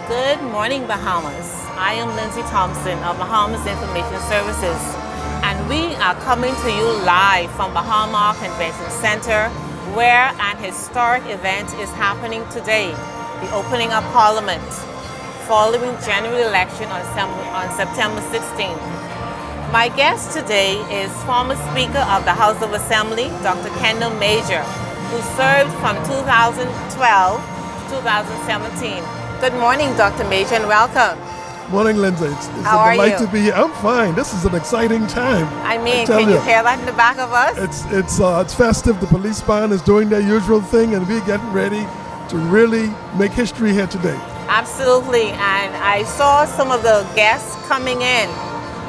Good morning, Bahamas. I am Lindsay Thompson of Bahamas Information Services, and we are coming to you live from Bahama Convention Center, where an historic event is happening today, the opening of Parliament, following general election on September 16th. My guest today is former Speaker of the House of Assembly, Dr. Kendall Major, who served from 2012 to 2017. Good morning, Dr. Major, and welcome. Morning, Lindsay. It's How a are delight you? to be here. I'm fine. This is an exciting time. I mean, tell can you hear that in the back of us? It's festive. The police band is doing their usual thing, and we're getting ready to really make history here today. Absolutely, and I saw some of the guests coming in,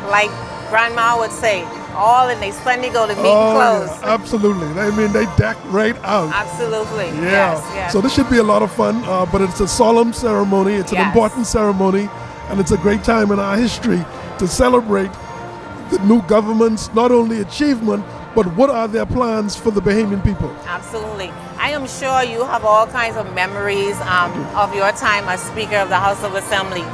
like Grandma would say, all in their Sunday go to meeting clothes. Yeah, absolutely. I mean, they decked right out. Absolutely. Yeah. Yes. So this should be a lot of fun, but it's a solemn ceremony. It's an Yes. important ceremony, and it's a great time in our history to celebrate the new government's not only achievement, but what are their plans for the Bahamian people. Absolutely. I am sure you have all kinds of memories of your time as Speaker of the House of Assembly.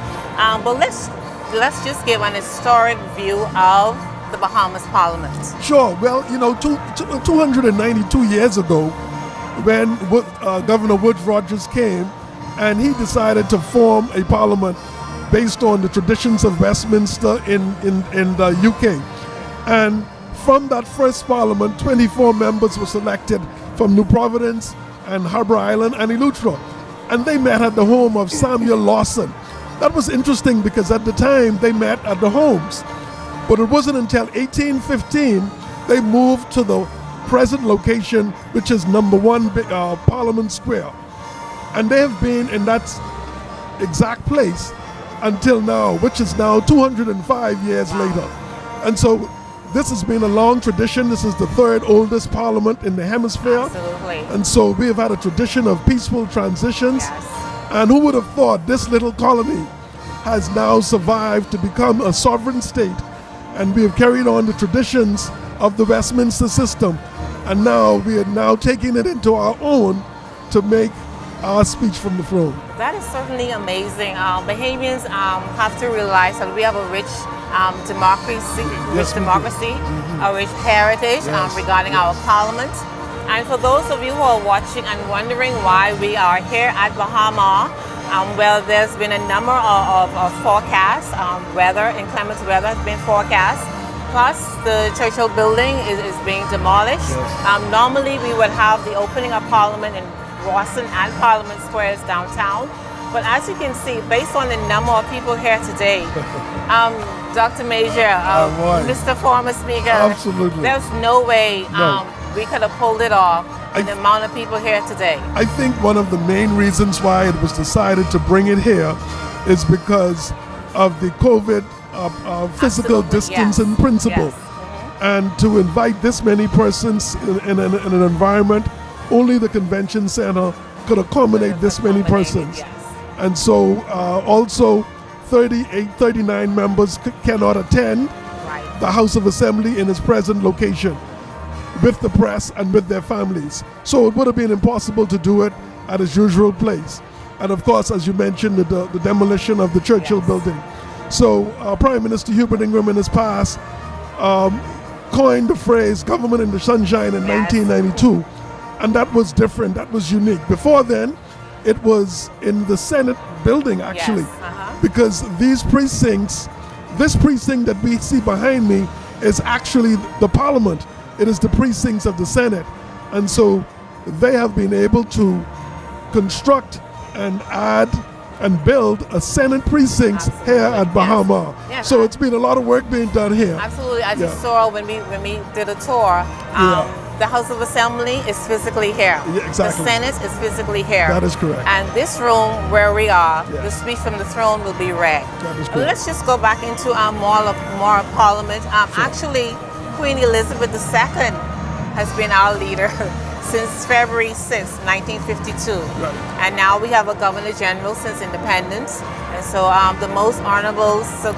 But let's just give an historic view of the Bahamas Parliament. Sure. Well, 292 years ago, when Governor Woodes Rogers came, and he decided to form a parliament based on the traditions of Westminster in the UK. And from that first parliament, 24 members were selected from New Providence and Harbour Island and Eleuthera. And they met at the home of Samuel Lawson. That was interesting because at the time they met at the homes. But it wasn't until 1815 they moved to the present location, which is number 1 Parliament Square. And they have been in that exact place until now, which is now 205 years later. And so this has been a long tradition. This is the 3rd oldest parliament in the hemisphere. Absolutely. And so we have had a tradition of peaceful transitions. Yes. And who would have thought this little colony has now survived to become a sovereign state, and we have carried on the traditions of the Westminster system, and now we are now taking it into our own to make our speech from the throne. That is certainly amazing. Bahamians have to realize that we have a rich democracy, Yes, we do. a rich heritage Yes. regarding our parliament. And for those of you who are watching and wondering why we are here at Bahama, well, there's been a number of forecasts. Inclement weather has been forecast. Plus, the Churchill building is being demolished. Yes. Normally, we would have the opening of Parliament in Rawson and Parliament Squares downtown. But as you can see, based on the number of people here today, Dr. Major, boy. Mr. Former Speaker, Absolutely. there's no way No. we could have pulled it off with the amount of people here today. I think one of the main reasons why it was decided to bring it here is because of the COVID physical Absolutely, distancing yes. principle. Yes. And to invite this many persons in an environment, only the convention center could accommodate this many persons. Yes. And so also 39 members cannot attend Right. the House of Assembly in its present location with the press and with their families. So it would have been impossible to do it at its usual place. And of course, as you mentioned, the demolition of the Churchill Yes. building. So Prime Minister Hubert Ingraham in his past coined the phrase government in the sunshine in Yes. 1992. And that was different, that was unique. Before then, it was in the Senate building actually. Yes, uh-huh. Because these precincts, this precinct that we see behind me is actually the Parliament. It is the precincts of the Senate. And so they have been able to construct and add and build a Senate precinct Absolutely, here at Bahama. Yes. So it's been a lot of work being done here. Absolutely. As Yeah. you saw when we did a tour, the House of Assembly is physically here. Yeah, exactly. The Senate is physically here. That is correct. And this room where we are, Yes. the speech from the throne will be read. That is correct. Let's just go back into more of Parliament. Actually, Queen Elizabeth II has been our leader since February 6, 1952. Right. And now we have a Governor General since independence. And so the most honorable Sir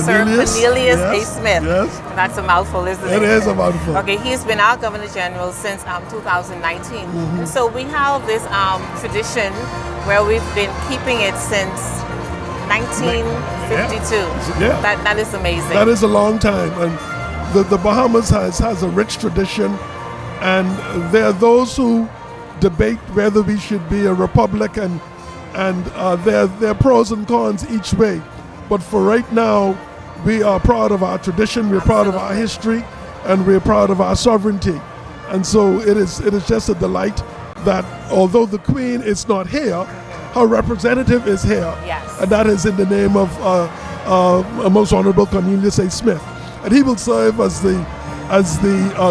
Sir Cornelius A. Yes, Smith. yes. That's a mouthful, isn't it? It is a mouthful. Okay, he's been our Governor General since 2019. And so we have this tradition where we've been keeping it since 1952. Yeah. That is amazing. That is a long time, and the Bahamas has a rich tradition, and there are those who debate whether we should be a republic, and there are pros and cons each way. But for right now, we are proud of our tradition, we're proud of our history, and we're proud of our sovereignty. And so it is just a delight that although the Queen is not here, her representative is here. Yes. And that is in the name of Most Honorable Cornelius A. Smith. And he will serve as the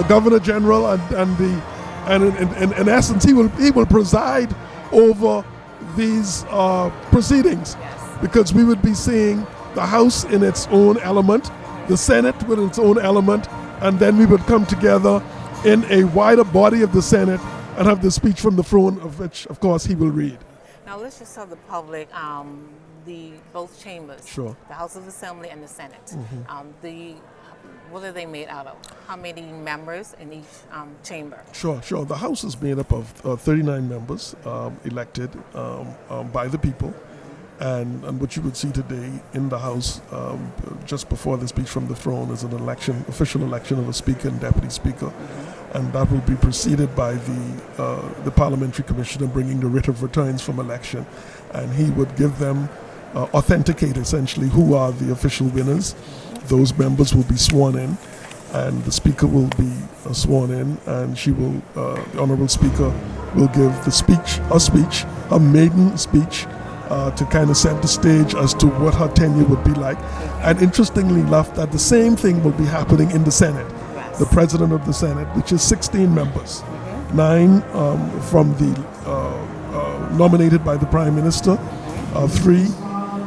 Governor General, and in essence he will preside over these proceedings. Yes. Because we would be seeing the House in its own element, the Senate with its own element, and then we would come together in a wider body of the Senate and have the speech from the throne, of which, of course, he will read. Now let's just tell the public both chambers, Sure. the House of Assembly and the Senate. What are they made out of? How many members in each chamber? Sure. The House is made up of 39 members elected by the people. And what you would see today in the House, just before the speech from the throne, is an official election of a Speaker and Deputy Speaker. And that will be preceded by the Parliamentary Commissioner bringing the writ of returns from election. And he would give them, authenticate essentially who are the official winners. Those members will be sworn in, and the Speaker will be sworn in, and the Honourable Speaker will give a maiden speech, to kind of set the stage as to what her tenure would be like. And interestingly enough, that the same thing will be happening in the Senate. Yes. The President of the Senate, which is 16 members, 9 from the nominated by the Prime Minister, 3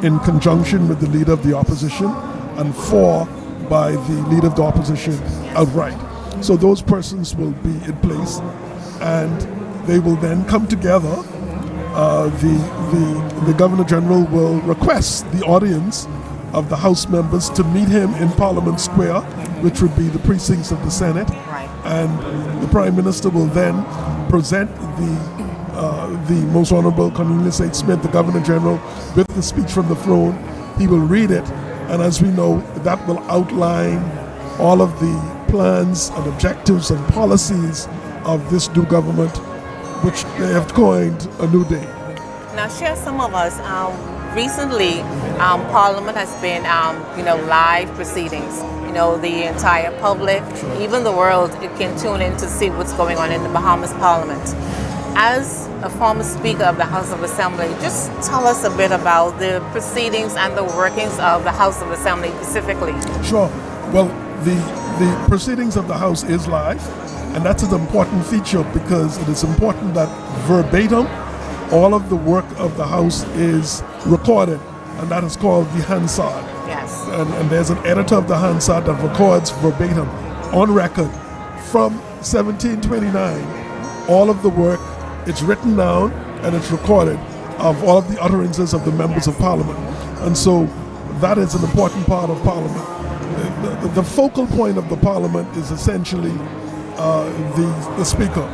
in conjunction with the Leader of the Opposition, and 4 by the Leader of the Opposition outright. So those persons will be in place, and they will then come together. The Governor General will request the audience of the House members to meet him in Parliament Square, which would be the precincts of the Senate. Right. And the Prime Minister will then present the Most Honorable Cornelius A. Smith, the Governor General, with the speech from the throne. He will read it, and as we know, that will outline all of the plans and objectives and policies of this new government, which they have coined a new day. Now share some of us. Recently, Parliament has been, live proceedings. The entire public, even the world, it can tune in to see what's going on in the Bahamas Parliament. As a former Speaker of the House of Assembly, just tell us a bit about the proceedings and the workings of the House of Assembly specifically. Sure. Well, the proceedings of the House is live, and that's an important feature because it is important that verbatim all of the work of the House is recorded, and that is called the Hansard. Yes. And there's an editor of the Hansard that records verbatim, on record, from 1729, all of the work. It's written down and it's recorded of all of the utterances of the members of Parliament. And so that is an important part of Parliament. The focal point of the Parliament is essentially the Speaker.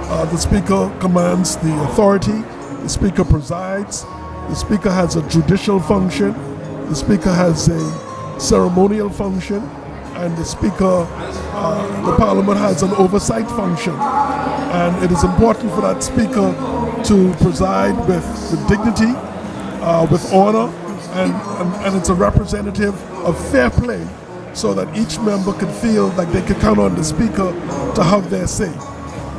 The Speaker commands the authority, the Speaker presides, the Speaker has a judicial function, the Speaker has a ceremonial function, and the Speaker, the Parliament has an oversight function. And it is important for that Speaker to preside with dignity, with honor, and it's a representative of fair play, so that each member can feel like they can count on the Speaker to have their say.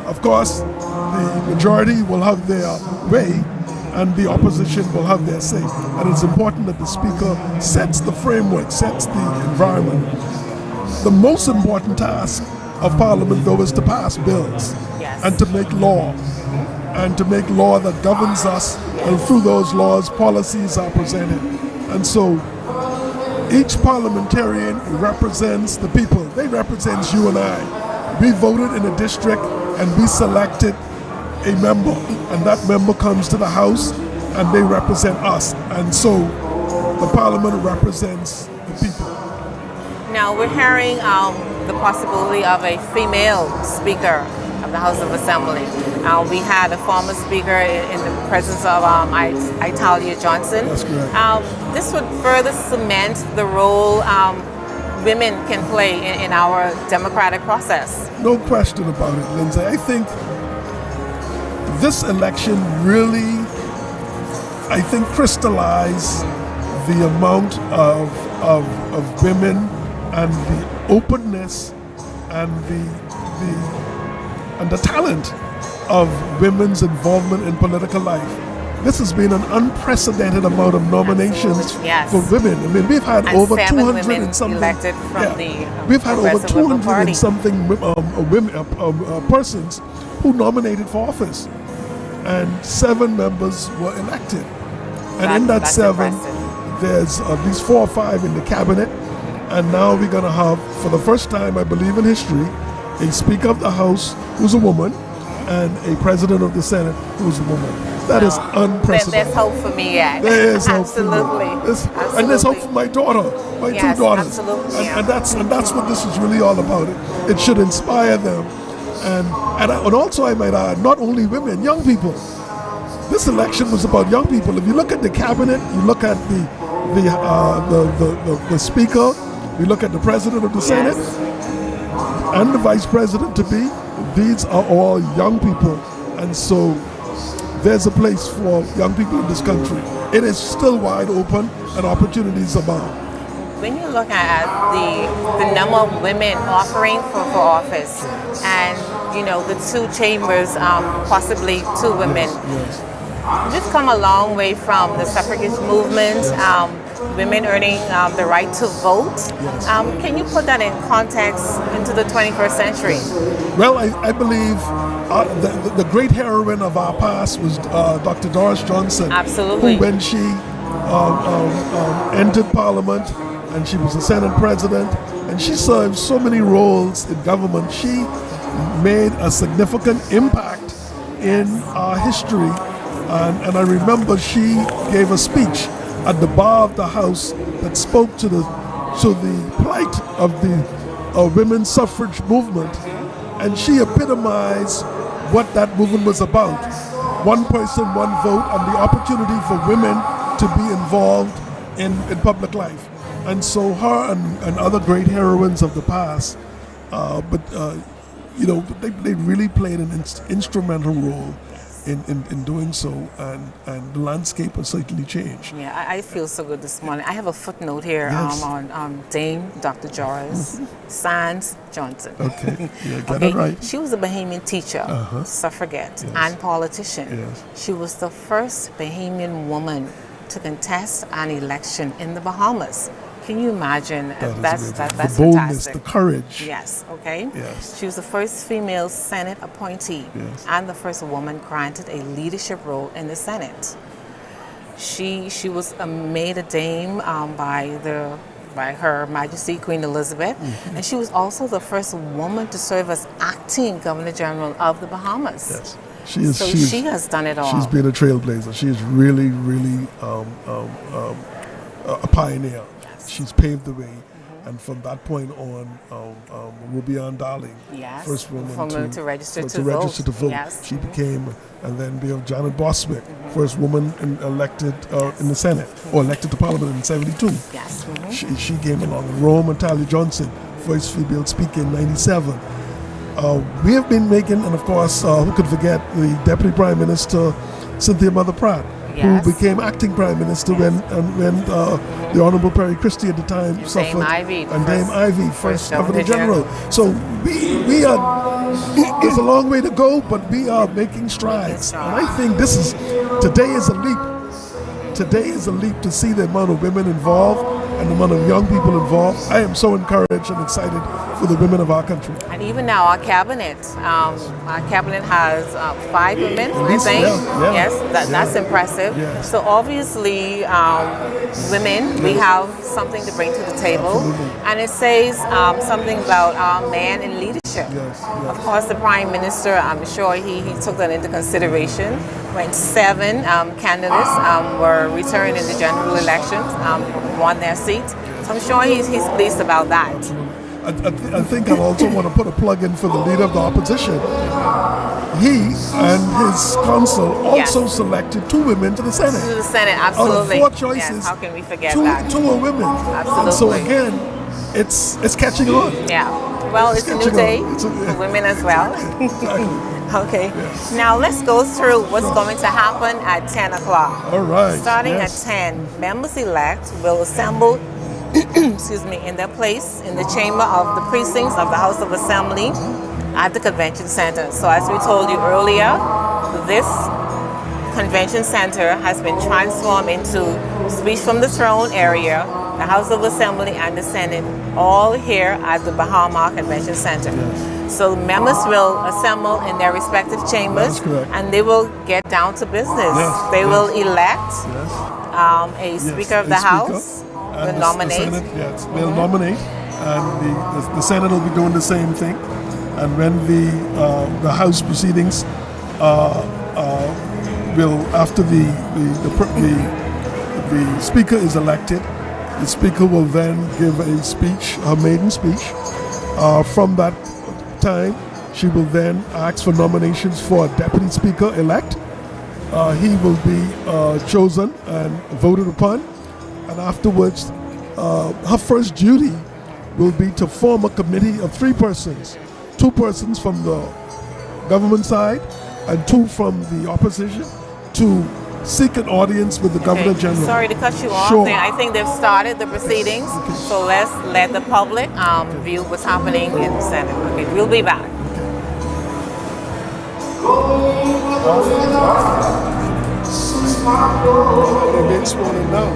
Of course, the majority will have their way, and the opposition will have their say. And it's important that the Speaker sets the framework, sets the environment. The most important task of Parliament, though, is to pass bills. Yes. And to make law. And to make law that governs us, and through those laws, policies are presented. And so each parliamentarian represents the people. They represent you and I. We voted in a district and we selected a member, and that member comes to the House and they represent us. And so the Parliament represents the people. Now we're hearing the possibility of a female speaker of the House of Assembly. We had a former speaker in the presence of Italia Johnson. That's correct. This would further cement the role women can play in our democratic process. No question about it, Lindsay. I think this election really, crystallized the amount of women and the openness and the talent of women's involvement in political life. This has been an unprecedented amount of nominations Absolutely. Yes. for women. I mean, we've had And over 7 200 women and something. elected from the We've had over Progressive Liberal 200 Party. and something women, persons who nominated for office, and 7 members were elected. And in that That's 7, impressive. there's at least 4 or 5 in the cabinet, and now we're going to have, for the first time, I believe in history, a Speaker of the House who's a woman, and a President of the Senate who's a woman. That is unprecedented. There's hope for me yet. There is hope for you. Absolutely. And there's hope for my daughter, my Yes, 2 daughters. absolutely, And that's what this is really all about. It should inspire them. And also, I might add, not only women, young people. This election was about young people. If you look at the cabinet, you look at the Speaker, you look at the President of the Senate, and the Vice President to be, these are all young people. And so there's a place for young people in this country. It is still wide open and opportunities abound. When you look at the number of women offering for office, and the 2 chambers, possibly 2 women, Yes. we've come a long way from the suffragist movement, women earning the right to vote. Yes. Can you put that in context into the 21st century? Well, I believe the great heroine of our past was Dr. Doris Johnson. Absolutely. Who, when she entered Parliament, and she was the Senate President, and she served so many roles in government, she made a significant impact in our history. And I remember she gave a speech at the bar of the House that spoke to the plight of the women's suffrage movement, and she epitomized what that movement was about. One person, one vote, and the opportunity for women to be involved in public life. And so her and other great heroines of the past, they really played an instrumental role in doing so, and the landscape has certainly changed. Yeah, I feel so good this morning. I have a footnote here Yes. on Dame Dr. Joris Sands Johnson. Okay, yeah, get it right. She was a Bahamian teacher, suffragette, Yes. and politician. Yes. She was the first Bahamian woman to contest an election in the Bahamas. Can you imagine? That's the boldness, fantastic. the courage. Yes, okay. Yes. She was the first female Senate appointee Yes. and the first woman granted a leadership role in the Senate. She was made a dame by Her Majesty Queen Elizabeth, and she was also the first woman to serve as acting Governor General of the Bahamas. Yes. She has done it all. She's been a trailblazer. She is really, really a pioneer. She's paved the way, and from that point on, Ruby Ann Darling, Yes, first woman to register to to vote. Yes. She became, and then we have Janet Bostwick, first woman elected in the Senate, or elected to Parliament in '72. Yes. She came along. Rome and Talia Johnson, first female speaker in '97. We have been making, and of course, who could forget the Deputy Prime Minister, Cynthia Mother Pratt, Yes. who became acting Prime Minister when the Honorable Perry Christie at the time suffered. Dame Ivy, first Governor General. So we are, there's a long way to go, but we are making strides. And I think today is a leap. Today is a leap to see the amount of women involved and the amount of young people involved. I am so encouraged and excited for the women of our country. And even now, our cabinet has 5 women, I think. Yeah. Yes, that's impressive. Yes. So obviously, women, we have something to bring to the table. Absolutely. And it says something about our man in leadership. Yes. Of course, the Prime Minister, I'm sure he took that into consideration when 7 candidates were returned in the general elections, won their seat. So I'm sure he's pleased about that. I think I also want to put a plug in for the leader of the opposition. He and his council also selected 2 women to the Senate. To the Senate, Out of absolutely. 4 choices, Yes, how can we forget 2 that? are women. And so Absolutely. again, it's catching on. Yeah. Well, it's a new catching day on. for women as well. Exactly. Okay. Yes. Now let's go through what's going to happen at 10 o'clock. All right. Starting yes. at 10, members-elect will assemble excuse me, in their place in the chamber of the precincts of the House of Assembly at the Convention Center. So as we told you earlier, this Convention Center has been transformed into Speech from the Throne area, the House of Assembly and the Senate, all here at the Bahama Convention Center. Yes. So members will assemble in their respective chambers That's correct. and they will get down to business. Yes, They yes. will elect Yes. a Yes, Speaker of a the speaker, House, and will the nominate. Senate, yes, they'll nominate, and the Senate will be doing the same thing. And when the House proceedings will, after the Speaker is elected, the Speaker will then give a speech, her maiden speech. From that time, she will then ask for nominations for a Deputy Speaker elect. He will be chosen and voted upon, and afterwards, her first duty will be to form a committee of 3 persons, 2 persons from the government side and 2 from the opposition, to seek an audience with the Governor General. Sorry to cut you off Sure. there. I think they've started the proceedings, so let's let the public view what's happening in the Senate. Okay, we'll be back. They're being sworn in now.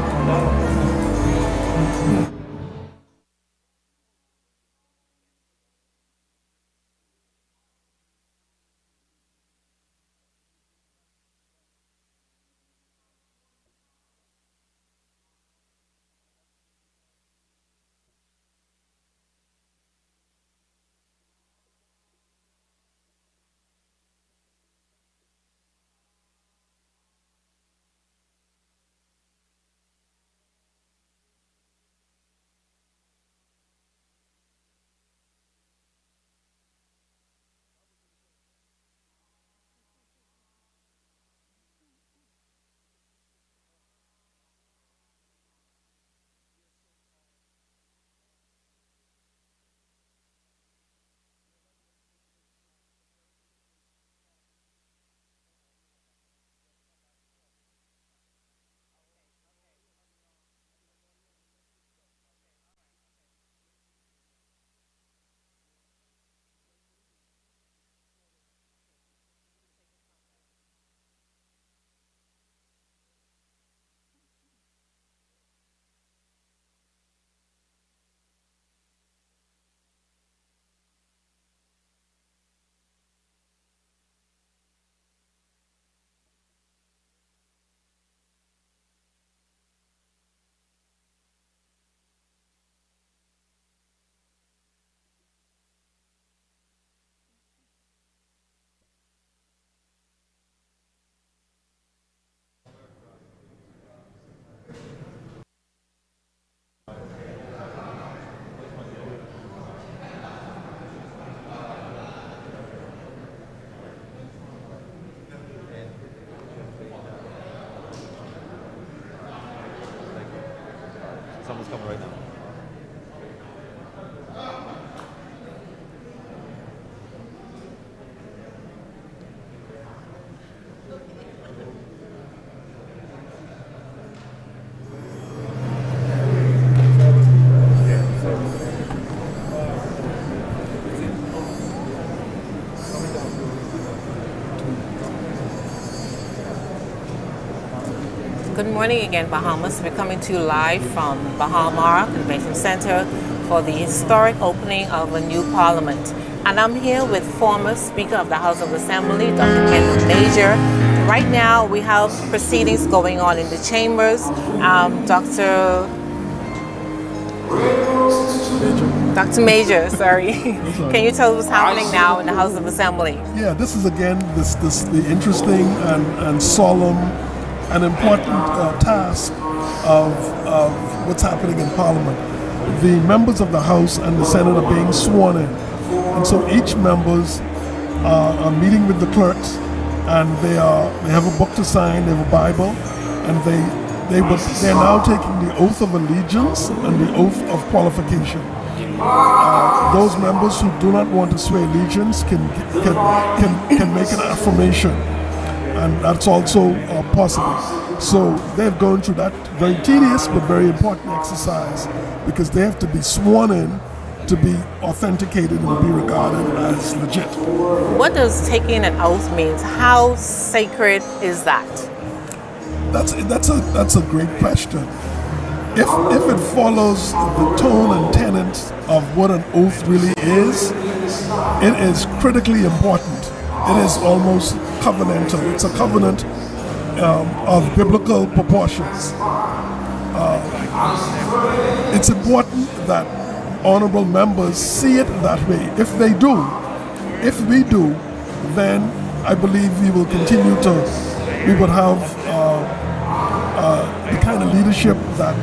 Someone's coming right now. Good morning again, Bahamas. We're coming to you live from Bahama Convention Center for the historic opening of a new parliament. And I'm here with former Speaker of the House of Assembly, Dr. Kendall Major. Right now, we have proceedings going on in the chambers. Dr. Major, sorry. Can you tell us what's happening now in the House of Assembly? Yeah, this is again the interesting and solemn and important task of what's happening in Parliament. the members of the House and the Senate are being sworn in. And so each members are meeting with the clerks, and they have a book to sign, they have a Bible, and they're now taking the oath of allegiance and the oath of qualification. Those members who do not want to swear allegiance can make an affirmation, and that's also possible. So they've gone through that very tedious but very important exercise, because they have to be sworn in to be authenticated and be regarded as legit. What does taking an oath mean? How sacred is that? That's a great question. If it follows the tone and tenets of what an oath really is, it is critically important. It is almost covenantal. It's a covenant of biblical proportions. It's important that honorable members see it that way. If we do, then I believe we will continue we would have the kind of leadership that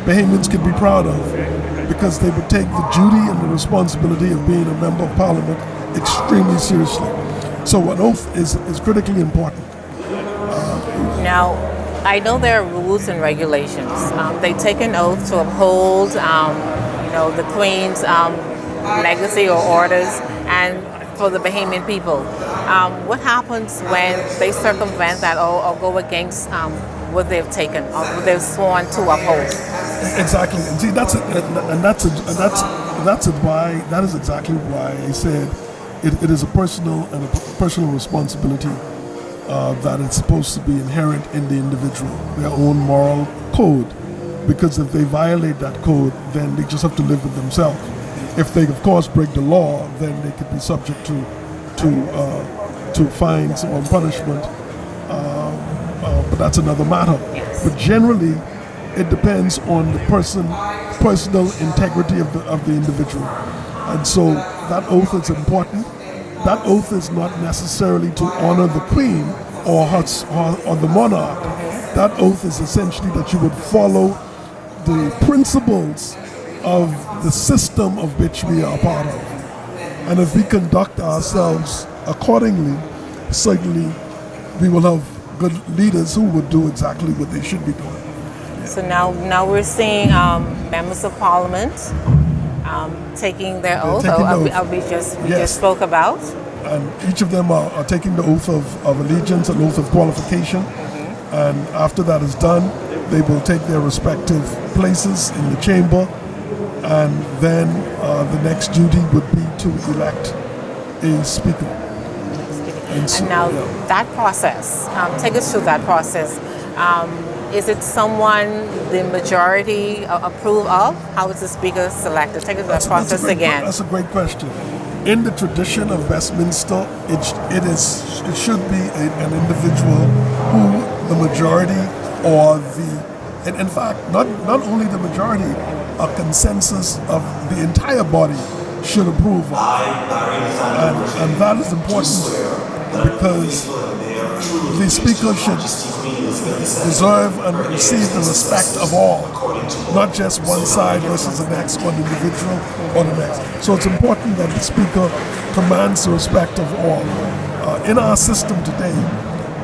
Bahamians can be proud of, because they would take the duty and the responsibility of being a member of parliament extremely seriously. So an oath is critically important. Now, I know there are rules and regulations. They take an oath to uphold, the Queen's legacy or orders, and for the Bahamian people. What happens when they circumvent that or go against what they've taken or what they've sworn to uphold? Exactly, and see that is exactly why I said it is a personal responsibility that is supposed to be inherent in the individual, their own moral code. Because if they violate that code, then they just have to live with themselves. If they, of course, break the law, then they could be subject to fines or punishment. But that's another matter. Yes. But generally, it depends on the personal integrity of the individual, and so that oath is important. That oath is not necessarily to honor the Queen or the monarch. That oath is essentially that you would follow the principles of the system of which we are part of. And if we conduct ourselves accordingly, certainly we will have good leaders who would do exactly what they should be doing. So now we're seeing members of parliament taking their oath, we just spoke about. And each of them are taking the oath of allegiance and oath of qualification. And after that is done, they will take their respective places in the chamber, and then the next duty would be to elect a speaker. And now that process, take us through that process. Is it someone the majority approve of? How is the speaker selected? Take us through that process again. That's a great question. In the tradition of Westminster, it should be an individual who the majority and in fact, not only the majority, a consensus of the entire body should approve of. And that is important because the speaker should deserve and receive the respect of all, not just one side versus the next, one individual or the next. So it's important that the speaker commands the respect of all. In our system today,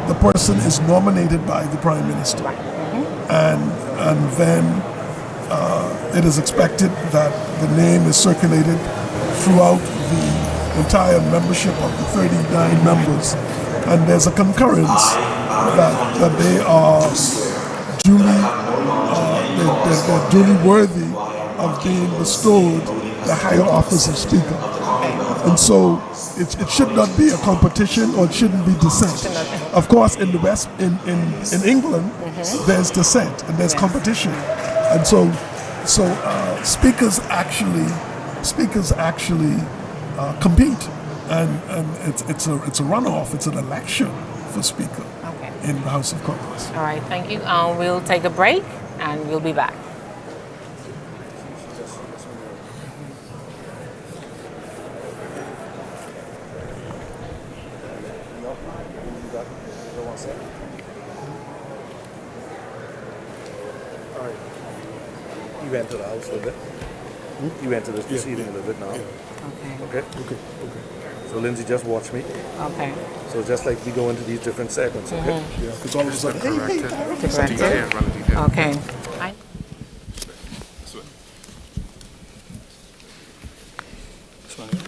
the person is nominated by the Prime Minister, and then it is expected that the name is circulated throughout the entire membership of the 39 members, and there's a concurrence that they are duly worthy of being bestowed the higher office of Speaker. And so it should not be a competition, or it shouldn't be dissent. Of course, in the West, in England, there's dissent and there's competition, and so speakers actually compete, and it's a runoff. It's an election for Speaker in the House of Congress. All right, thank you. We'll take a break, and we'll be back. You went to the house with it? you enter this proceeding a little bit now. Okay. Okay? So Lindsay, just watch me. Okay. So just like we go into these different segments, okay? Yeah, because all of a sudden, hey, Correct. Okay.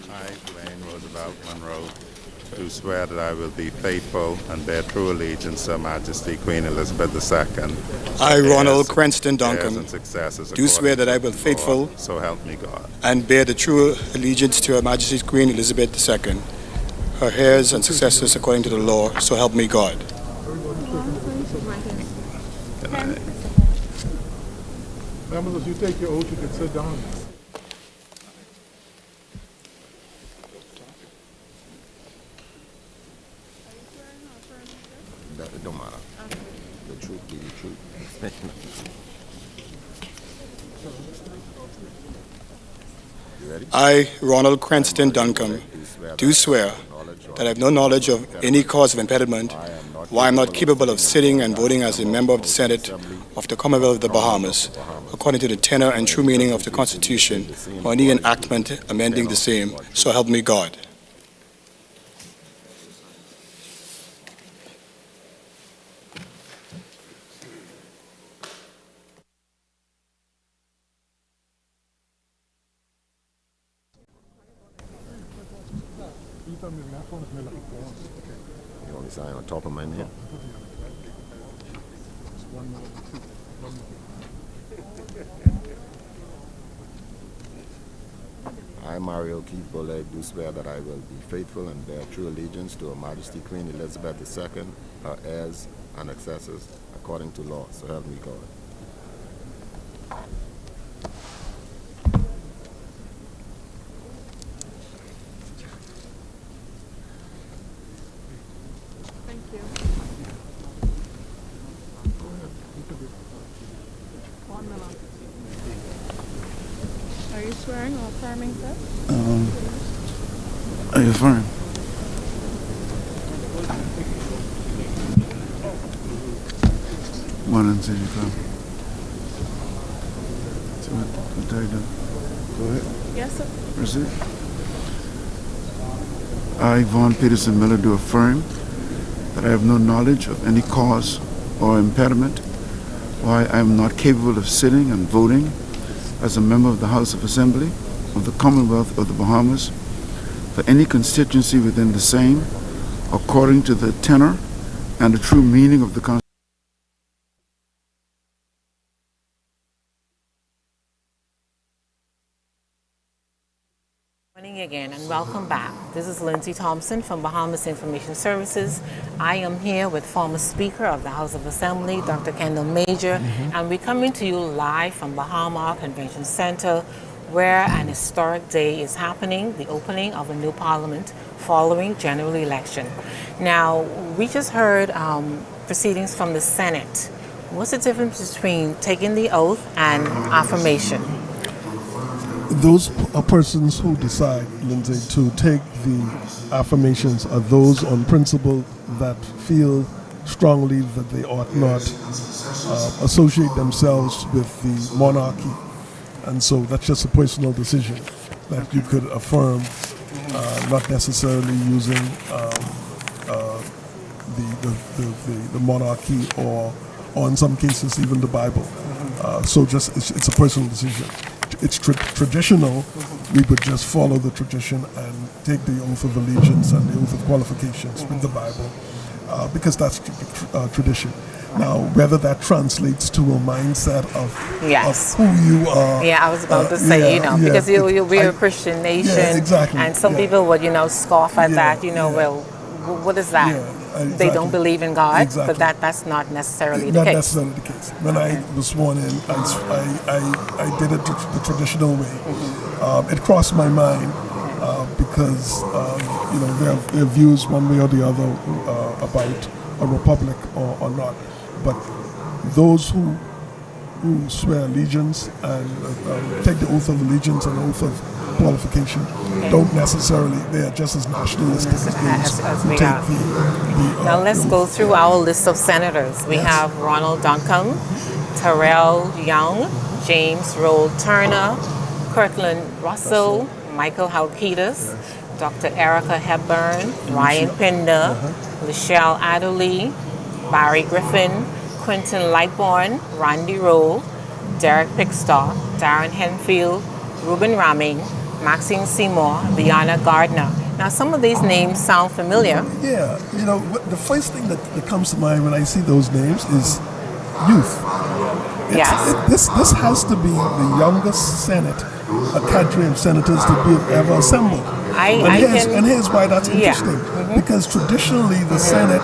I, Blaine Roosevelt Monroe, do swear that I will be faithful and bear true allegiance to Her Majesty Queen Elizabeth II. I, Ronald heirs- Cranston heirs Duncombe, and successors do swear according that I to will law, faithful so help me God. and bear the true allegiance to Her Majesty's Queen Elizabeth II, her heirs and successors according to the law, so help me God. members, as you take your oath, you can sit down. It don't matter. The truth be the truth. You ready? I, Ronald Cranston Duncombe, do swear that I have no knowledge of any cause of impediment why I am not capable of sitting and voting as a member of the Senate of the Commonwealth of the Bahamas, according to the tenor and true meaning of the Constitution, or any enactment amending the same, so help me God. You only sign on top of my name. I, Mario Keith Bullock, do swear that I will be faithful and bear true allegiance to Her Majesty Queen Elizabeth II, her heirs and successors, according to law. So help me God. Are you swearing or affirming, sir? I affirm. One and say you come. So what do I do? Go ahead. Yes, sir. Proceed. I, Vaughn Peterson Miller, do affirm that I have no knowledge of any cause or impediment why I am not capable of sitting and voting as a member of the House of Assembly of the Commonwealth of the Bahamas for any constituency within the same, according to the tenor and the true meaning of the Constitution. Morning again and welcome back. This is Lindsay Thompson from Bahamas Information Services. I am here with former Speaker of the House of Assembly, Dr. Kendall Major, and we're coming to you live from Bahama Convention Center, where an historic day is happening, the opening of a new parliament following general election. Now, we just heard proceedings from the Senate. What's the difference between taking the oath and affirmation? Those persons who decide, Lindsay, to take the affirmations are those on principle that feel strongly that they ought not associate themselves with the monarchy. And so that's just a personal decision that you could affirm, not necessarily using the monarchy or in some cases even the Bible. So just it's a personal decision. It's traditional. We would just follow the tradition and take the oath of allegiance and the oath of qualifications with the Bible, because that's tradition. Now, whether that translates to a mindset of who you are. Yeah, I was about to say, because we're a Christian nation. Yeah, exactly. And some people would, scoff at that, well, what is that? Yeah, exactly. They don't believe in God, Exactly. but that's not necessarily the Not case. necessarily the case. When I was sworn in, I did it the traditional way. It crossed my mind because there are views one way or the other about a republic or not. But those who swear allegiance and take the oath of allegiance and oath of qualification don't necessarily, they are just as nationalistic as those who we take are. the Now let's go through our list of senators. We have Ronald Duncombe, Terrell Young, James Roll Turner, Kirtland Russell, Michael Halkitis, Dr. Erica Hepburn, Ryan Pinder, Michelle Adderley, Barry Griffin, Quentin Lightbourne, Randy Rowe, Derek Pickstock, Darren Henfield, Ruben Ramming, Maxine Seymour, Vianna Gardner. Now, some of these names sound familiar. Yeah, you know, the first thing that comes to mind when I see those names is youth. Yes. This has to be the youngest Senate, a cadre of senators to be ever assembled. And here's why that's interesting. Because traditionally the Senate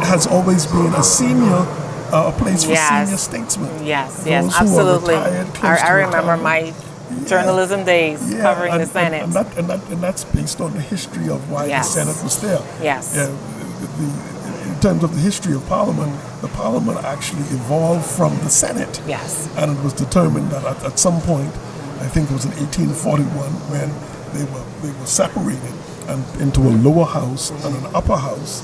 has always been a senior, a place for senior statesmen. Yes, Those who are absolutely. retired, close I to remember retirement. my journalism days covering the Senate. And that's based on the history of why the Senate was there. Yes. In terms of the history of Parliament, the Parliament actually evolved from the Senate. Yes. And it was determined that at some point, I think it was in 1841, when they were separated and into a lower house and an upper house.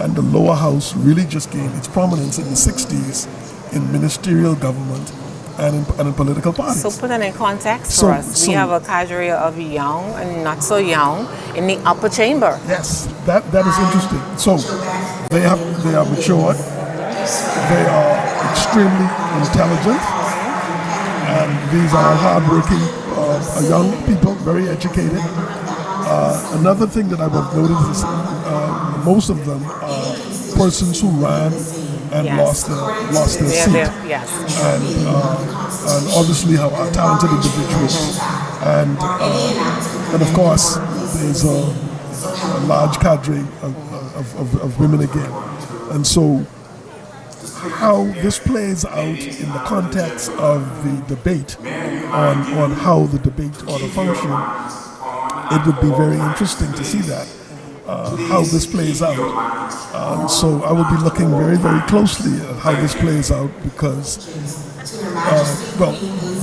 And the lower house really just gained its prominence in the 60s in ministerial government and in political parties. So put that in context for us. We have a cadre of young and not so young in the upper chamber. Yes, that is interesting. So they are matured, they are extremely intelligent, and these are hardworking young people, very educated. Another thing that I have noticed is most of them are persons who ran and lost their seat. And obviously are talented individuals. And of course, there's a large cadre of women again. And so how this plays out in the context of the debate on how the debate ought to function, it would be very interesting to see that. How this plays out. So I will be looking very, very closely at how this plays out because,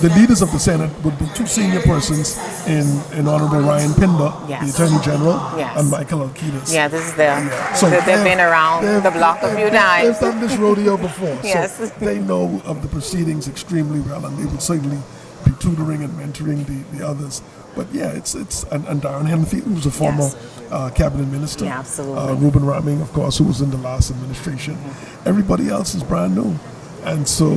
the leaders of the Senate would be two senior persons in Honorable Ryan Pinder, the Attorney General, and Michael Halkitis. Yeah, this is them. So they've been around the block a few times. They've done this rodeo before, Yes. so they know of the proceedings extremely well, and they would certainly be tutoring and mentoring the others. But yeah, it's and Darren Henfield, who's a former cabinet minister. Yeah, absolutely. Ruben Ramming, of course, who was in the last administration. Everybody else is brand new. And so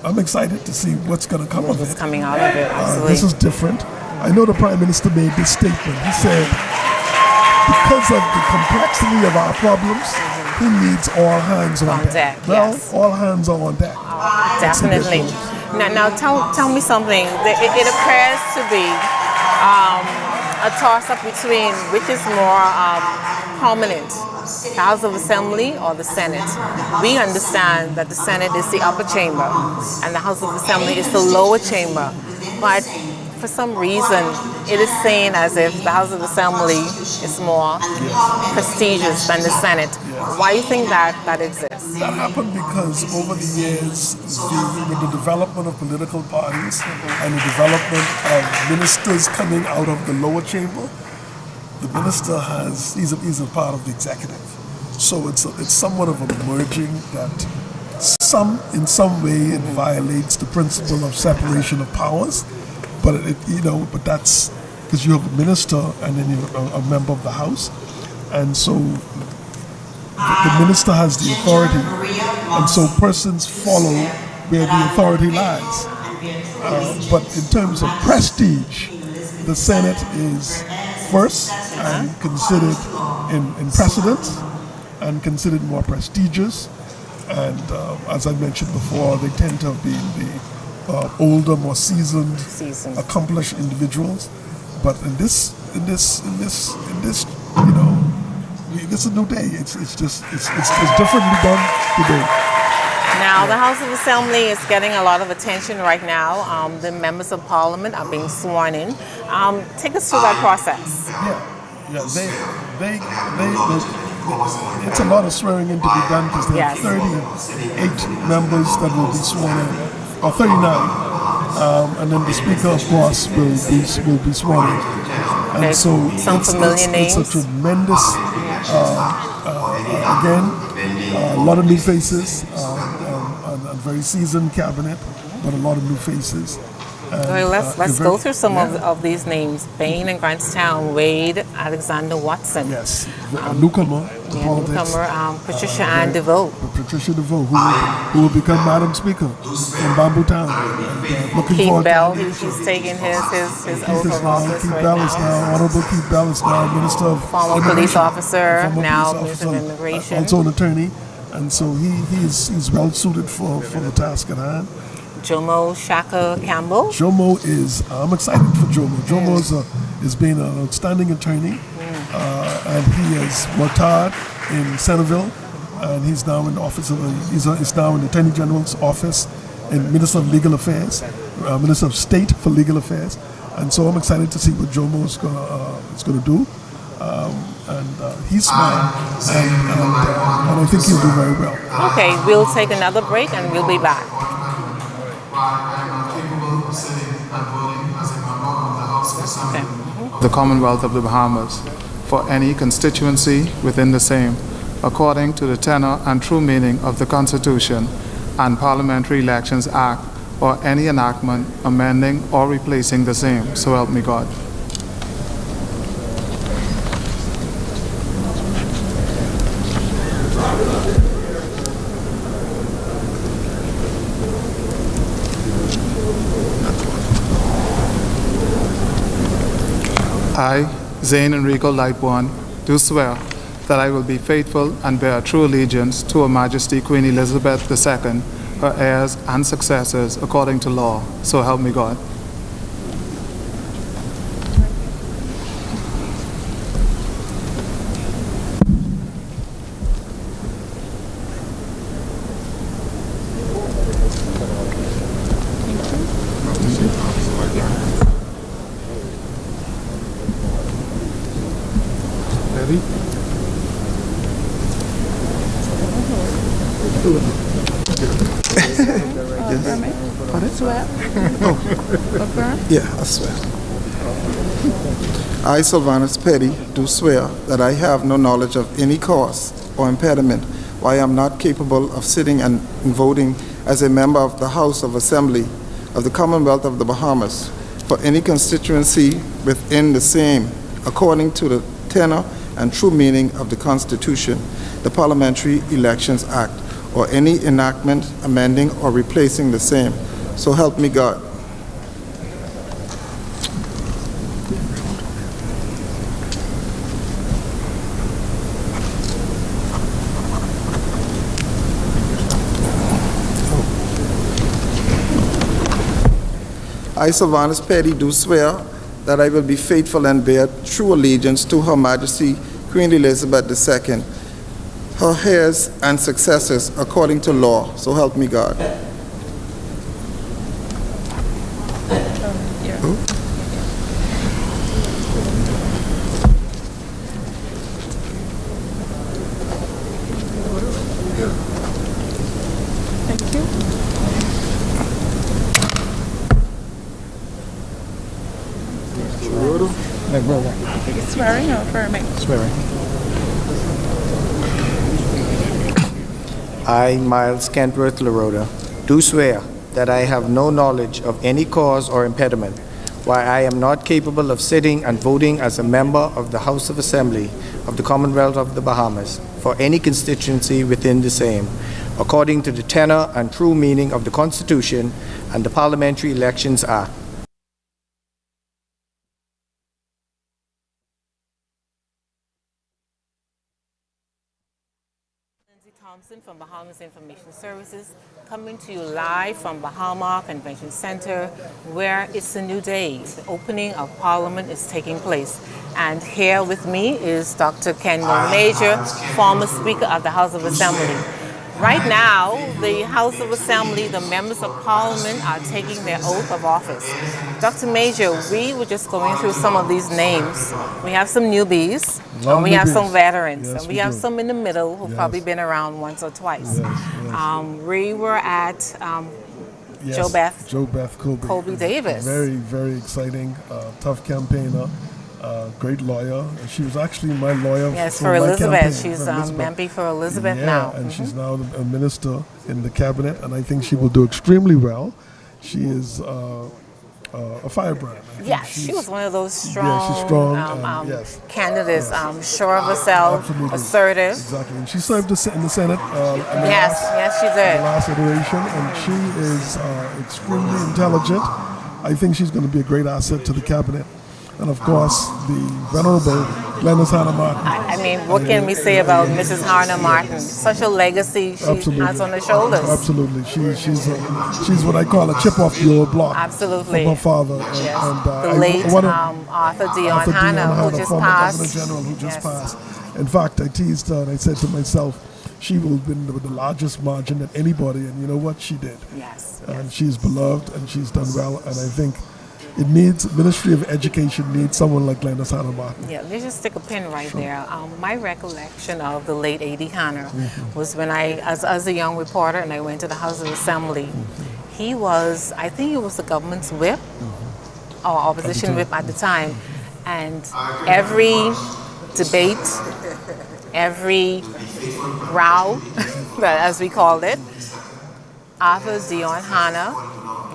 I'm excited to see what's going to come of it. What's coming out of it, absolutely. This is different. I know the Prime Minister made this statement. He said, because of the complexity of our problems, he needs all hands on deck. Well, all hands are on deck. Definitely. Now tell me something. It appears to be a toss-up between which is more prominent, the House of Assembly or the Senate. We understand that the Senate is the upper chamber and the House of Assembly is the lower chamber. But for some reason, it is seen as if the House of Assembly is more prestigious than the Senate. Why do you think that exists? That happened because over the years, with the development of political parties and the development of ministers coming out of the lower chamber, the minister he's a part of the executive. So it's somewhat of a merging that in some way it violates the principle of separation of powers. But but that's because you have a minister and then you have a member of the House, and so the minister has the authority, and so persons follow where the authority lies. But in terms of prestige, the Senate is first and considered in precedence and considered more prestigious. And as I mentioned before, they tend to be the older, more seasoned, accomplished individuals. But in this, this is a new day. It's differently done today. Now, the House of Assembly is getting a lot of attention right now. The members of Parliament are being sworn in. Take us through that process. They it's a lot of swearing in to be done because there are 38 members that will be sworn in. Or 39, and then the Speaker, of course, will be sworn in. And so it's a tremendous, again, a lot of new faces, and very seasoned cabinet, but a lot of new faces. Well, let's you're go very- through some yeah. of these names. Bain and Grantstown, Wade, Alexander Watson. Yes, a newcomer to Yeah, politics. newcomer, Patricia Ann DeVoe. Patricia DeVoe, who will become Madam Speaker in Bamboo Town. And, looking Keith forward Bell, to he's taking his oath Keith of is now, office Keith right Bell is now. now, Honorable Keith Bell is now Minister of Former police Immigration. officer, Former now police Minister of officer, Immigration. Also an attorney, and so he's well suited for the task at hand. Jomo Shaka Campbell. Jomo is, I'm excited for Jomo. Jomo is being an outstanding attorney, and he has worked hard in Centerville, and he's now in the office of he's now in the Attorney General's office in Minister of Legal Affairs, Minister of State for Legal Affairs, and so I'm excited to see what Jomo is gonna do, and he's smart, and I think he'll do very well. Okay, we'll take another break and we'll be back. Okay. The Commonwealth of the Bahamas for any constituency within the same, according to the tenor and true meaning of the Constitution and Parliamentary Elections Act, or any enactment amending or replacing the same. So help me God. I, Zane Enrico Lightborn, do swear that I will be faithful and bear true allegiance to Her Majesty Queen Elizabeth II, her heirs and successors, according to law. So help me God. Ready? Swear. Affirm. Yeah, I swear. I, Sylvanus Petty, do swear that I have no knowledge of any cause or impediment why I am not capable of sitting and voting as a member of the House of Assembly of the Commonwealth of the Bahamas for any constituency within the same, according to the tenor and true meaning of the Constitution, the Parliamentary Elections Act, or any enactment amending or replacing the same. So help me God. I, Sylvanus Petty, do swear that I will be faithful and bear true allegiance to Her Majesty Queen Elizabeth II, her heirs and successors, according to law. So help me God. Thank you. Swearing or affirming? I, Miles Kentworth Laroda, do swear that I have no knowledge of any cause or impediment why I am not capable of sitting and voting as a member of the House of Assembly of the Commonwealth of the Bahamas for any constituency within the same, according to the tenor and true meaning of the Constitution and the Parliamentary Elections Act. Lindsay Thompson from Bahamas Information Services, coming to you live from Bahama Convention Center, where it's a new day. The opening of Parliament is taking place. And here with me is Dr. Kendall Major, former Speaker of the House of Assembly. Right now, the House of Assembly, the members of Parliament are taking their oath of office. Dr. Major, we were just going through some of these names. We have some newbies, and we have some veterans, Yes, and we we have do. some in the middle who've Yes. probably been around once or twice. Yes. We were at Yes, Joe Beth Colby Davis. Very, very exciting, tough campaigner, great lawyer. And she was actually my lawyer Yes, for for my Elizabeth. campaign, She's for Elizabeth. MP for Elizabeth Yeah, now. and she's now a minister in the cabinet, and I think she will do extremely well. She is a firebrand. I think Yes, she was one of those strong, Yeah, she's strong. Yes. candidates, sure of herself, Absolutely. assertive. Exactly. And she served in the Senate Yes, she in did. the last iteration, and she is extremely intelligent. I think she's going to be a great asset to the cabinet. And of course, the venerable Glenys Hanna Martin. I mean, what can we say about Mrs. Hanna Martin? Such a legacy she has on her shoulders. Absolutely. She's what I call a chip off the old block. Absolutely. From her father. Yes. And, The late Arthur Dion Hanna, who just former passed. Governor General, who just Yes. passed. In fact, I teased her and I said to myself, she will win with the largest margin than anybody. And you know what? She did. Yes. And she's beloved and she's done well. And I think it needs, Ministry of Education needs someone like Glenys Hanna Martin. Yeah, let's just stick a pin right there. My recollection of the late A.D. Hanna was when I, as a young reporter, and I went to the House of Assembly. He was, I think he was the government's whip, or opposition whip at the time. And every debate, every row, as we called it, Arthur Dion Hanna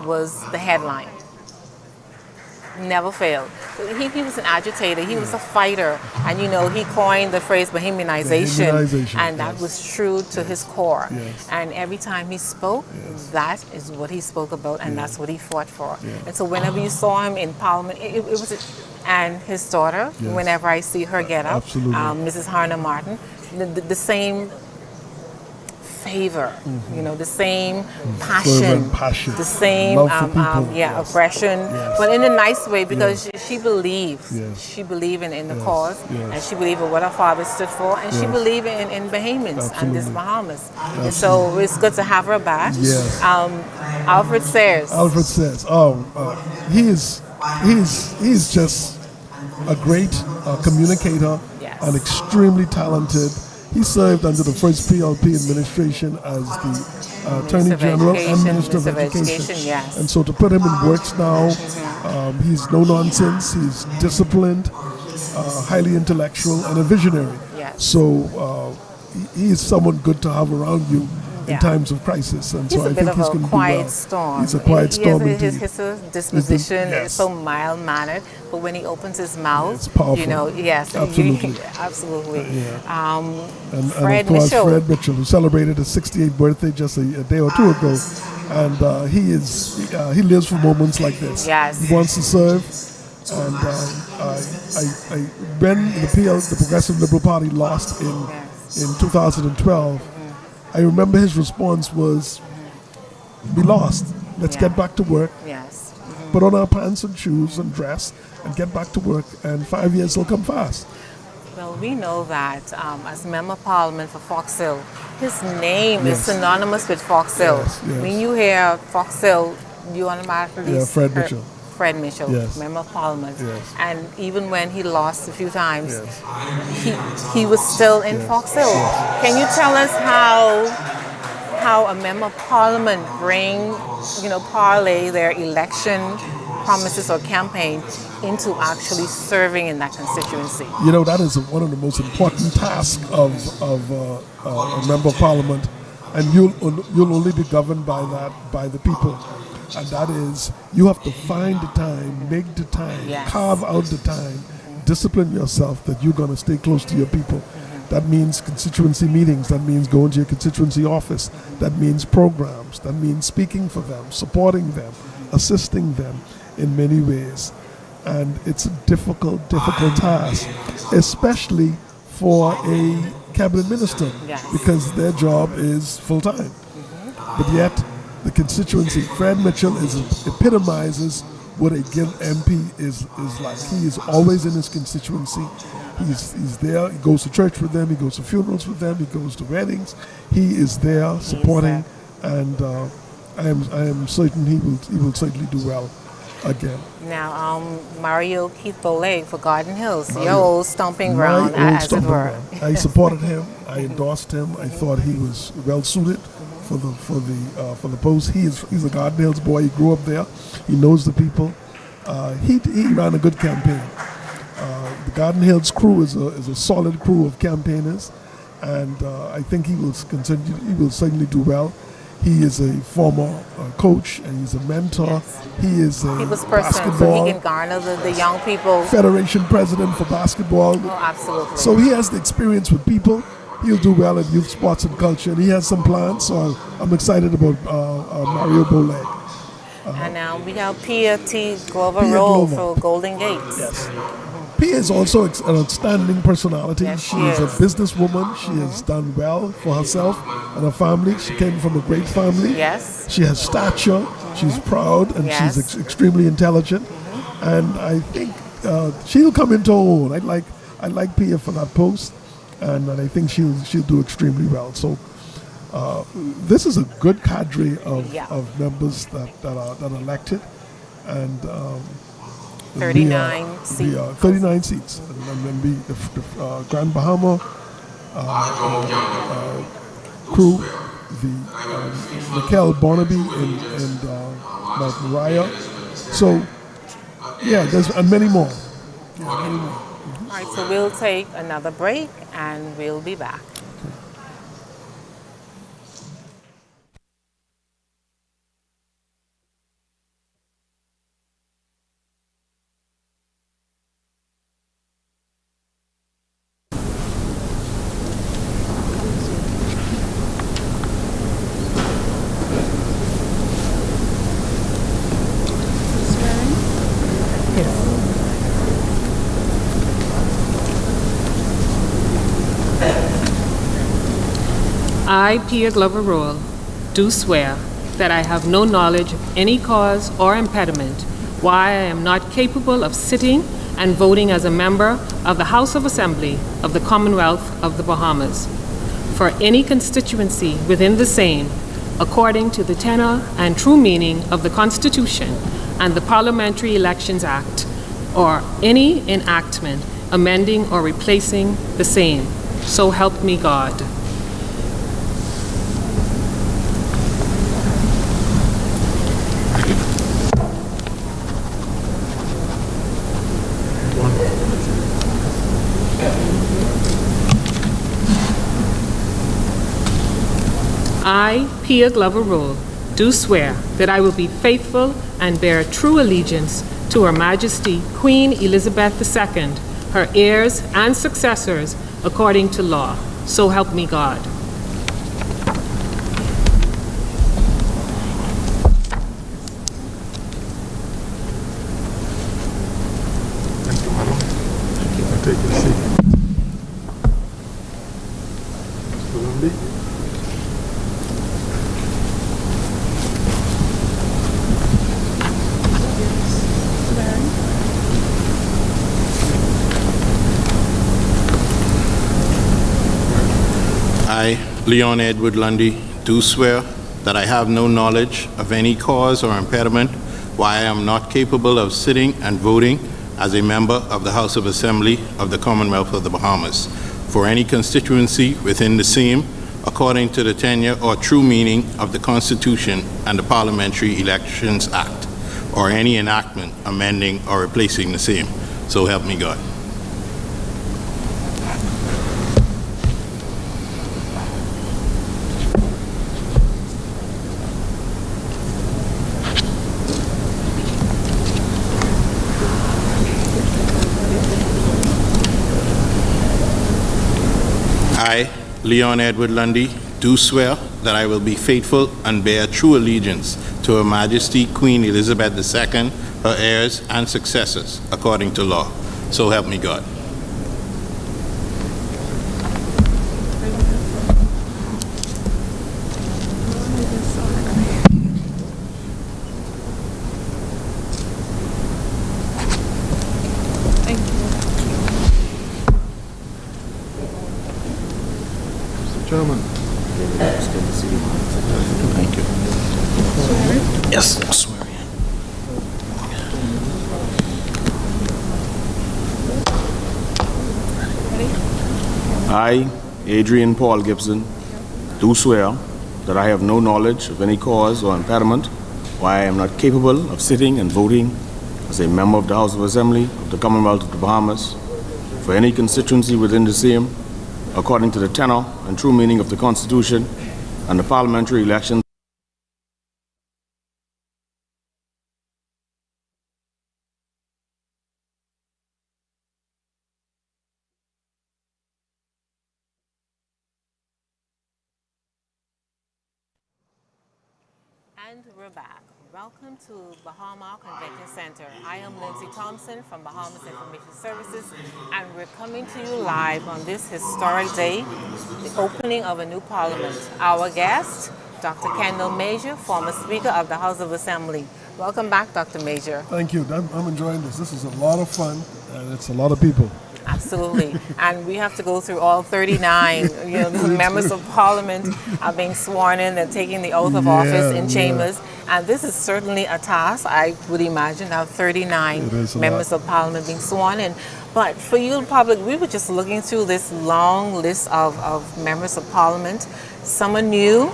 was the headline. Never failed. He was an agitator. He was a fighter, and he coined the phrase Bohemianization, and that was true to his core. Yes. And every time he spoke, that is what he spoke about, and that's what he fought for. And so whenever you saw him in Parliament, it was, and his daughter. Yes. Whenever I see her get up, Absolutely. Mrs. Hanna Martin, the same favor, the same passion, Fervent passion. the same Love for people. Yes. aggression, Yes. but in a nice way because she believes. Yes. She believed in the Yes. cause, Yes. and she believed in what her father stood for, and she Yes. believed in Bahamians and this Absolutely. Bahamas. And so it's good to have her back. Yes. Alfred Sayers. Alfred says, he's just a great communicator Yes. and extremely talented. He served under the first PLP administration as the Attorney of General and Education, Minister of Minister of Education. Education, yes. And so to put him in works now, he's no nonsense, he's disciplined, highly intellectual, and a visionary. Yes. So he is someone good to have around you in Yeah. times of crisis. And He's so a I bit think of he's a going to do quiet well. storm. He's a quiet storm His indeed. disposition Yes. is so mild-mannered, but when he opens his mouth, It's powerful. yes, Absolutely. absolutely. Yeah. And Fred of course, Mitchell. Fred Mitchell, who celebrated his 68th birthday just a day or two ago, and he lives for moments like this. Yes. He wants to serve, and when the Progressive Liberal Party lost in 2012, I remember his response was, "We lost. Let's Yeah. get back to work. Yes. Put on our pants and shoes and dress, and get back to work. And 5 years will come fast." Well, we know that as Member of Parliament for Fox Hill, his name is Yes. synonymous with Fox Hill. Yes, yes. When you hear Fox Hill, you automatically Yeah, Fred hear Mitchell. Fred Mitchell, Yes. Member of Parliament. Yes. And even when he lost a few times, Yes. he was still in Fox Hill. Can you tell us how a Member of Parliament parlay their election promises or campaign into actually serving in that constituency? That is one of the most important tasks of a member of parliament, and you'll only be governed by that, by the people. And that is, you have to find the time, make the time, Yes. carve out the time, discipline yourself that you're going to stay close to your people. That means constituency meetings, that means going to your constituency office, that means programs, that means speaking for them, supporting them, assisting them in many ways. And it's a difficult task, especially for a cabinet minister, Yes. because their job is full-time. But yet, the constituency, Fred Mitchell epitomizes what a Gill MP is like. He is always in his constituency. He's there. He goes to church with them. He goes to funerals with them. He goes to weddings. He is there supporting, and I am certain he will certainly do well again. Now, Mario Keith Bolle for Garden Hills, your old stomping ground, My old as stomping it were. ground. I supported him. I endorsed him. I thought he was well suited for the post. He's a Garden Hills boy. He grew up there. He knows the people. He ran a good campaign. The Garden Hills crew is a solid crew of campaigners, and I think he will continue. He will certainly do well. He is a former coach and he's a mentor. He is a People's person, so basketball he can garner the young people. federation president for basketball. Oh, absolutely. So he has the experience with people. He'll do well in youth sports and culture, and he has some plans. So I'm excited about Mario Boleg. And now we have Pia T. Glover Pia Roll Glover. for Golden Gates. Yes. Pia is also an outstanding personality. Yes, she she is a is. businesswoman. She has done well for herself and her family. She came from a great family. Yes. She has stature. She's proud and Yes. she's extremely intelligent. And I think she'll come into her own. I like Pia for that post, and I think she'll do extremely well. So this is a good cadre of members that are elected, and 39 seats. 39 seats, and then the Grand Bahama crew, the Mikel Barnaby and Mount Moriah. So yeah, and many more. Yeah, many more. All right, so we'll take another break and we'll be back. I, Pia Glover Roll, do swear that I have no knowledge of any cause or impediment why I am not capable of sitting and voting as a member of the House of Assembly of the Commonwealth of the Bahamas for any constituency within the same, according to the tenor and true meaning of the Constitution and the Parliamentary Elections Act, or any enactment amending or replacing the same. So help me God. I, Pia Glover Roll, do swear that I will be faithful and bear true allegiance to Her Majesty Queen Elizabeth II, her heirs and successors, according to law. So help me God. Thank you, madam. Thank you for taking a seat. Mr. Lundy? I, Leon Edward Lundy, do swear that I have no knowledge of any cause or impediment why I am not capable of sitting and voting as a member of the House of Assembly of the Commonwealth of the Bahamas for any constituency within the same, according to the tenure or true meaning of the Constitution and the Parliamentary Elections Act, or any enactment amending or replacing the same. So help me God. I, Leon Edward Lundy, do swear that I will be faithful and bear true allegiance to Her Majesty Queen Elizabeth II, her heirs and successors, according to law. So help me God. Chairman. Thank you. Yes, I swear. I, Adrian Paul Gibson, do swear that I have no knowledge of any cause or impediment why I am not capable of sitting and voting as a member of the House of Assembly of the Commonwealth of the Bahamas for any constituency within the same, according to the tenor and true meaning of the Constitution and the Parliamentary Elections And we're back. Welcome to Bahama Convention Center. I am Lindsay Thompson from Bahamas Information Services, and we're coming to you live on this historic day, the opening of a new parliament. Our guest, Dr. Kendall Major, former Speaker of the House of Assembly. Welcome back, Dr. Major. Thank you. I'm enjoying this. This is a lot of fun, and it's a lot of people. Absolutely. And we have to go through all 39. The members of Parliament are being sworn in. They're taking the oath of office in chambers. And this is certainly a task, I would imagine, now 39 members of Parliament being sworn in. But for you, the public, we were just looking through this long list of members of Parliament. Some are new,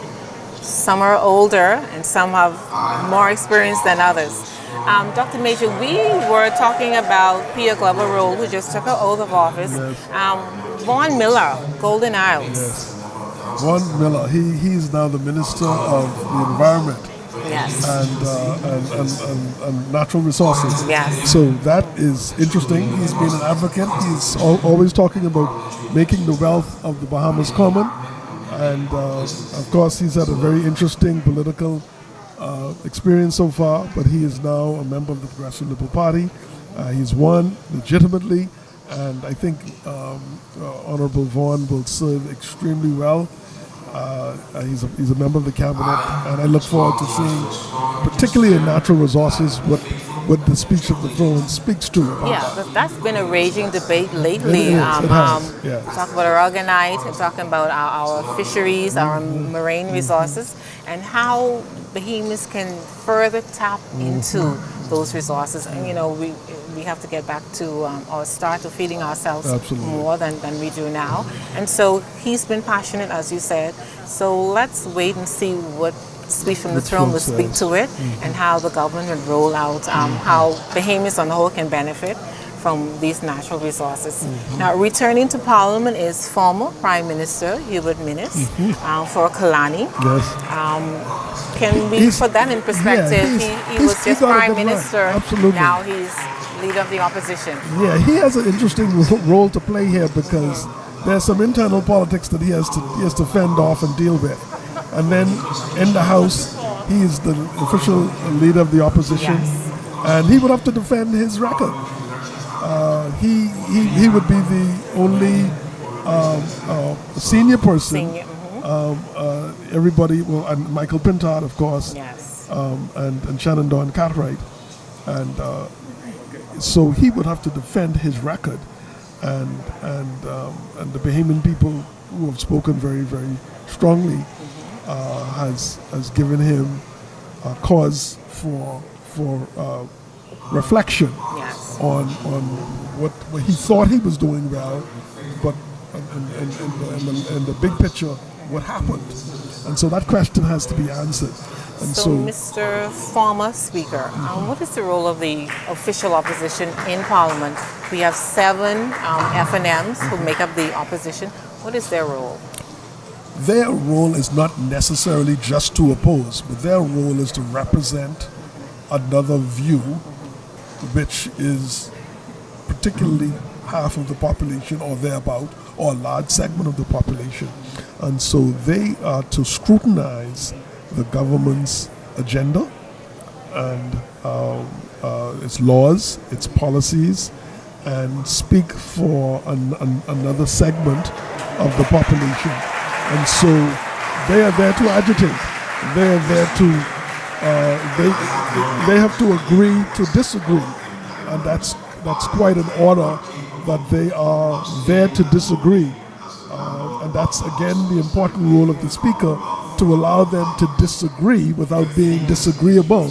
some are older, and some have more experience than others. Dr. Major, we were talking about Pia Glover Roll, who just took her oath of office. Vaughn Miller, Golden Isles. Yes. Vaughn Miller, he's now the Minister of the Environment. Yes. And Natural Resources. Yes. So that is interesting. He's been an advocate. He's always talking about making the wealth of the Bahamas common. And of course, he's had a very interesting political experience so far, but he is now a member of the Progressive Liberal Party. He's won legitimately, and I think Honorable Vaughn will serve extremely well. He's a member of the cabinet, and I look forward to seeing, particularly in natural resources, what the speech of the throne speaks to. That's been a raging debate lately. It has. Talk about aragonite, talking about our fisheries, our marine resources, and how Bahamians can further tap into those resources. And we have to get back to or start to feeding ourselves more than we do now. And so he's been passionate, as you said. So let's wait and see what speech from the throne will speak to it, and how the government will roll out how Bahamians on the whole can benefit from these natural resources. Now, returning to Parliament is former Prime Minister Hubert Minnis for Kalani. Yes. Can we put that in perspective? He was just Prime Minister. Absolutely. Now he's leader of the opposition. Yeah, he has an interesting role to play here, because there's some internal politics that he has to fend off and deal with. And then in the House, he is the official leader of the opposition, and he would have to defend his record. He would be the only senior person. Everybody, and Michael Pintard, of course, and Shannon Dawn Cartwright, and so he would have to defend his record, and the Bahamian people who have spoken very, very strongly has given him a cause for reflection on what he thought he was doing well, but in the big picture, what happened. And so that question has to be answered. And so Mr. Former Speaker, what is the role of the official opposition in Parliament? We have 7 FNMs who make up the opposition. What is their role? Their role is not necessarily just to oppose, but their role is to represent another view, which is particularly half of the population or thereabout, or a large segment of the population. And so they are to scrutinize the government's agenda and its laws, its policies, and speak for another segment of the population. And so they are there to agitate. They are there to, they have to agree to disagree. And that's quite an order, that they are there to disagree. And that's, again, the important role of the Speaker, to allow them to disagree without being disagreeable.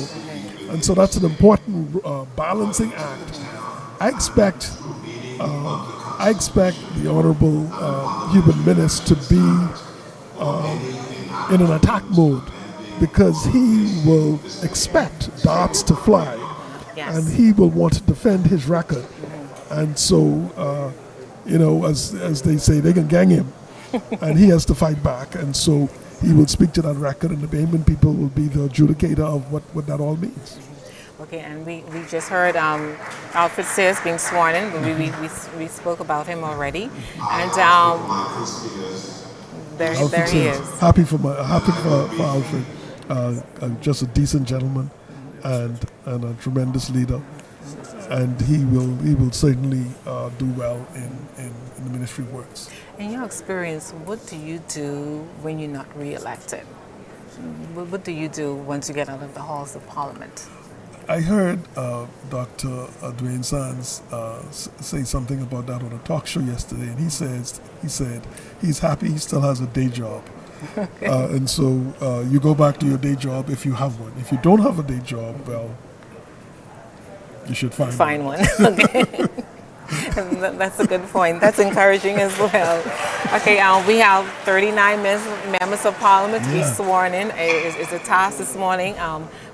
And so that's an important balancing act. I expect the Honorable Hubert Minnis to be in an attack mode, because he will expect darts to fly, and he will want to defend his record. And so, as they say, they can gang him, and he has to fight back. And so he will speak to that record, and the Bahamian people will be the adjudicator of what that all means. Okay, and we just heard Alfred Sears being sworn in, but we spoke about him already, and there he is. Happy for Alfred. just a decent gentleman and a tremendous leader. And he will certainly do well in the Ministry of Works. In your experience, what do you do when you're not re-elected? What do you do once you get out of the halls of Parliament? I heard Dr. Dwayne Sands say something about that on a talk show yesterday, and he said he's happy he still has a day job. Okay. And so you go back to your day job if you have one. If you don't have a day job, well, you should find one. Okay. That's a good point. That's encouraging as well. Okay, we have 39 members of Parliament to be sworn in. It's a task this morning.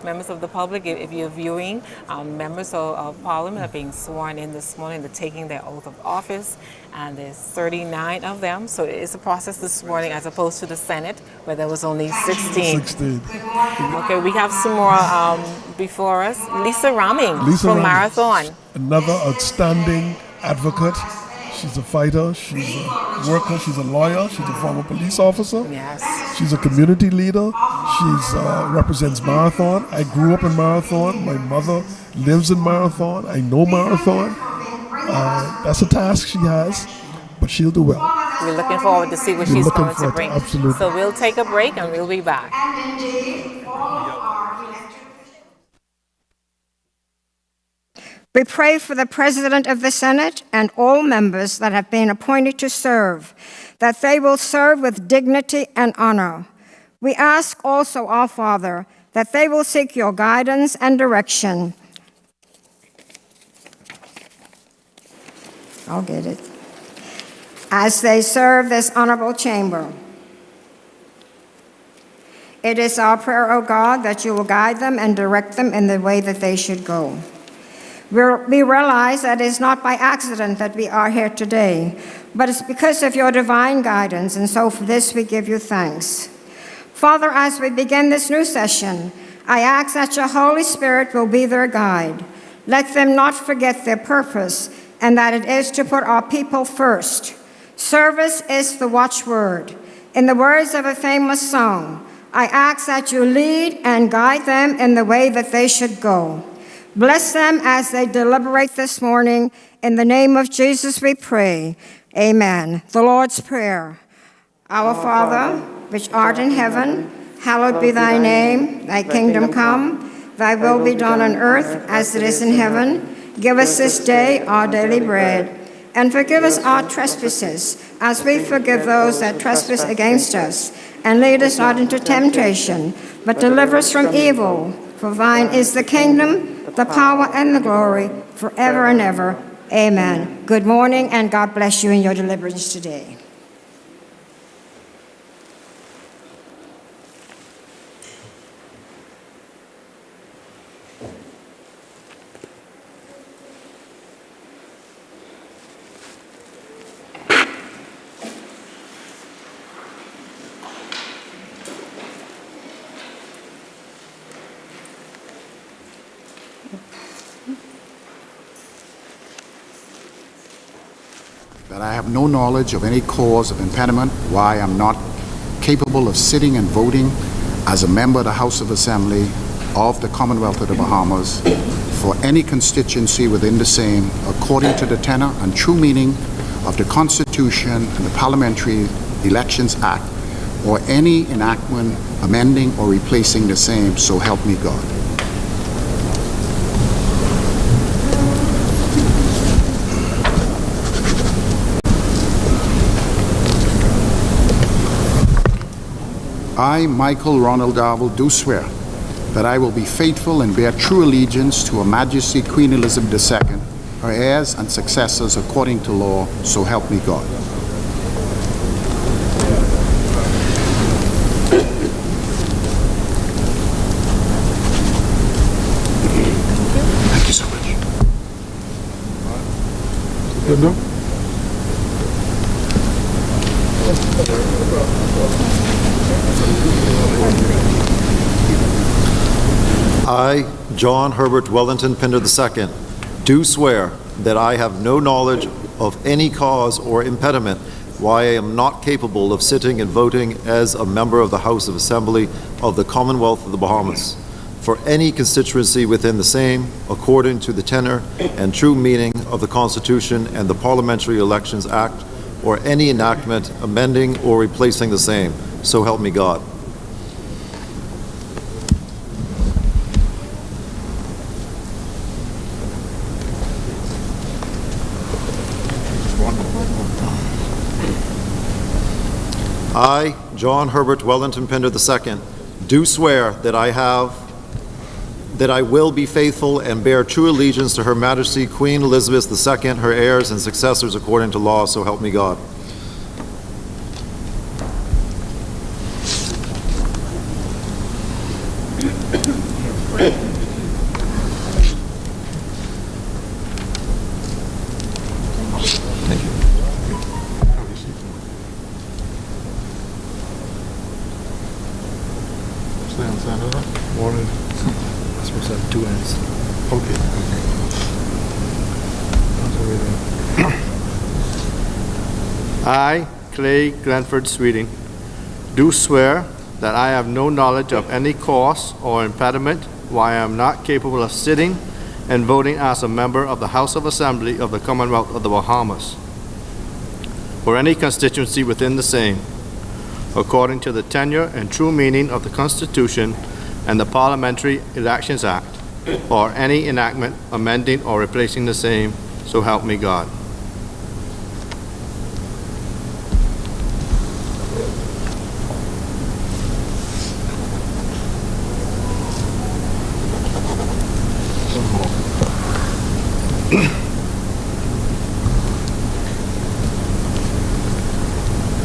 Members of the public, if you're viewing, members of Parliament are being sworn in this morning. They're taking their oath of office, and there's 39 of them. So it's a process this morning as opposed to the Senate, where there was only 16. Okay, we have some more before us. Lisa Ramming from Marathon. Another outstanding advocate. She's a fighter, she's a worker, she's a lawyer, she's a former police officer. Yes. She's a community leader. She represents Marathon. I grew up in Marathon. My mother lives in Marathon. I know Marathon. That's a task she has, but she'll do well. We're looking forward to see what she's going to bring. Absolutely. So we'll take a break and we'll be back. We pray for the President of the Senate and all members that have been appointed to serve, that they will serve with dignity and honor. We ask also, our Father, that they will seek your guidance and direction. I'll get it. As they serve this honorable chamber. It is our prayer, O God, that you will guide them and direct them in the way that they should go. We realize that it is not by accident that we are here today, but it's because of your divine guidance, and so for this we give you thanks. Father, as we begin this new session, I ask that your Holy Spirit will be their guide. Let them not forget their purpose, and that it is to put our people first. Service is the watchword. In the words of a famous song, I ask that you lead and guide them in the way that they should go. Bless them as they deliberate this morning. In the name of Jesus we pray. Amen. The Lord's Prayer. Our Father, which art in heaven, hallowed be thy name. Thy kingdom come. Thy will be done on earth as it is in heaven. Give us this day our daily bread. And forgive us our trespasses, as we forgive those that trespass against us. And lead us not into temptation, but deliver us from evil. For thine is the kingdom, the power, and the glory, forever and ever. Amen. Good morning, and God bless you in your deliverance today. That I have no knowledge of any cause of impediment why I am not capable of sitting and voting as a member of the House of Assembly of the Commonwealth of the Bahamas for any constituency within the same, according to the tenor and true meaning of the Constitution and the Parliamentary Elections Act, or any enactment amending or replacing the same, so help me God. I, Michael Ronald Darville, do swear that I will be faithful and bear true allegiance to Her Majesty Queen Elizabeth II, her heirs and successors according to law, so help me God. Thank you so much. Good enough? I, John Herbert Wellington Pinder II, do swear that I have no knowledge of any cause or impediment why I am not capable of sitting and voting as a member of the House of Assembly of the Commonwealth of the Bahamas for any constituency within the same, according to the tenor and true meaning of the Constitution and the Parliamentary Elections Act, or any enactment amending or replacing the same. So help me God. I, John Herbert Wellington Pinder II, do swear that I will be faithful and bear true allegiance to Her Majesty Queen Elizabeth II, her heirs and successors according to law, so help me God. Morning. I'm supposed to have two ends. I, Clay Glenford Sweeting, do swear that I have no knowledge of any cause or impediment why I am not capable of sitting and voting as a member of the House of Assembly of the Commonwealth of the Bahamas, or any constituency within the same, according to the tenor and true meaning of the Constitution and the Parliamentary Elections Act, or any enactment amending or replacing the same, so help me God.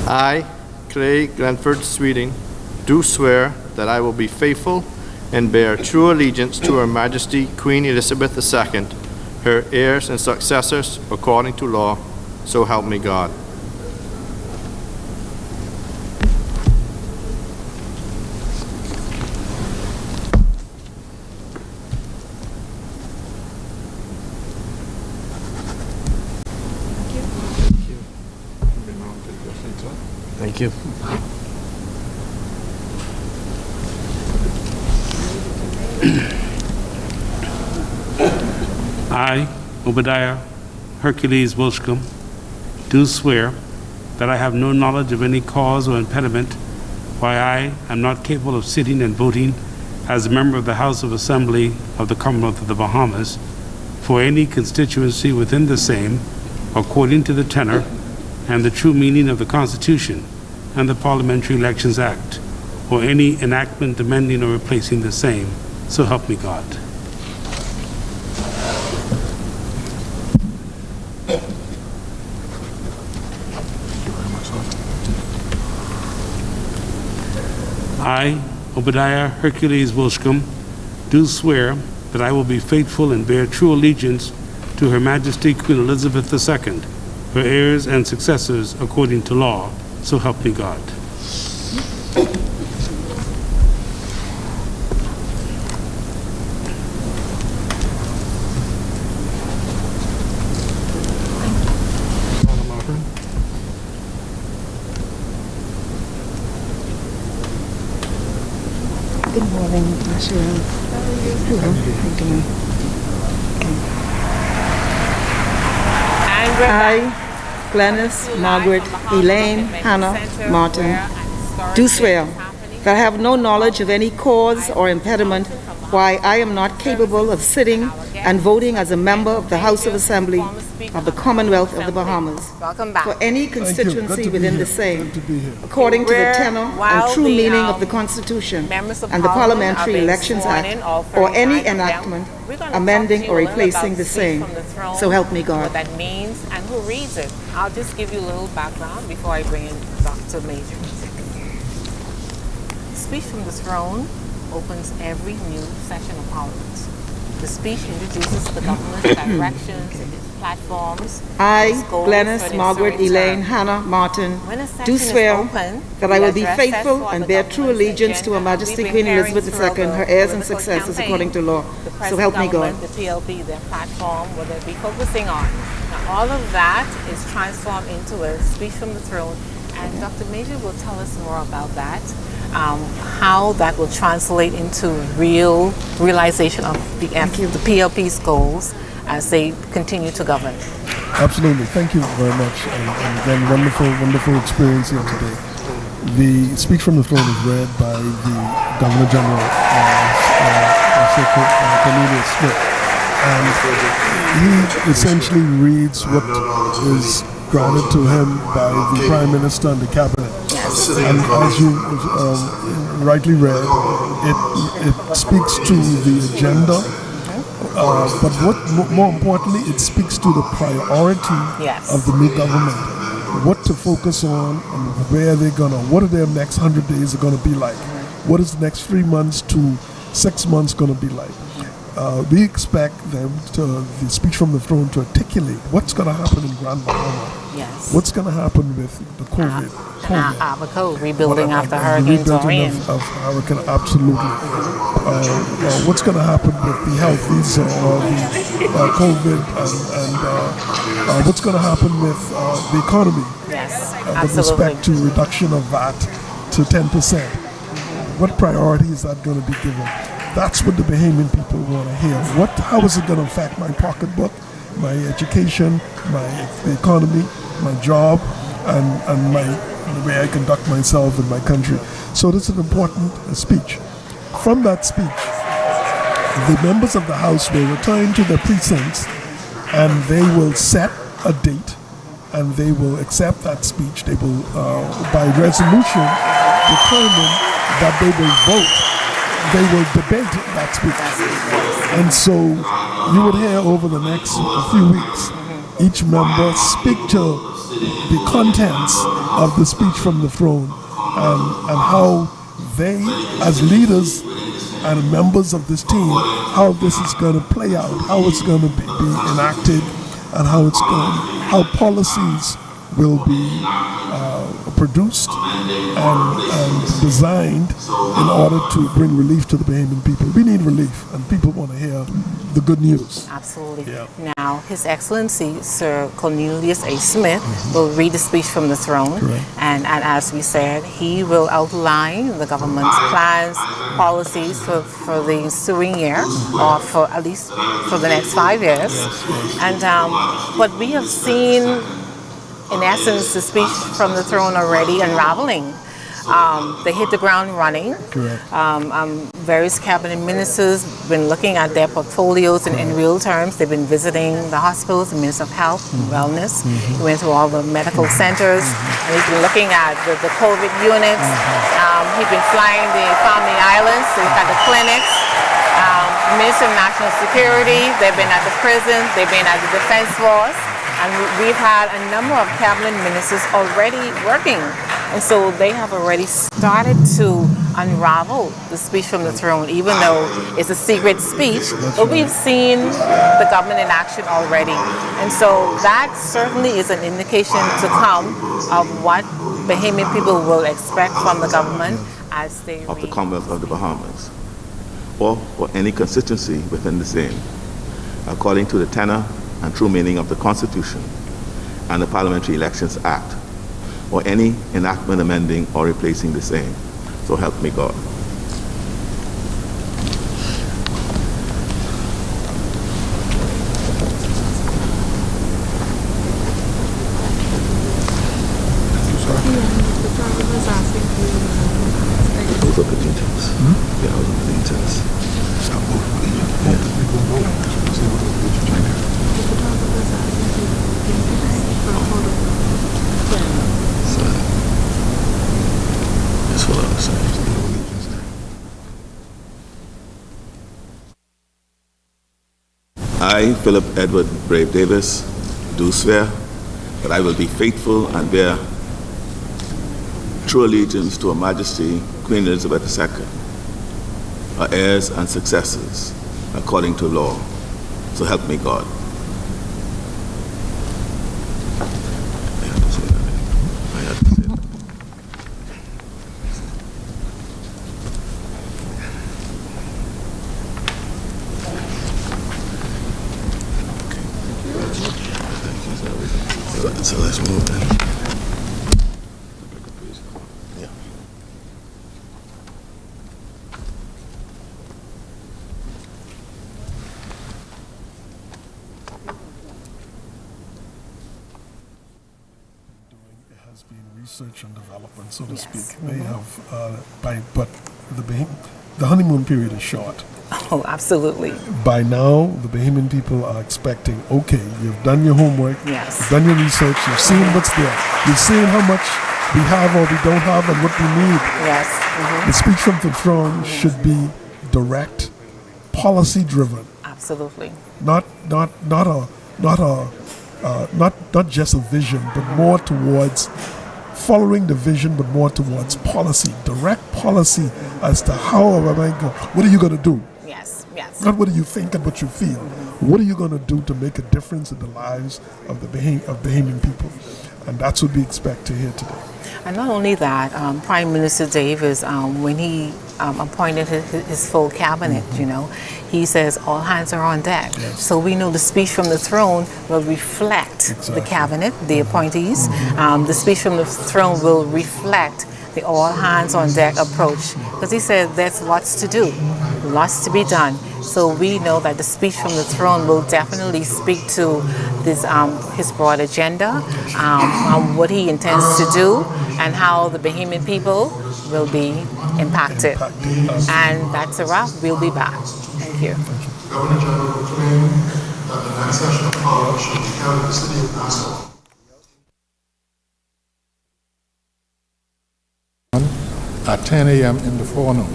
I, Clay Glenford Sweeting, do swear that I will be faithful and bear true allegiance to Her Majesty Queen Elizabeth II, her heirs and successors according to law, so help me God. Thank you. I, Obadiah Hercules Wilshcombe, do swear that I have no knowledge of any cause or impediment why I am not capable of sitting and voting as a member of the House of Assembly of the Commonwealth of the Bahamas for any constituency within the same, according to the tenor and the true meaning of the Constitution and the Parliamentary Elections Act, or any enactment amending or replacing the same, so help me God. I, Obadiah Hercules Wilshcombe, do swear that I will be faithful and bear true allegiance to Her Majesty Queen Elizabeth II, her heirs and successors according to law, so help me God. Good morning, Sharon. Hello, how are you doing? I, Glennis, Margaret, Elaine, Hannah, Martin, do swear that I have no knowledge of any cause or impediment why I am not capable of sitting and voting as a member of the House of Assembly of the Commonwealth of the Bahamas for any constituency within the same, according to the tenor and true meaning of the Constitution and the Parliamentary Elections Act, or any enactment amending or replacing the same. So help me God. What that means and who reads it. I'll just give you a little background before I bring in Dr. Major. Speech from the throne opens every new session of Parliament. The speech introduces the government's directions and its platforms. I, its goals Glennis for the Margaret ensuing Elaine term. Hannah Martin, When a session do is swear open, that I will be the address sets faithful forth and the bear true government's allegiance to Her agenda. Majesty We've Queen been hearing Elizabeth throughout II, the her heirs and political successors campaign, according to law. the So present help me God. government, the PLP, their platform, what they'll be focusing on. Now, all of that is transformed into a speech from the throne, and Dr. Major will tell us more about that, how that will translate into realization of the PLP's goals as they continue to govern. Absolutely. Thank you very much. And again, wonderful experience here today. The speech from the throne is read by the Governor General, Cornelius Smith. And he essentially reads what is granted to him by the Prime Minister and the Cabinet. And as you rightly read, it speaks to the agenda, but more importantly, it speaks to the priority of the new government, what to focus on and where they're gonna, what are their next 100 days are gonna be like, what is the next 3 months to 6 months gonna be like. We expect them the speech from the throne to articulate what's going to happen in Grand Bahama. Yes. What's going to happen with the COVID. Abaco, rebuilding after Hurricane Dorian. Of hurricane, absolutely. What's going to happen with the health visa or the COVID and what's going to happen with the economy. Yes, with respect to reduction of VAT to 10%. What priority is that going to be given? That's what the Bahamian people want to hear. How is it going to affect my pocketbook, my education, the economy, my job, and the way I conduct myself in my country? So this is an important speech. From that speech, the members of the House will return to their precincts and they will set a date and they will accept that speech. They will, by resolution, determine that they will vote. They will debate that speech. And so you would hear over the next few weeks, each member speak to the contents of the speech from the throne and how they, as leaders and members of this team, how this is going to play out, how it's going to be enacted, and how policies will be produced and designed in order to bring relief to the Bahamian people. We need relief, and people want to hear the good news. Absolutely. Yeah. Now, His Excellency Sir Cornelius A. Smith will read the speech from the throne, and as we said, he will outline the government's plans, policies for the ensuing year, or for at least for the next 5 years. And but we have seen, in essence, the speech from the throne already unraveling. They hit the ground running. Various cabinet ministers have been looking at their portfolios in real terms. They've been visiting the hospitals, the Minister of Health and Wellness. He went to all the medical centers, and he's been looking at the COVID units. He's been flying the Family Islands, so he's got the clinics. Minister of National Security, they've been at the prisons, they've been at the Defense Force. And we've had a number of cabinet ministers already working. And so they have already started to unravel the speech from the throne, even though it's a secret speech. But we've seen the government in action already. And so that certainly is an indication to come of what Bahamian people will expect from the government as they of the Commonwealth of the Bahamas, or for any constituency within the same, according to the tenor and true meaning of the Constitution and the Parliamentary Elections Act, or any enactment amending or replacing the same. So help me God. Those are the details. Yeah, those are the details. That's what I was saying. I, Philip Edward Brave Davis, do swear that I will be faithful and bear true allegiance to Her Majesty Queen Elizabeth II, her heirs and successors, according to law. So help me God. I had to say that. I had to say that. So let's move then. Yeah. Has been research and development, so to speak. They have, but the honeymoon period is short. Oh, absolutely. By now, the Bahamian people are expecting, okay, you've done your homework, you've done your research, you've seen what's there, you've seen how much we have or we don't have and what we need. Yes. The speech from the throne should be direct, policy-driven. Absolutely. Not just a vision, but more towards following the vision, but more towards policy, direct policy as to how am I going. What are you going to do? Yes, yes. Not what do you think and what you feel. What are you going to do to make a difference in the lives of the Bahamian people? And that's what we expect to hear today. And not only that, Prime Minister Davis, when he appointed his full cabinet, you know, he says all hands are on deck. Yes. So we know the speech from the throne will reflect the cabinet, the appointees. The speech from the throne will reflect the all hands on deck approach. Because he said there's lots to do, lots to be done. So we know that the speech from the throne will definitely speak to this, his broad agenda, what he intends to do, and how the Bahamian people will be impacted. And that's a wrap. We'll be back. Thank you. Governor General proclaimed that the next session of Parliament shall be held in the city of Nassau. At 10 a.m. in the forenoon.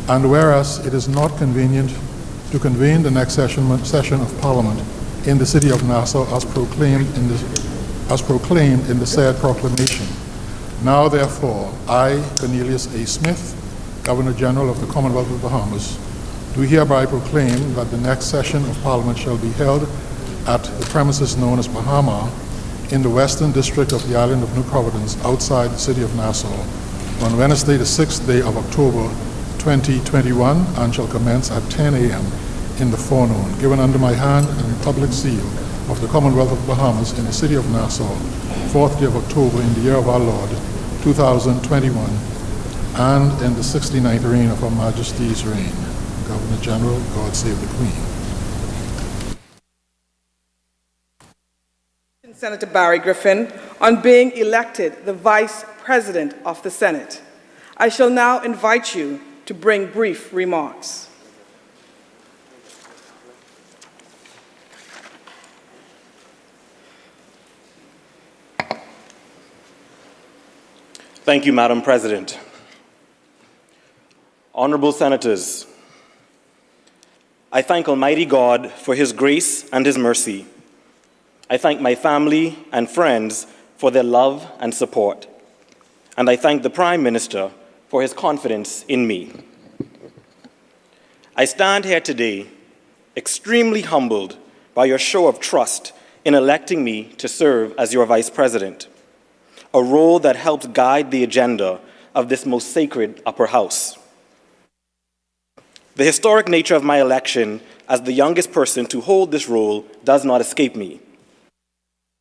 And whereas it is not convenient to convene the next session of Parliament in the city of Nassau as proclaimed in the said proclamation, now therefore I, Cornelius A. Smith, Governor General of the Commonwealth of the Bahamas, do hereby proclaim that the next session of Parliament shall be held at the premises known as Bahama in the Western District of the island of New Providence outside the city of Nassau on Wednesday the 6th day of October 2021 and shall commence at 10 a.m. in the forenoon, given under my hand and public seal of the Commonwealth of Bahamas in the city of Nassau, 4th day of October in the year of our Lord, 2021, and in the 69th reign of Her Majesty's reign. Governor General, God save the Queen. Senator Barry Griffin on being elected the Vice President of the Senate. I shall now invite you to bring brief remarks. Thank you, Madam President. Honorable Senators, I thank Almighty God for His grace and His mercy. I thank my family and friends for their love and support. And I thank the Prime Minister for his confidence in me. I stand here today extremely humbled by your show of trust in electing me to serve as your Vice President, a role that helps guide the agenda of this most sacred upper house. The historic nature of my election as the youngest person to hold this role does not escape me.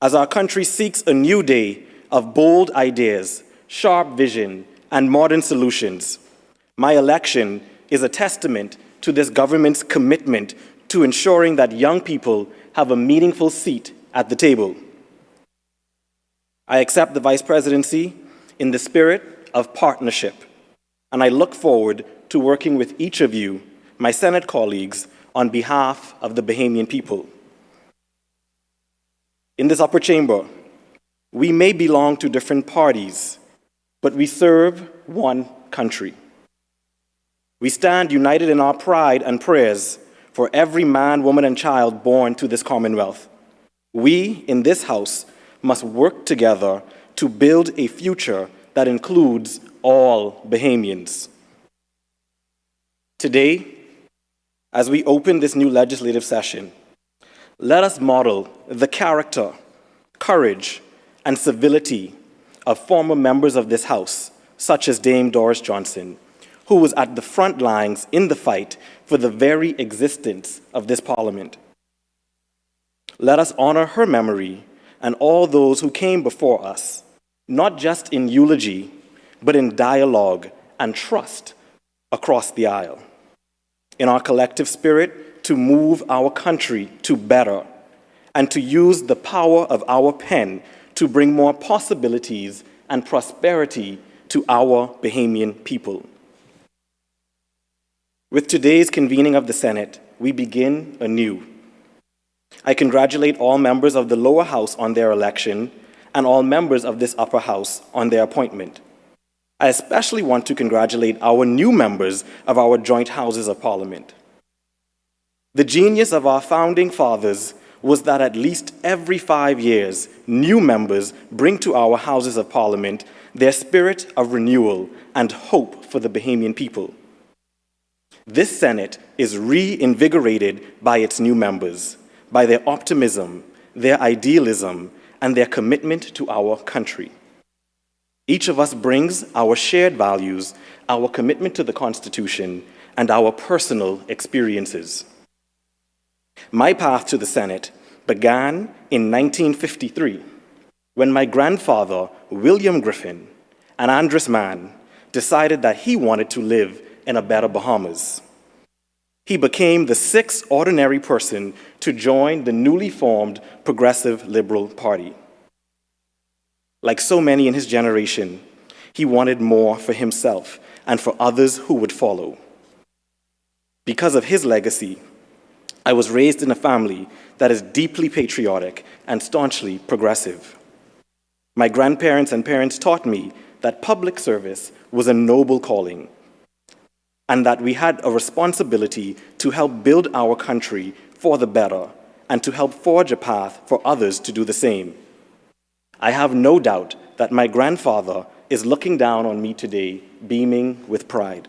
As our country seeks a new day of bold ideas, sharp vision, and modern solutions, my election is a testament to this government's commitment to ensuring that young people have a meaningful seat at the table. I accept the Vice Presidency in the spirit of partnership, and I look forward to working with each of you, my Senate colleagues, on behalf of the Bahamian people. In this upper chamber, we may belong to different parties, but we serve one country. We stand united in our pride and prayers for every man, woman, and child born to this Commonwealth. We, in this House, must work together to build a future that includes all Bahamians. Today, As we open this new legislative session, let us model the character, courage, and civility of former members of this House, such as Dame Doris Johnson, who was at the front lines in the fight for the very existence of this Parliament. Let us honor her memory and all those who came before us, not just in eulogy, but in dialogue and trust across the aisle. In our collective spirit to move our country to better and to use the power of our pen to bring more possibilities and prosperity to our Bahamian people. With today's convening of the Senate, we begin anew. I congratulate all members of the lower house on their election and all members of this upper house on their appointment. I especially want to congratulate our new members of our joint houses of parliament. The genius of our founding fathers was that at least every 5 years, new members bring to our houses of parliament their spirit of renewal and hope for the Bahamian people. This Senate is reinvigorated by its new members, by their optimism, their idealism, and their commitment to our country. Each of us brings our shared values, our commitment to the Constitution, and our personal experiences. My path to the Senate began in 1953, when my grandfather, William Griffin, an Andres man, decided that he wanted to live in a better Bahamas. He became the 6th ordinary person to join the newly formed Progressive Liberal Party. Like so many in his generation, he wanted more for himself and for others who would follow. Because of his legacy, I was raised in a family that is deeply patriotic and staunchly progressive. My grandparents and parents taught me that public service was a noble calling, and that we had a responsibility to help build our country for the better and to help forge a path for others to do the same. I have no doubt that my grandfather is looking down on me today, beaming with pride.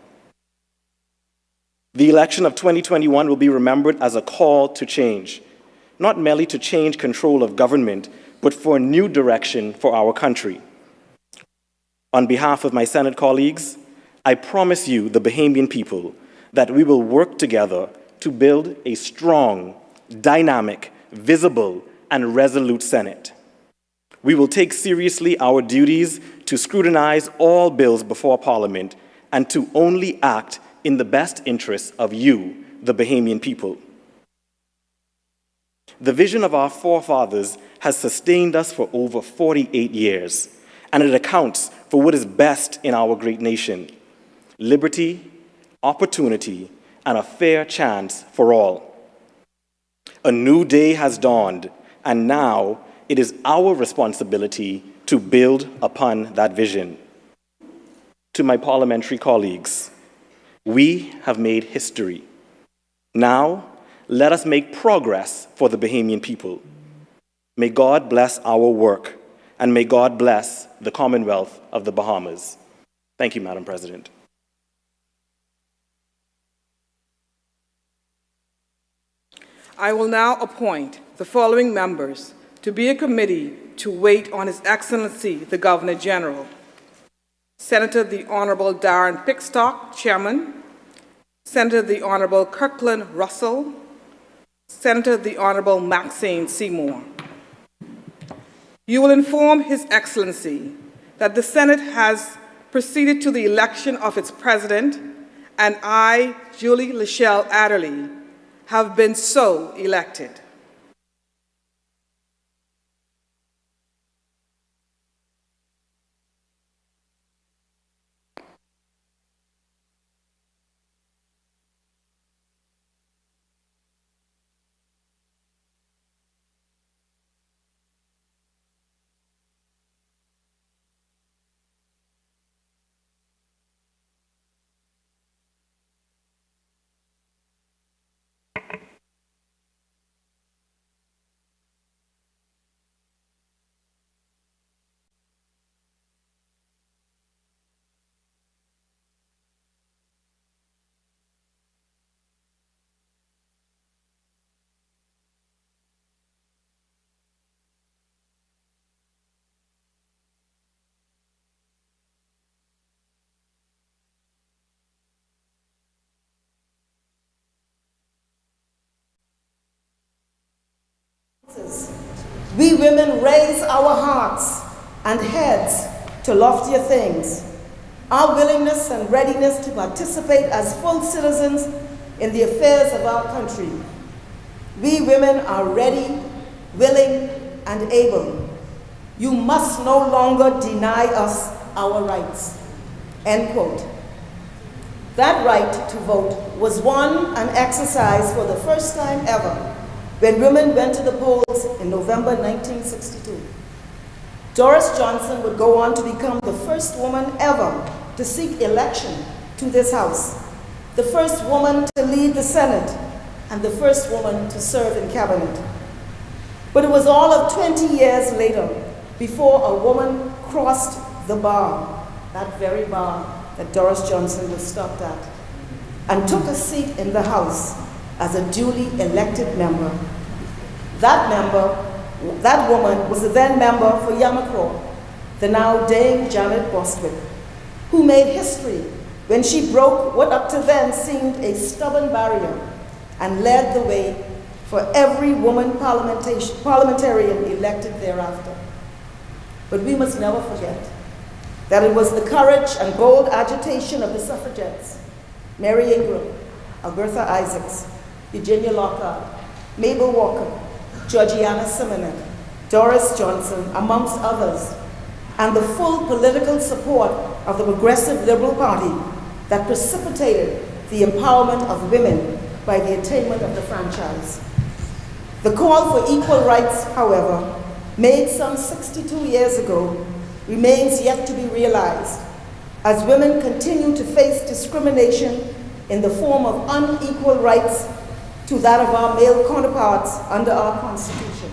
The election of 2021 will be remembered as a call to change, not merely to change control of government, but for a new direction for our country. On behalf of my Senate colleagues, I promise you, the Bahamian people, that we will work together to build a strong, dynamic, visible, and resolute Senate. We will take seriously our duties to scrutinize all bills before Parliament and to only act in the best interests of you, the Bahamian people. The vision of our forefathers has sustained us for over 48 years, and it accounts for what is best in our great nation: liberty, opportunity, and a fair chance for all. A new day has dawned, and now it is our responsibility to build upon that vision. To my parliamentary colleagues, we have made history. Now, let us make progress for the Bahamian people. May God bless our work, and may God bless the Commonwealth of the Bahamas. Thank you, Madam President. I will now appoint the following members to be a committee to wait on His Excellency, the Governor General. Senator the Honorable Darren Pickstock, Chairman. Senator the Honorable Kirkland Russell. Senator the Honorable Maxine Seymour. You will inform His Excellency that the Senate has proceeded to the election of its President, and I, Julie Lachelle Adderley, have been so elected. We women raise our hearts and heads to loftier things. Our willingness and readiness to participate as full citizens in the affairs of our country. We women are ready, willing, and able. You must no longer deny us our rights." End quote. That right to vote was won and exercised for the first time ever when women went to the polls in November 1962. Doris Johnson would go on to become the first woman ever to seek election to this House, the first woman to lead the Senate, and the first woman to serve in cabinet. But it was all of 20 years later before a woman crossed the bar, that very bar that Doris Johnson was stopped at, and took a seat in the House as a duly elected member. That woman was the then member for Yamacraw, the now Dame Janet Bostwick, who made history when she broke what up to then seemed a stubborn barrier and led the way for every woman parliamentarian elected thereafter. But we must never forget that it was the courage and bold agitation of the suffragettes, Mary Ingram, Albertha Isaacs, Eugenia Lockhart, Mabel Walker, Georgiana Simonet, Doris Johnson, amongst others, and the full political support of the Progressive Liberal Party that precipitated the empowerment of women by the attainment of the franchise. The call for equal rights, however, made some 62 years ago, remains yet to be realized, as women continue to face discrimination in the form of unequal rights to that of our male counterparts under our Constitution.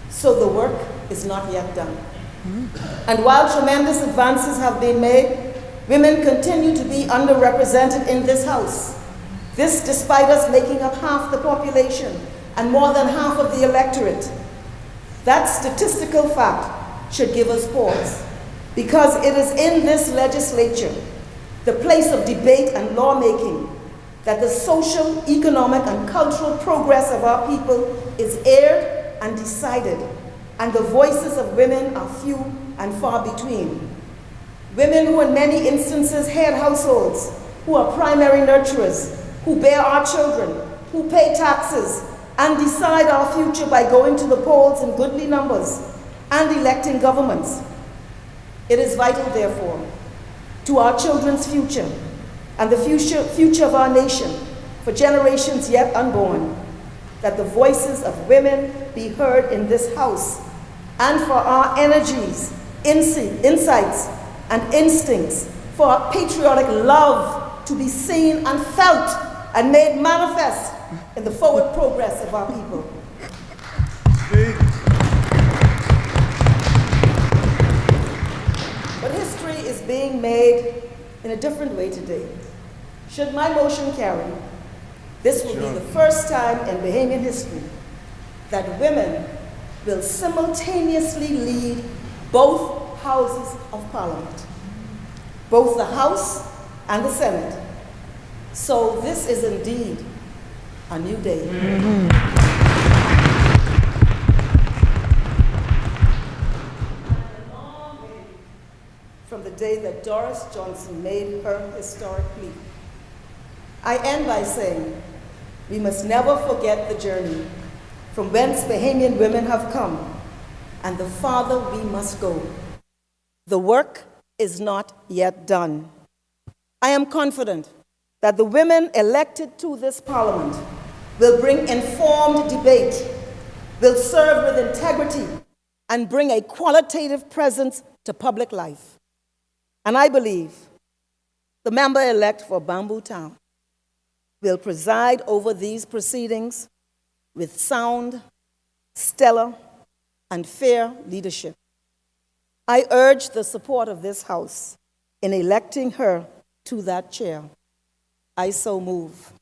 So the work is not yet done. And while tremendous advances have been made, women continue to be underrepresented in this House. This despite us making up half the population and more than half of the electorate. That statistical fact should give us pause, because it is in this legislature, the place of debate and lawmaking, that the social, economic, and cultural progress of our people is aired and decided, and the voices of women are few and far between. Women who in many instances head households, who are primary nurturers, who bear our children, who pay taxes, and decide our future by going to the polls in goodly numbers and electing governments. It is vital, therefore, to our children's future and the future of our nation, for generations yet unborn, that the voices of women be heard in this House, and for our energies, insights, and instincts, for our patriotic love to be seen and felt and made manifest in the forward progress of our people. But history is being made in a different way today. Should my motion carry, this will be the first time in Bahamian history that women will simultaneously lead both houses of Parliament, both the House and the Senate. So this is indeed a new day. From the day that Doris Johnson made her historic plea. I end by saying, we must never forget the journey from whence Bahamian women have come, and the farther we must go. The work is not yet done. I am confident that the women elected to this Parliament will bring informed debate, will serve with integrity, and bring a qualitative presence to public life. And I believe the member-elect for Bamboo Town will preside over these proceedings with sound, stellar, and fair leadership. I urge the support of this House in electing her to that chair. I so move.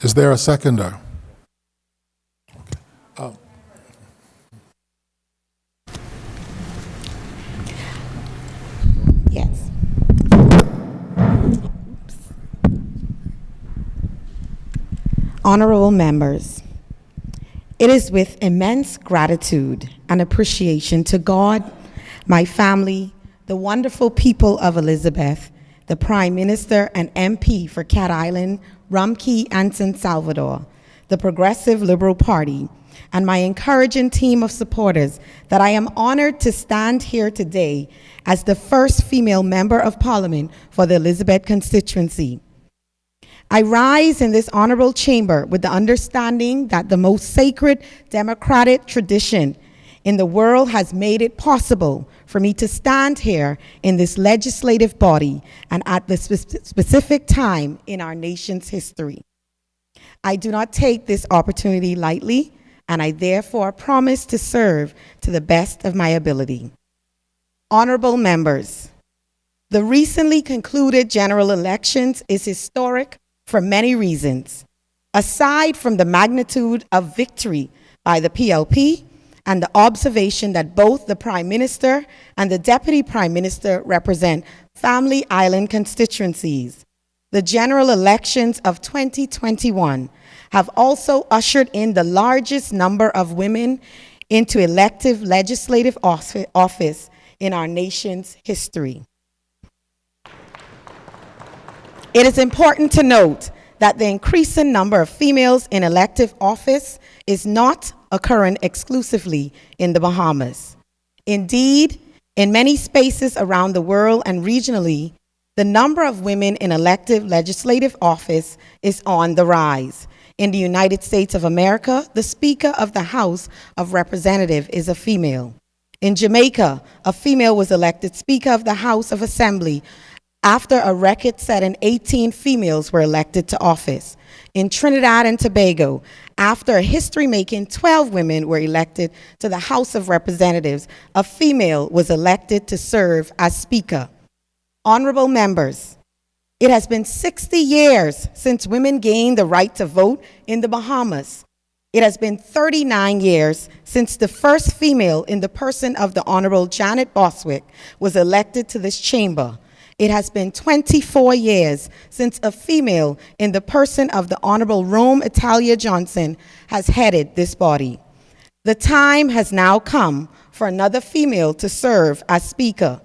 Is there a seconder? Okay. Yes. Honorable members, it is with immense gratitude and appreciation to God, my family, the wonderful people of Elizabeth, the Prime Minister and MP for Cat Island, Rum Cay, and San Salvador, the Progressive Liberal Party, and my encouraging team of supporters that I am honored to stand here today as the first female member of Parliament for the Elizabeth constituency. I rise in this honorable chamber with the understanding that the most sacred democratic tradition in the world has made it possible for me to stand here in this legislative body and at this specific time in our nation's history. I do not take this opportunity lightly, and I therefore promise to serve to the best of my ability. Honorable members, the recently concluded general elections is historic for many reasons. Aside from the magnitude of victory by the PLP and the observation that both the Prime Minister and the Deputy Prime Minister represent Family Island constituencies, the general elections of 2021 have also ushered in the largest number of women into elective legislative office in our nation's history. It is important to note that the increasing number of females in elective office is not occurring exclusively in the Bahamas. Indeed, in many spaces around the world and regionally, the number of women in elective legislative office is on the rise. In the United States of America, the Speaker of the House of Representatives is a female. In Jamaica, a female was elected Speaker of the House of Assembly after a record-setting 18 females were elected to office. In Trinidad and Tobago, after a history-making 12 women were elected to the House of Representatives, a female was elected to serve as Speaker. Honorable members, it has been 60 years since women gained the right to vote in the Bahamas. It has been 39 years since the first female in the person of the Honorable Janet Boswick was elected to this chamber. It has been 24 years since a female in the person of the Honorable Rome Italia Johnson has headed this body. The time has now come for another female to serve as Speaker.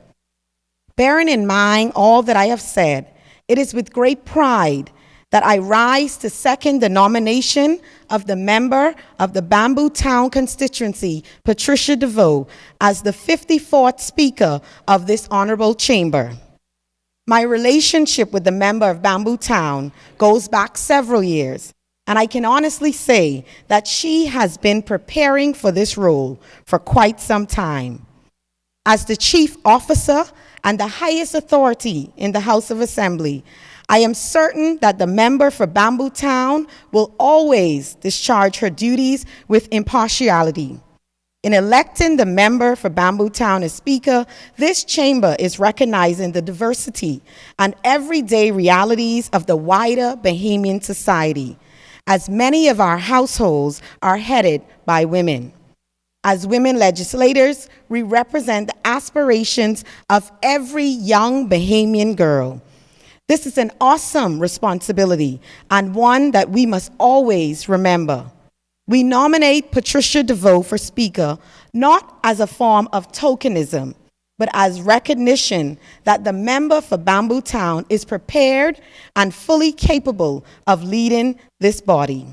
Bearing in mind all that I have said, it is with great pride that I rise to second the nomination of the member of the Bamboo Town constituency, Patricia DeVoe, as the 54th Speaker of this honorable chamber. My relationship with the member of Bamboo Town goes back several years, and I can honestly say that she has been preparing for this role for quite some time. As the chief officer and the highest authority in the House of Assembly, I am certain that the member for Bamboo Town will always discharge her duties with impartiality. In electing the member for Bamboo Town as Speaker, this chamber is recognizing the diversity and everyday realities of the wider Bahamian society, as many of our households are headed by women. As women legislators, we represent the aspirations of every young Bahamian girl. This is an awesome responsibility and one that we must always remember. We nominate Patricia DeVoe for Speaker not as a form of tokenism, but as recognition that the member for Bamboo Town is prepared and fully capable of leading this body.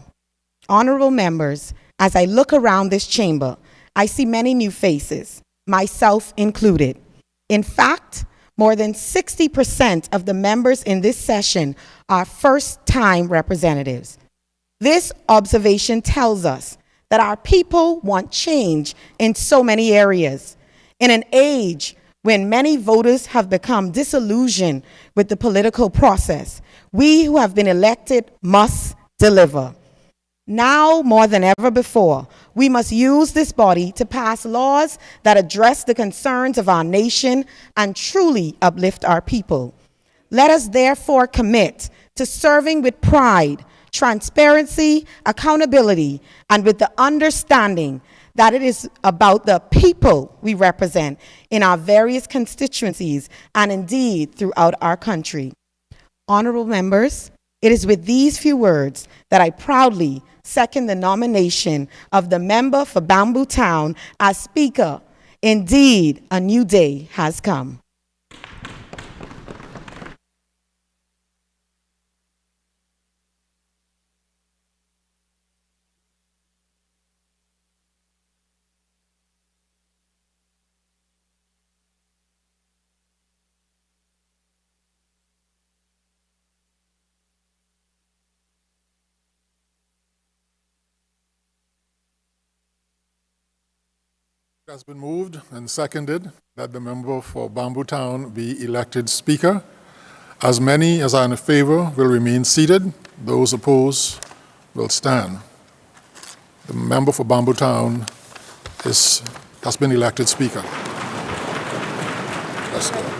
Honorable members, as I look around this chamber, I see many new faces, myself included. In fact, more than 60% of the members in this session are first-time representatives. This observation tells us that our people want change in so many areas. In an age when many voters have become disillusioned with the political process, we who have been elected must deliver. Now more than ever before, we must use this body to pass laws that address the concerns of our nation and truly uplift our people. Let us therefore commit to serving with pride, transparency, accountability, and with the understanding that it is about the people we represent in our various constituencies and indeed throughout our country. Honorable members, It is with these few words that I proudly second the nomination of the member for Bamboo Town as Speaker. Indeed, a new day has come. It has been moved and seconded that the member for Bamboo Town be elected Speaker. As many as are in favor will remain seated. Those opposed will stand. The member for Bamboo Town has been elected Speaker. Let's go.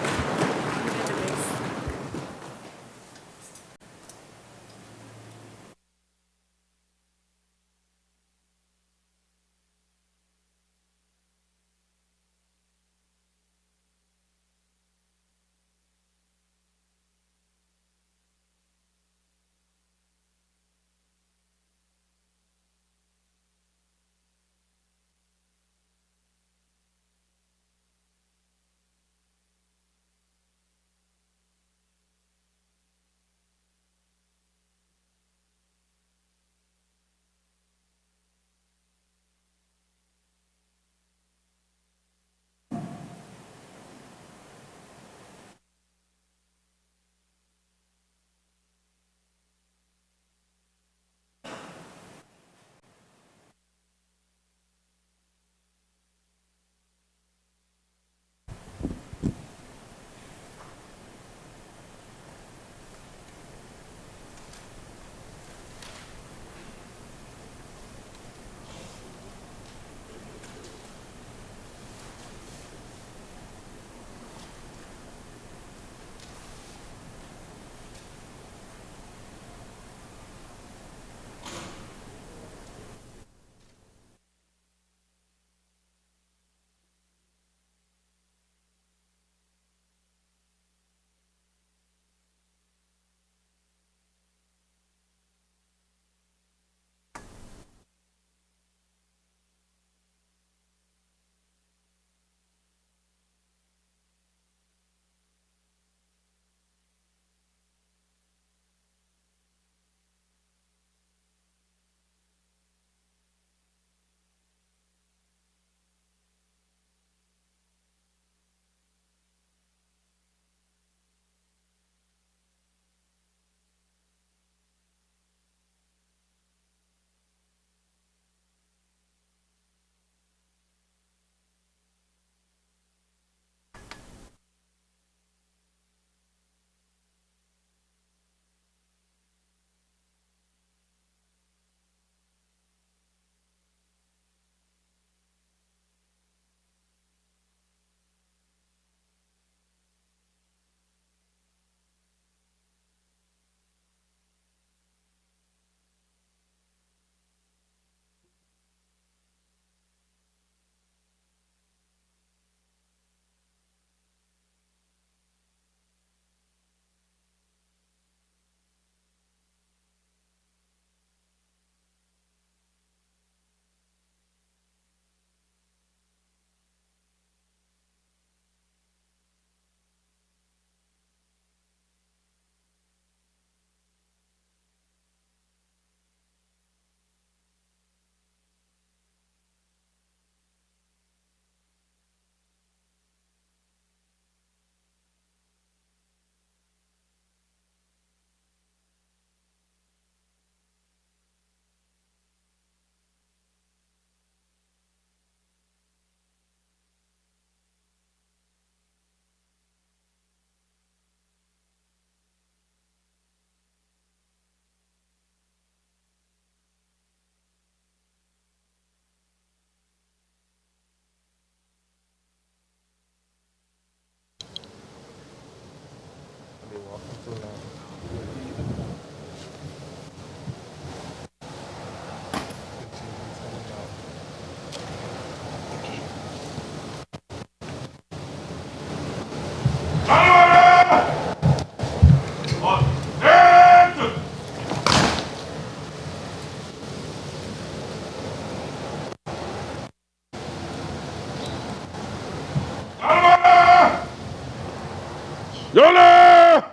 Yola!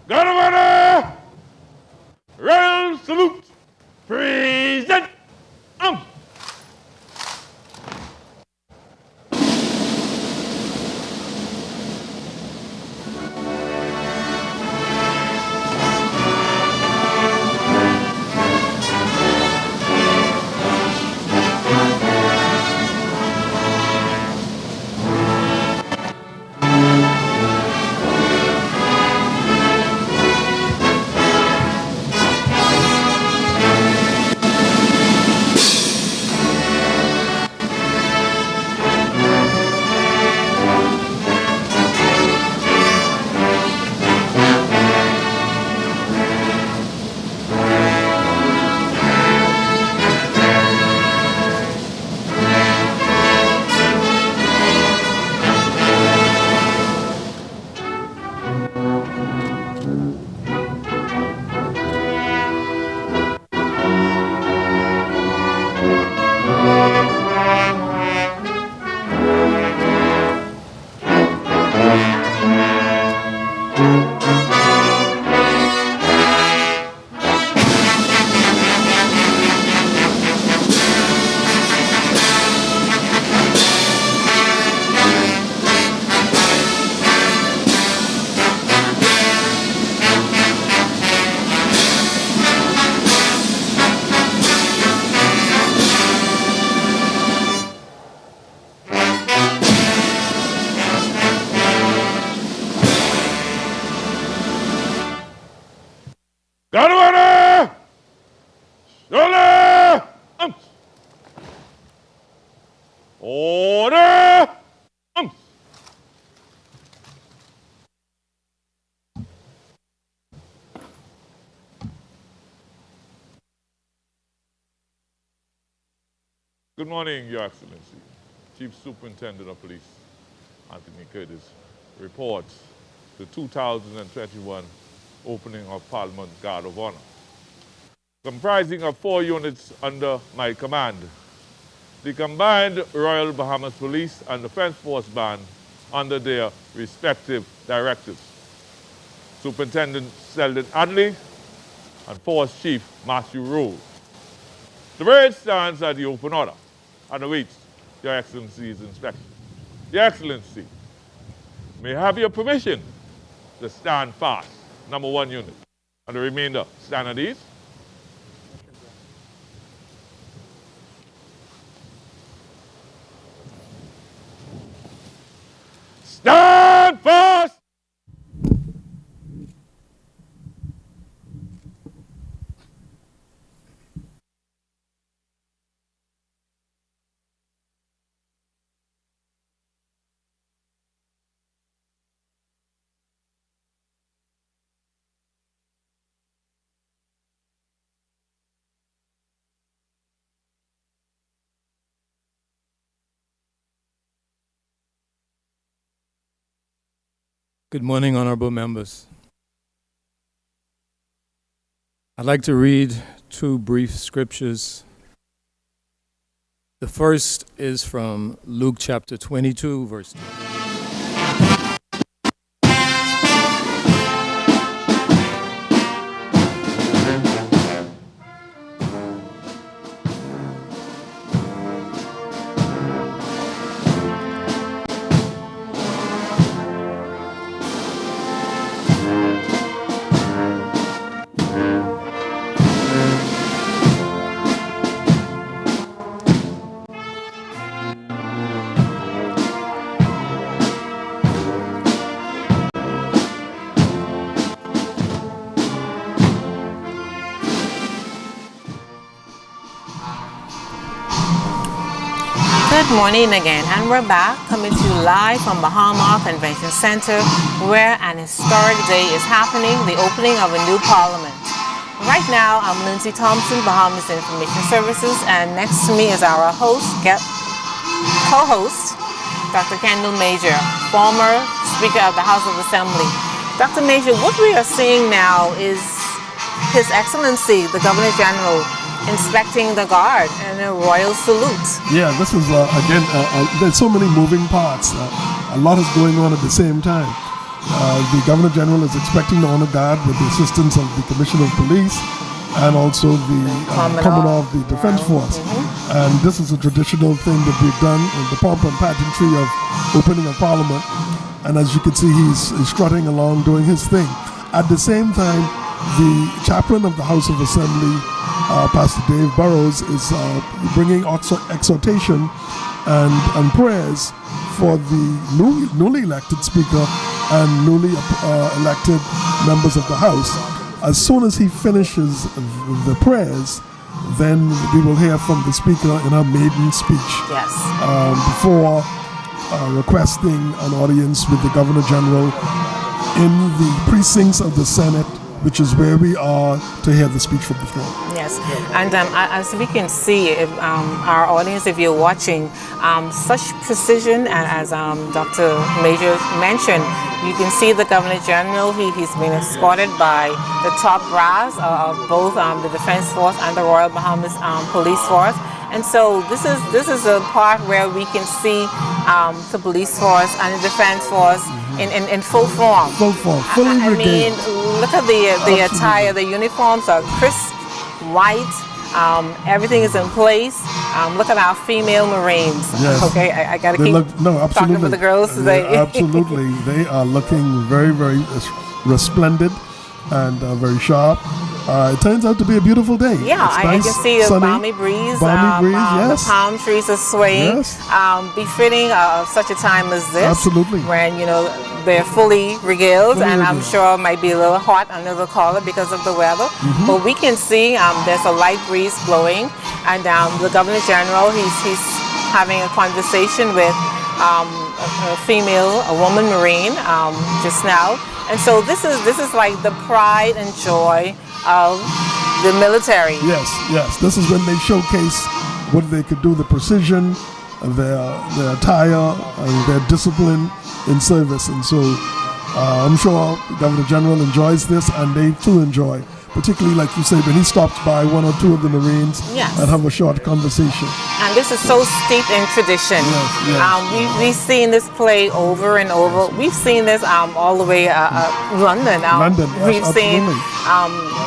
Governor! Royal salute! Present! Governor! Yola! Order! Good morning, Your Excellency. Chief Superintendent of Police, Anthony Curtis, reports the 2021 opening of Parliament Guard of Honor, comprising of 4 units under my command. The combined Royal Bahamas Police and Defense Force Band under their respective directives. Superintendent Selden Adley and Force Chief Matthew Rowe. The parade stands at the open order and awaits Your Excellency's inspection. Your Excellency, may I have your permission to stand fast, number 1 unit, and the remainder stand at ease. Stand fast! Good morning, honorable members. I'd like to read 2 brief scriptures. The first is from Luke chapter 22, verse 2. Good morning again, and we're back coming to you live from Bahama Convention Center, where an historic day is happening, the opening of a new parliament. Right now, I'm Lindsay Thompson, Bahamas Information Services, and next to me is our co-host, Dr. Kendall Major, former Speaker of the House of Assembly. Dr. Major, what we are seeing now is His Excellency, the Governor General, inspecting the guard and a royal salute. Yeah, this is, again, there's so many moving parts. A lot is going on at the same time. The Governor General is expecting the honor guard with the assistance of the Commissioner of Police and also the Commodore of the Defense Force. And this is a traditional thing that we've done in the pomp and pageantry of opening a parliament. And as you can see, he's strutting along doing his thing. At the same time, the chaplain of the House of Assembly, Pastor Dave Burrows, is bringing exhortation and prayers for the newly elected Speaker and newly elected members of the House. As soon as he finishes the prayers, then we will hear from the Speaker in her maiden speech. Yes. Before requesting an audience with the Governor General in the precincts of the Senate, which is where we are to hear the speech from the throne. Yes, and as we can see, our audience, if you're watching, such precision, and as Dr. Major mentioned, you can see the Governor General. He's been escorted by the top brass of both the Defense Force and the Royal Bahamas Police Force. And so this is a part where we can see the police force and the defense force in full form. Full form, fully regained. I mean, look at the attire. The uniforms are crisp, white. Everything is in place. Look at our female Marines. Yes. Okay, I got to keep talking with the girls today. Yeah, absolutely. They are looking very, very resplendent and very sharp. It turns out to be a beautiful day. Yeah, I can see a balmy breeze. Yes. The palm trees are swaying. Yes. Befitting of such a time as this. Absolutely. When, they're fully regaled, and I'm sure it might be a little hot under the collar because of the weather. But we can see there's a light breeze blowing, and the Governor General, he's having a conversation with a woman Marine just now. And so this is like the pride and joy of the military. Yes. This is when they showcase what they could do, the precision, their attire, and their discipline in service. And so I'm sure Governor General enjoys this, and they too enjoy, particularly like you said, when he stops by one or two of the Marines and have a short conversation. And this is so steeped in tradition. Yes. We've seen this play over and over. We've seen this all the way London. We've seen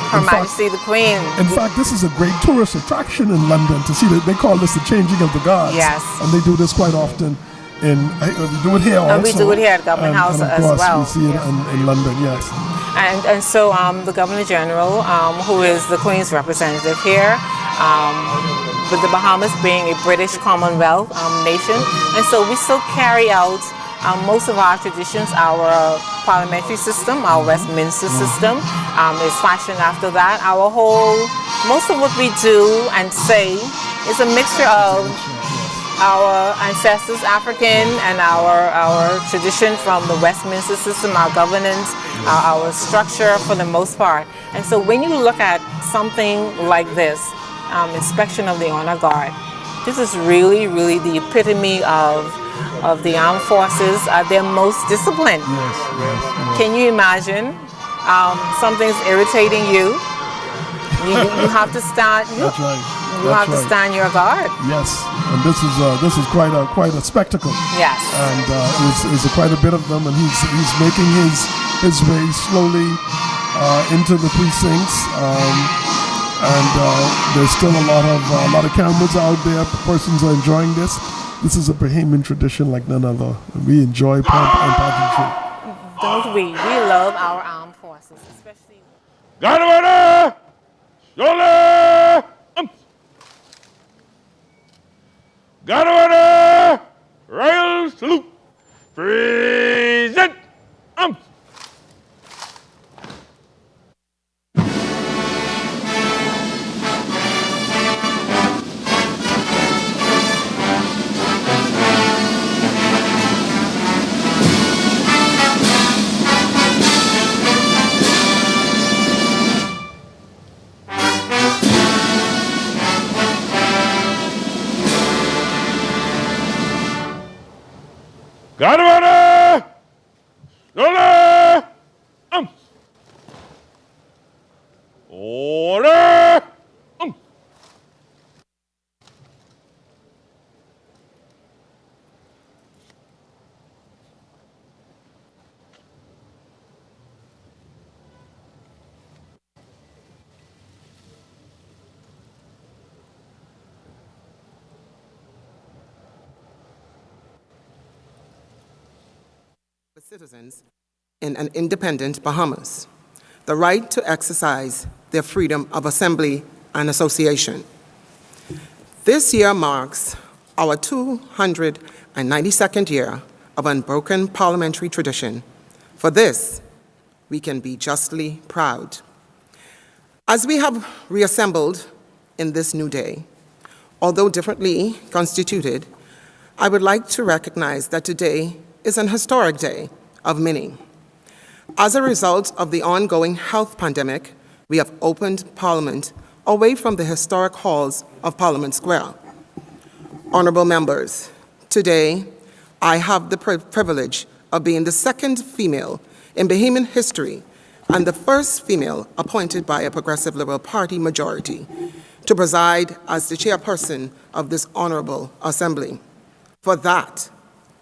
Her Majesty the Queen. In fact, this is a great tourist attraction in London to see that they call this the changing of the guards. Yes. And they do this quite often. We do it here also. And we do it here at Government House and of as course, well. we see it in London, yes. And so the Governor General, who is the Queen's representative here, with the Bahamas being a British Commonwealth nation, and so we still carry out most of our traditions. Our parliamentary system, our Westminster system, is fashioned after that. Most of what we do and say is a mixture of our ancestors, African, and our tradition from the Westminster system, our governance, our structure for the most part. And so when you look at something like this, inspection of the honor guard, this is really, really the epitome of the armed forces at their most disciplined. Yes. Can you imagine something's irritating you? You have to stand. That's right. You have to stand your guard. Yes, and this is quite a spectacle. Yes. And it's quite a bit of them, and he's making his way slowly into the precincts. And there's still a lot of cameras out there. Persons are enjoying this. This is a Bahamian tradition like none other. We enjoy pomp and pageantry. Don't we? We love our armed forces, especially. Guard of honor! Shoulder! Guard of honor! Royal salute! Present! God of honor! Order! Order! Citizens in an independent Bahamas, the right to exercise their freedom of assembly and association. This year marks our 292nd year of unbroken parliamentary tradition. For this, we can be justly proud. As we have reassembled in this new day, although differently constituted, I would like to recognize that today is an historic day of many. As a result of the ongoing health pandemic, we have opened Parliament away from the historic halls of Parliament Square. Honorable members, today I have the privilege of being the second female in Bahamian history and the first female appointed by a Progressive Liberal Party majority to preside as the chairperson of this honorable assembly. For that,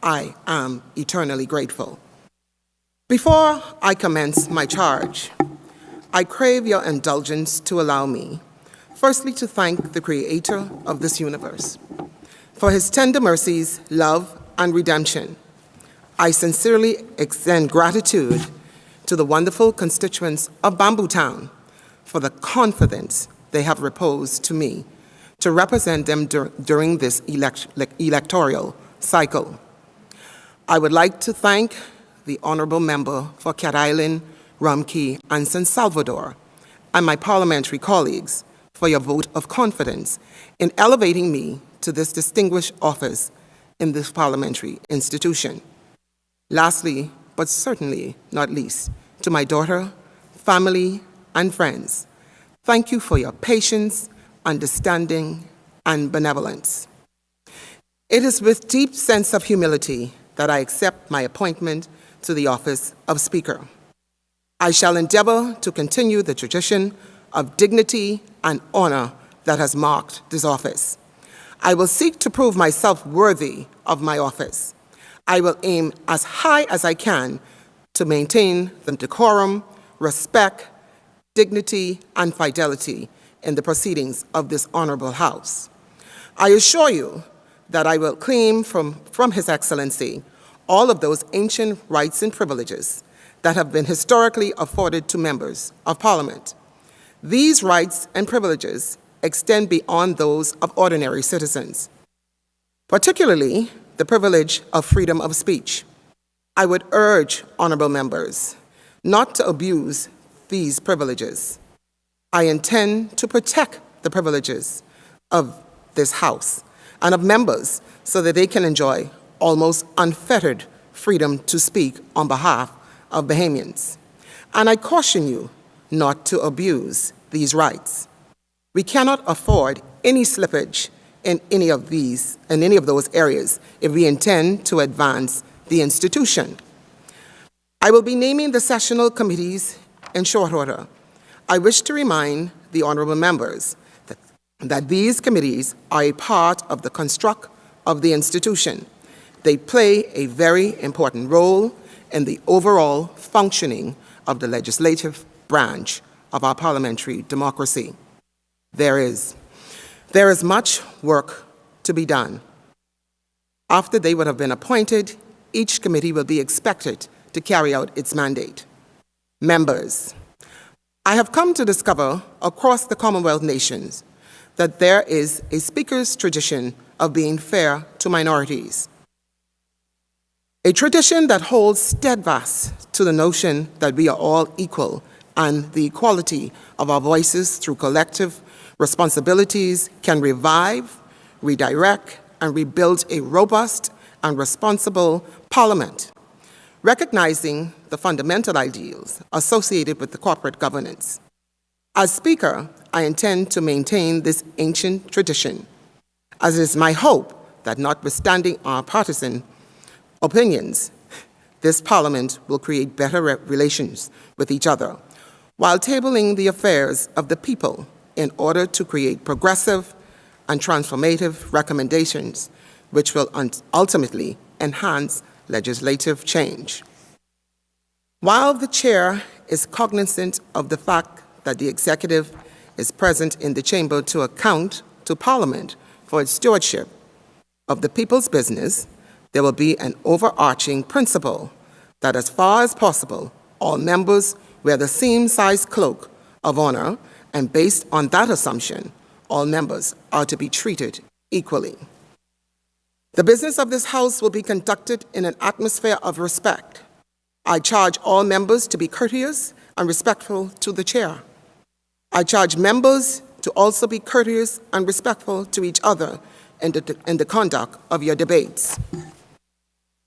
I am eternally grateful. Before I commence my charge, I crave your indulgence to allow me, firstly, to thank the Creator of this universe for his tender mercies, love, and redemption. I sincerely extend gratitude to the wonderful constituents of Bamboo Town for the confidence they have reposed to me to represent them during this electoral cycle. I would like to thank the honorable member for Cat Island, Rum Cay, and San Salvador, and my parliamentary colleagues for your vote of confidence in elevating me to this distinguished office in this parliamentary institution. Lastly, but certainly not least, to my daughter, family, and friends, thank you for your patience, understanding, and benevolence. It is with deep sense of humility that I accept my appointment to the office of Speaker. I shall endeavor to continue the tradition of dignity and honor that has marked this office. I will seek to prove myself worthy of my office. I will aim as high as I can to maintain the decorum, respect, dignity, and fidelity in the proceedings of this honorable House. I assure you that I will claim from His Excellency all of those ancient rights and privileges that have been historically afforded to members of Parliament. These rights and privileges extend beyond those of ordinary citizens, particularly the privilege of freedom of speech. I would urge honorable members not to abuse these privileges. I intend to protect the privileges of this House and of members so that they can enjoy almost unfettered freedom to speak on behalf of Bahamians. And I caution you not to abuse these rights. We cannot afford any slippage in any of those areas if we intend to advance the institution. I will be naming the sessional committees in short order. I wish to remind the honorable members that these committees are a part of the construct of the institution. They play a very important role in the overall functioning of the legislative branch of our parliamentary democracy. There is much work to be done. After they would have been appointed, each committee will be expected to carry out its mandate. Members, I have come to discover across the Commonwealth nations that there is a speaker's tradition of being fair to minorities. A tradition that holds steadfast to the notion that we are all equal and the equality of our voices through collective responsibilities can revive, redirect, and rebuild a robust and responsible parliament, recognizing the fundamental ideals associated with the corporate governance. As Speaker, I intend to maintain this ancient tradition, as it is my hope that notwithstanding our partisan opinions, this Parliament will create better relations with each other while tabling the affairs of the people in order to create progressive and transformative recommendations which will ultimately enhance legislative change. While the Chair is cognizant of the fact that the Executive is present in the Chamber to account to Parliament for its stewardship of the people's business, there will be an overarching principle that as far as possible, all members wear the same size cloak of honor, and based on that assumption, all members are to be treated equally. The business of this House will be conducted in an atmosphere of respect. I charge all members to be courteous and respectful to the Chair. I charge members to also be courteous and respectful to each other in the conduct of your debates.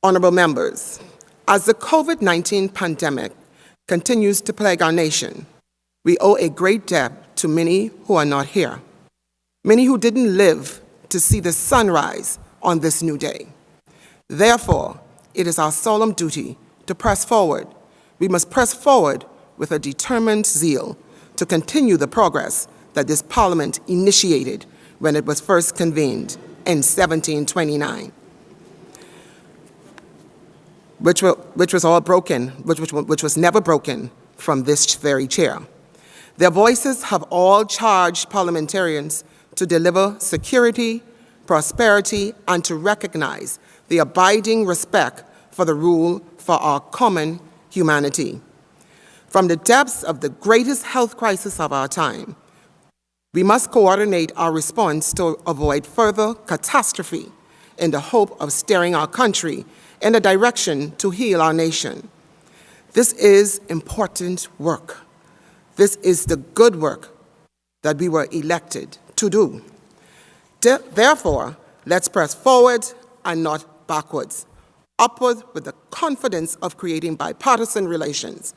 Honorable members, as the COVID-19 pandemic continues to plague our nation, we owe a great debt to many who are not here, many who didn't live to see the sunrise on this new day. Therefore, it is our solemn duty to press forward. We must press forward with a determined zeal to continue the progress that this Parliament initiated when it was first convened in 1729, which was never broken from this very chair. Their voices have all charged parliamentarians to deliver security, prosperity, and to recognize the abiding respect for the rule for our common humanity. From the depths of the greatest health crisis of our time, we must coordinate our response to avoid further catastrophe in the hope of steering our country in a direction to heal our nation. This is important work. This is the good work that we were elected to do. Therefore, let's press forward and not backwards, upward with the confidence of creating bipartisan relations,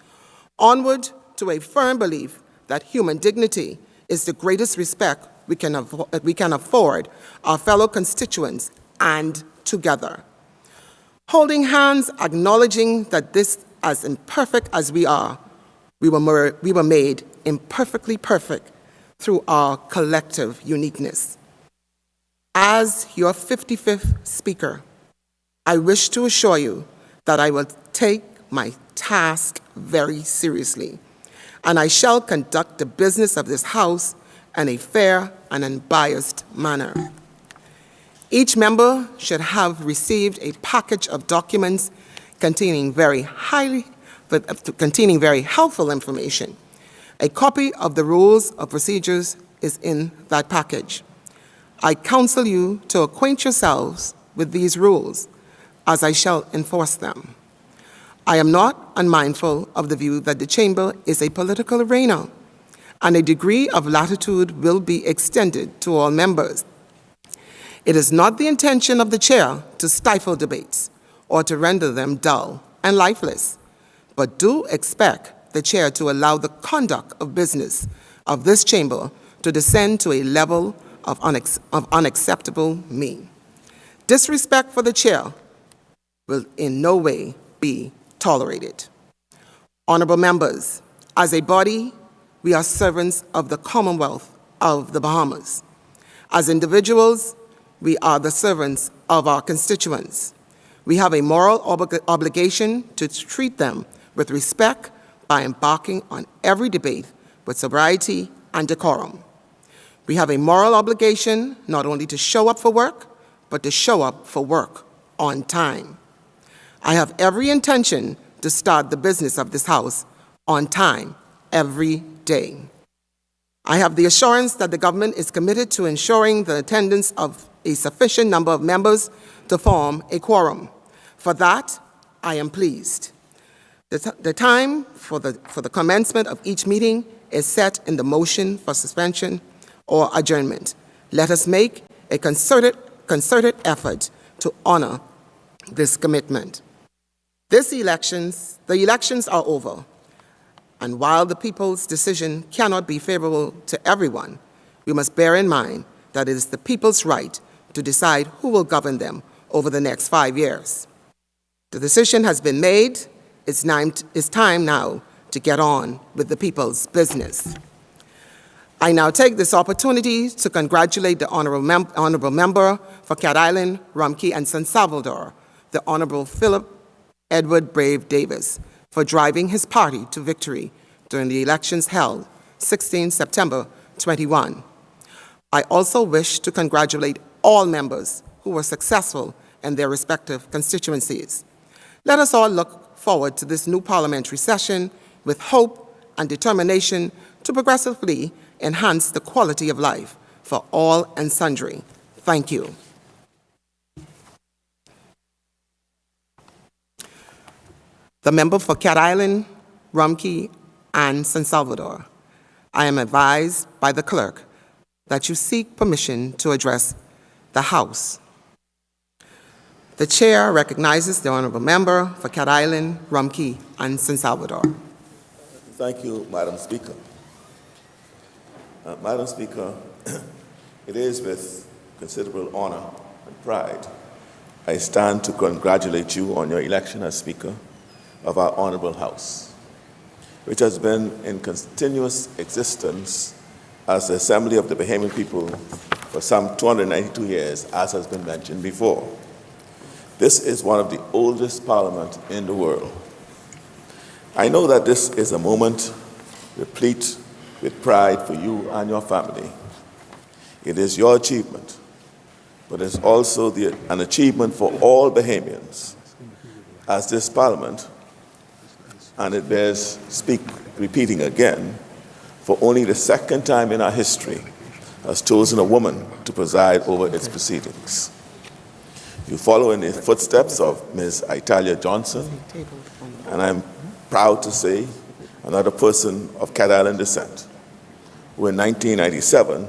onward to a firm belief that human dignity is the greatest respect we can afford our fellow constituents, and together. Holding hands, acknowledging that this, as imperfect as we are, we were made imperfectly perfect through our collective uniqueness. As your 55th Speaker, I wish to assure you that I will take my task very seriously, and I shall conduct the business of this House in a fair and unbiased manner. Each member should have received a package of documents containing very helpful information. A copy of the rules of procedures is in that package. I counsel you to acquaint yourselves with these rules, as I shall enforce them. I am not unmindful of the view that the Chamber is a political arena, and a degree of latitude will be extended to all members. It is not the intention of the Chair to stifle debates or to render them dull and lifeless, but do expect the Chair to allow the conduct of business of this Chamber to descend to a level of unacceptable mean. Disrespect for the Chair will in no way be tolerated. Honorable members, as a body, we are servants of the Commonwealth of the Bahamas. As individuals, we are the servants of our constituents. We have a moral obligation to treat them with respect by embarking on every debate with sobriety and decorum. We have a moral obligation not only to show up for work, but to show up for work on time. I have every intention to start the business of this House on time every day. I have the assurance that the government is committed to ensuring the attendance of a sufficient number of members to form a quorum. For that, I am pleased. The time for the commencement of each meeting is set in the motion for suspension or adjournment. Let us make a concerted effort to honor this commitment. The elections are over, and while the people's decision cannot be favorable to everyone, we must bear in mind that it is the people's right to decide who will govern them over the next 5 years. The decision has been made. It's time now to get on with the people's business. I now take this opportunity to congratulate the honorable member for Cat Island, Rumpke, and San Salvador, the Honorable Philip Edward Brave Davis, for driving his party to victory during the elections held 16 September 21. I also wish to congratulate all members who were successful in their respective constituencies. Let us all look forward to this new parliamentary session with hope and determination to progressively enhance the quality of life for all and sundry. Thank you. The member for Cat Island, Rumpke, and San Salvador. I am advised by the clerk that you seek permission to address the House. The chair recognizes the honorable member for Cat Island, Rumpke, and San Salvador. Thank you, Madam Speaker. Madam Speaker, it is with considerable honor and pride I stand to congratulate you on your election as Speaker of our Honorable House, which has been in continuous existence as the Assembly of the Bahamian people for some 292 years, as has been mentioned before. This is one of the oldest parliaments in the world. I know that this is a moment replete with pride for you and your family. It is your achievement, but it's also an achievement for all Bahamians, as this parliament, and it bears repeating again, for only the second time in our history, has chosen a woman to preside over its proceedings. You follow in the footsteps of Ms. Italia Johnson, and I'm proud to say another person of Cat Island descent, who in 1997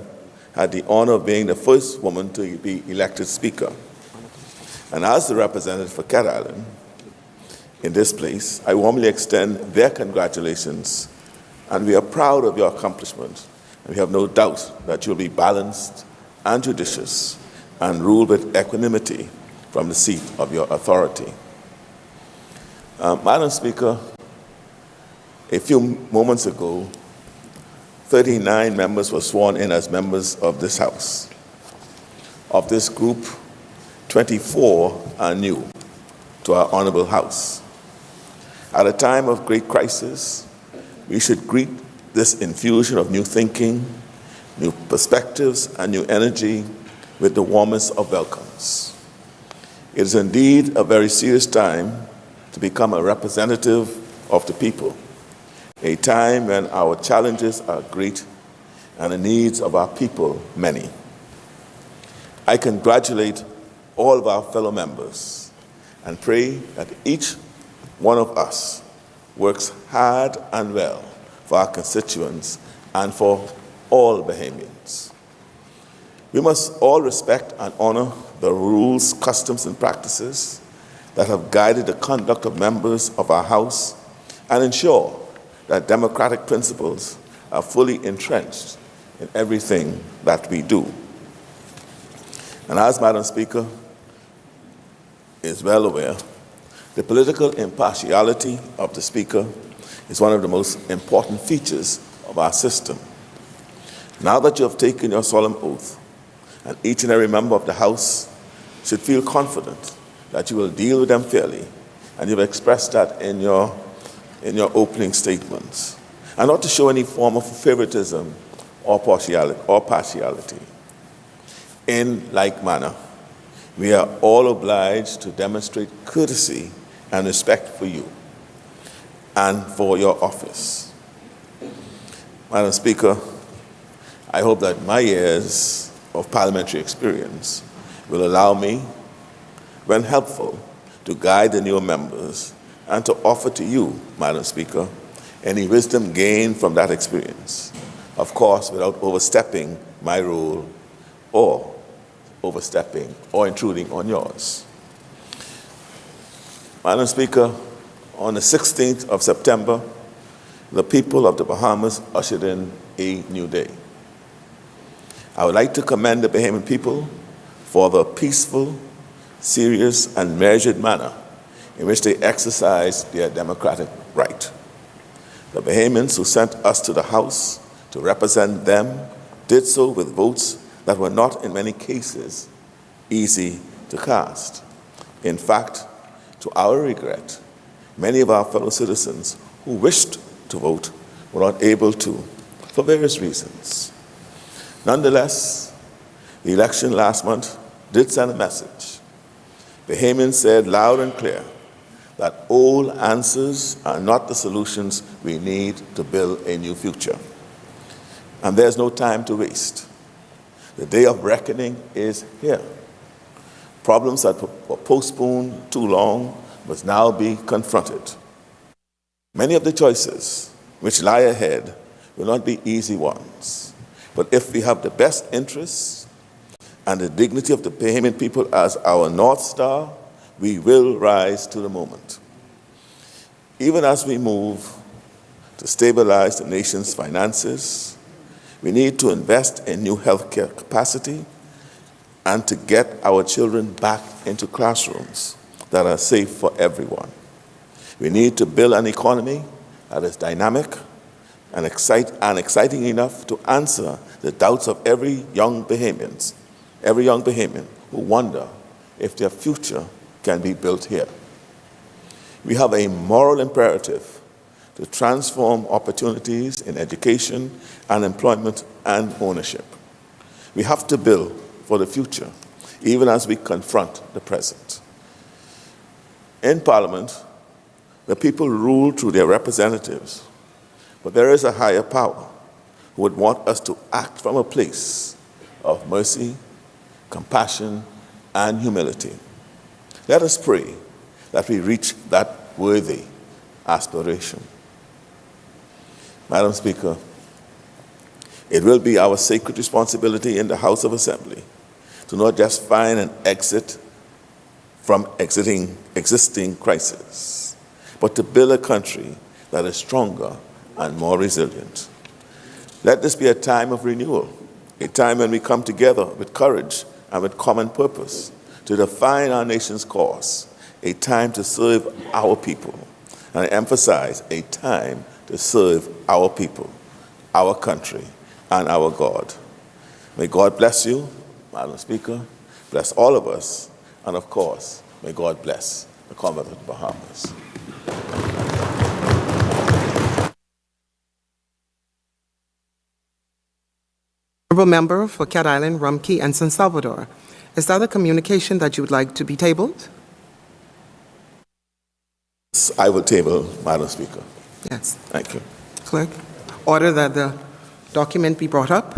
had the honor of being the first woman to be elected Speaker. And as the representative for Cat Island in this place, I warmly extend their congratulations, and we are proud of your accomplishment, and we have no doubt that you'll be balanced and judicious and rule with equanimity from the seat of your authority. Madam Speaker, a few moments ago, 39 members were sworn in as members of this House. Of this group, 24 are new to our Honorable House. At a time of great crisis, we should greet this infusion of new thinking, new perspectives, and new energy with the warmest of welcomes. It is indeed a very serious time to become a representative of the people, a time when our challenges are great and the needs of our people many. I congratulate all of our fellow members and pray that each one of us works hard and well for our constituents and for all Bahamians. We must all respect and honor the rules, customs, and practices that have guided the conduct of members of our House and ensure that democratic principles are fully entrenched in everything that we do. And as Madam Speaker is well aware, the political impartiality of the Speaker is one of the most important features of our system. Now that you have taken your solemn oath, and each and every member of the House should feel confident that you will deal with them fairly, and you've expressed that in your opening statements, and not to show any form of favoritism or partiality. In like manner, we are all obliged to demonstrate courtesy and respect for you and for your office. Madam Speaker, I hope that my years of parliamentary experience will allow me, when helpful, to guide the newer members and to offer to you, Madam Speaker, any wisdom gained from that experience, of course, without overstepping my role or overstepping or intruding on yours. Madam Speaker, on the 16th of September, the people of the Bahamas ushered in a new day. I would like to commend the Bahamian people for the peaceful, serious, and measured manner in which they exercise their democratic right. The Bahamians who sent us to the House to represent them did so with votes that were not, in many cases, easy to cast. In fact, to our regret, many of our fellow citizens who wished to vote were not able to, for various reasons. Nonetheless, the election last month did send a message. Bahamians said loud and clear that old answers are not the solutions we need to build a new future. And there's no time to waste. The day of reckoning is here. Problems that were postponed too long must now be confronted. Many of the choices which lie ahead will not be easy ones. But if we have the best interests and the dignity of the Bahamian people as our North Star, we will rise to the moment. Even as we move to stabilize the nation's finances, we need to invest in new healthcare capacity and to get our children back into classrooms that are safe for everyone. We need to build an economy that is dynamic and exciting enough to answer the doubts of every young Bahamian who wonder if their future can be built here. We have a moral imperative to transform opportunities in education and employment and ownership. We have to build for the future, even as we confront the present. In Parliament, the people rule through their representatives, but there is a higher power who would want us to act from a place of mercy, compassion, and humility. Let us pray that we reach that worthy aspiration. Madam Speaker, it will be our sacred responsibility in the House of Assembly to not just find an exit from existing crises, but to build a country that is stronger and more resilient. Let this be a time of renewal, a time when we come together with courage and with common purpose to define our nation's cause, a time to serve our people. And I emphasize, a time to serve our people, our country, and our God. May God bless you, Madam Speaker, bless all of us, and of course, may God bless the Commonwealth of the Bahamas. Honorable Member for Cat Island, Rumkey, and San Salvador. Is that a communication that you would like to be tabled? I will table, Madam Speaker. Yes. Thank you. Clerk, order that the document be brought up.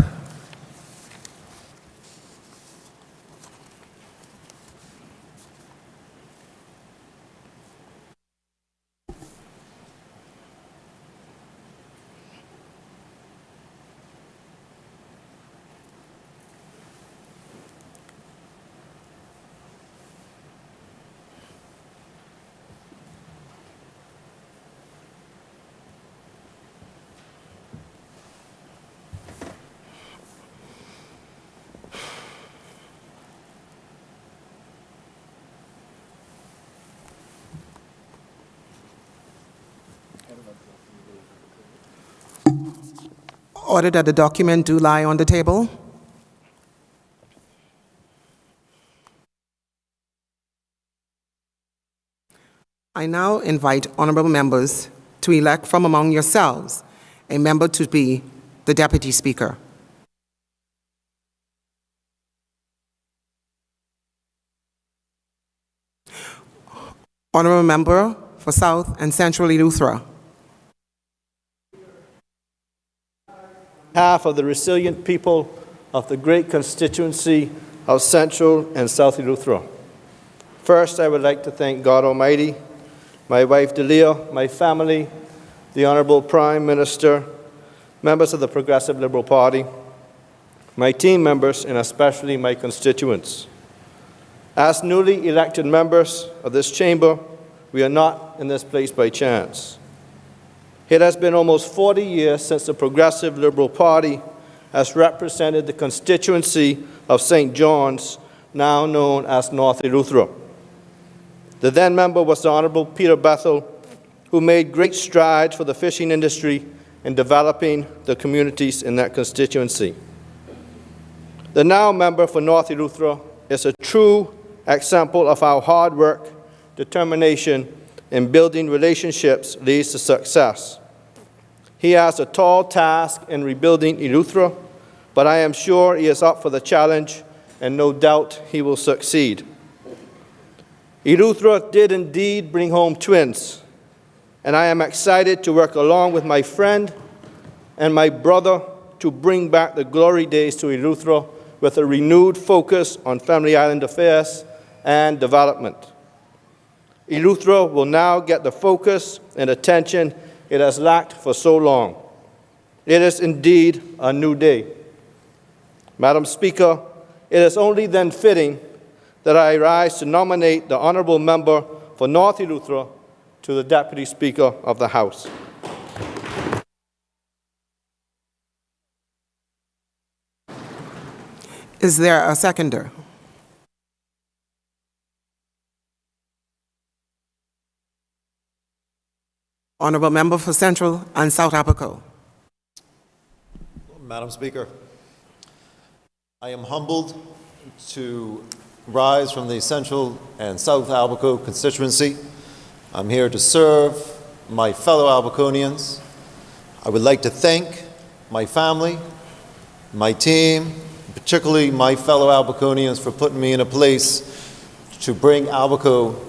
Order that the document do lie on the table. I now invite honorable members to elect from among yourselves a member to be the Deputy Speaker. Honorable Member for South and Central Eleuthera. On behalf of the resilient people of the great constituency of Central and South Eleuthera. First, I would like to thank God Almighty, my wife Delia, my family, the Honorable Prime Minister, members of the Progressive Liberal Party, my team members, and especially my constituents. As newly elected members of this chamber, we are not in this place by chance. It has been almost 40 years since the Progressive Liberal Party has represented the constituency of St. John's, now known as North Eleuthera. The then member was the Honorable Peter Bethel, who made great strides for the fishing industry in developing the communities in that constituency. The now member for North Eleuthera is a true example of how hard work, determination, and building relationships leads to success. He has a tall task in rebuilding Eleuthera, but I am sure he is up for the challenge, and no doubt he will succeed. Eleuthera did indeed bring home twins, and I am excited to work along with my friend and my brother to bring back the glory days to Eleuthera with a renewed focus on Family Island affairs and development. Eleuthera will now get the focus and attention it has lacked for so long. It is indeed a new day. Madam Speaker, it is only then fitting that I rise to nominate the honourable member for North Eleuthera to the Deputy Speaker of the House. Is there a seconder? Honourable Member for Central and South Apico. Madam Speaker, I am humbled to rise from the Central and South Apico constituency. I'm here to serve my fellow Abiconians. I would like to thank my family, my team, particularly my fellow Abiconians for putting me in a place to bring Apico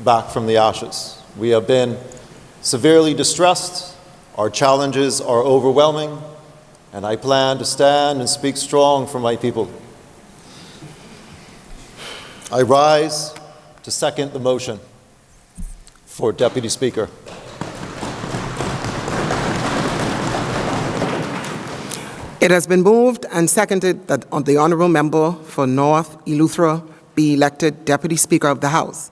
back from the ashes. We have been severely distressed. Our challenges are overwhelming, and I plan to stand and speak strong for my people. I rise to second the motion for Deputy Speaker. It has been moved and seconded that the honourable member for North Eleuthera be elected Deputy Speaker of the House.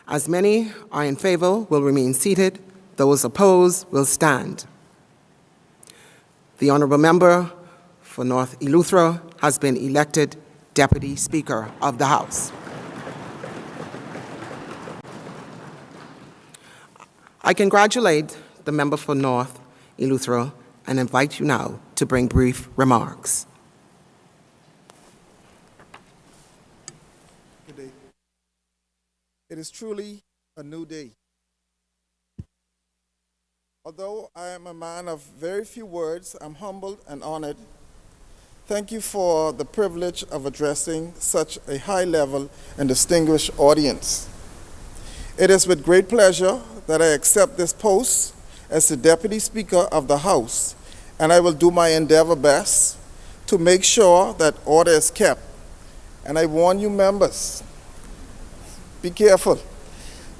As many are in favour will remain seated. Those opposed will stand. The honourable member for North Eleuthera has been elected Deputy Speaker of the House. I congratulate the member for North Eleuthera and invite you now to bring brief remarks. Good day. It is truly a new day. Although I am a man of very few words, I'm humbled and honored. Thank you for the privilege of addressing such a high-level and distinguished audience. It is with great pleasure that I accept this post as the Deputy Speaker of the House, and I will do my endeavor best to make sure that order is kept. And I warn you members, be careful.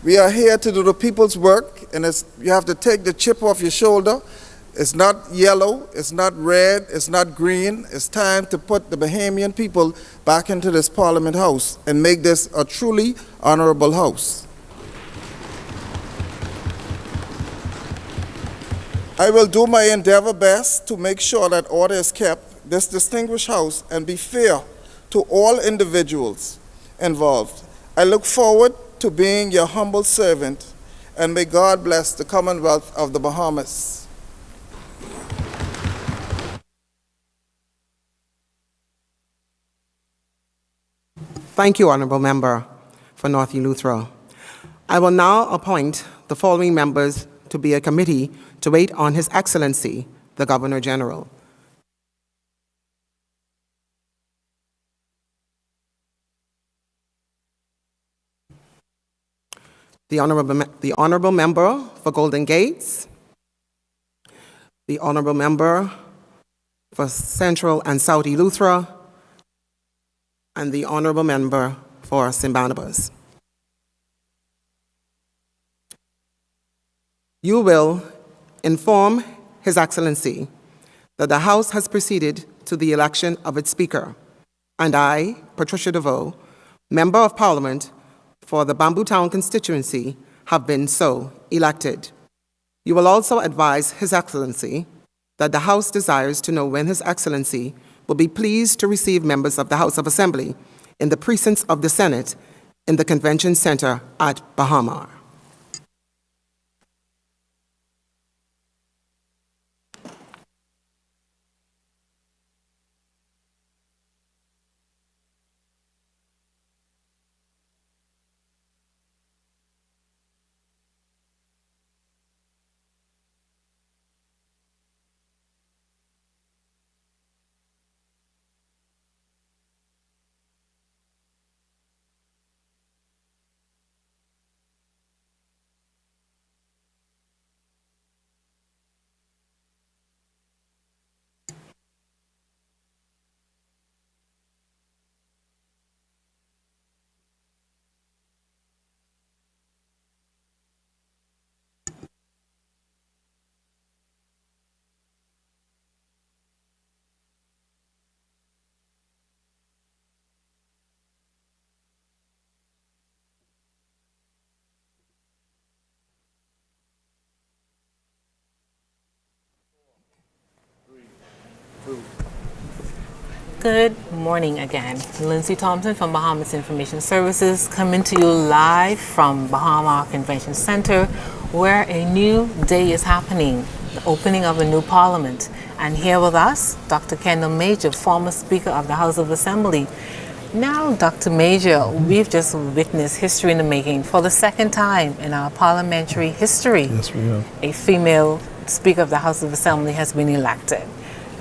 We are here to do the people's work, and you have to take the chip off your shoulder. It's not yellow, it's not red, it's not green. It's time to put the Bahamian people back into this Parliament House and make this a truly honorable house. I will do my endeavor best to make sure that order is kept, this distinguished house, and be fair to all individuals involved. I look forward to being your humble servant, and may God bless the Commonwealth of the Bahamas. Thank you, Honourable Member for North Eleuthera. I will now appoint the following members to be a committee to wait on His Excellency, the Governor General. The Honourable Member for Golden Gates, the Honourable Member for Central and South Eleuthera, and the Honourable Member for St. Barnabas. You will inform His Excellency that the House has proceeded to the election of its Speaker, and I, Patricia DeVoe, Member of Parliament for the Bamboo Town constituency, have been so elected. You will also advise His Excellency that the House desires to know when His Excellency will be pleased to receive members of the House of Assembly in the precincts of the Senate in the Convention Center at Baha-Mar. Good morning again. Lindsay Thompson from Bahamas Information Services coming to you live from Baha-Mar Convention Center, where a new day is happening, the opening of a new parliament. And here with us, Dr. Kendall Major, former Speaker of the House of Assembly. Now, Dr. Major, we've just witnessed history in the making. For the second time in our parliamentary history, Yes, we have. a female Speaker of the House of Assembly has been elected.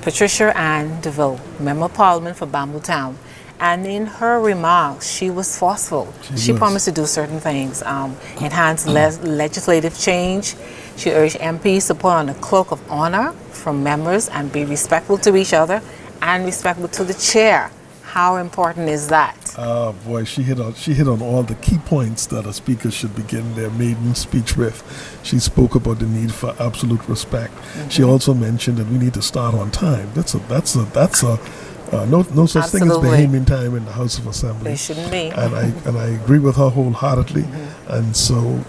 Patricia Ann DeVoe, Member of Parliament for Bamboo Town. And in her remarks, she was forceful. She was. promised to do certain things, enhance legislative change. She urged MPs to put on a cloak of honor from members and be respectful to each other and respectful to the chair. How important is that? Boy, she hit on all the key points that a speaker should begin their maiden speech with. She spoke about the need for absolute respect. She also mentioned that we need to start on time. That's no such thing as Absolutely. behaving time in the House of Assembly. There shouldn't be. And I agree with her wholeheartedly. And so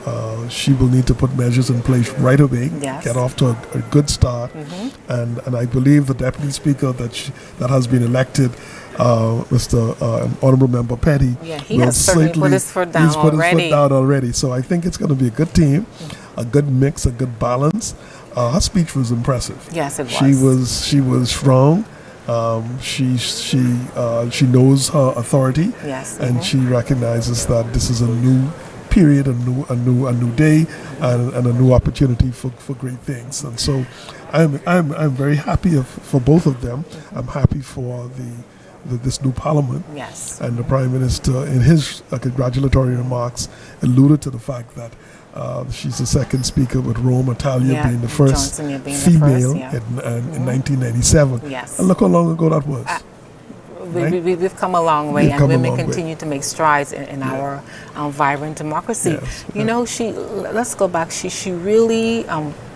she will need to put measures in place right away. Yes. Get off to a good start. And I believe the deputy speaker that has been elected, Mr. Honorable Member Petty, Yeah, he has certainly put his foot down he's put his already. foot down already. So I think it's going to be a good team, a good mix, a good balance. Her speech was impressive. Yes, it was. She was strong. She knows her authority. Yes. And she recognizes that this is a new period, a new day, and a new opportunity for great things. And so, I'm very happy for both of them. I'm happy for this new parliament. Yes. And the Prime Minister, in his congratulatory remarks, alluded to the fact that she's the second speaker, with Roma Talia being the first Johnson being the female first, yeah. in 1997. Yes. And look how long ago that was. We've come a long way, We've and come a women long way. continue to make strides in our vibrant democracy. Yes. You know, let's go back. She really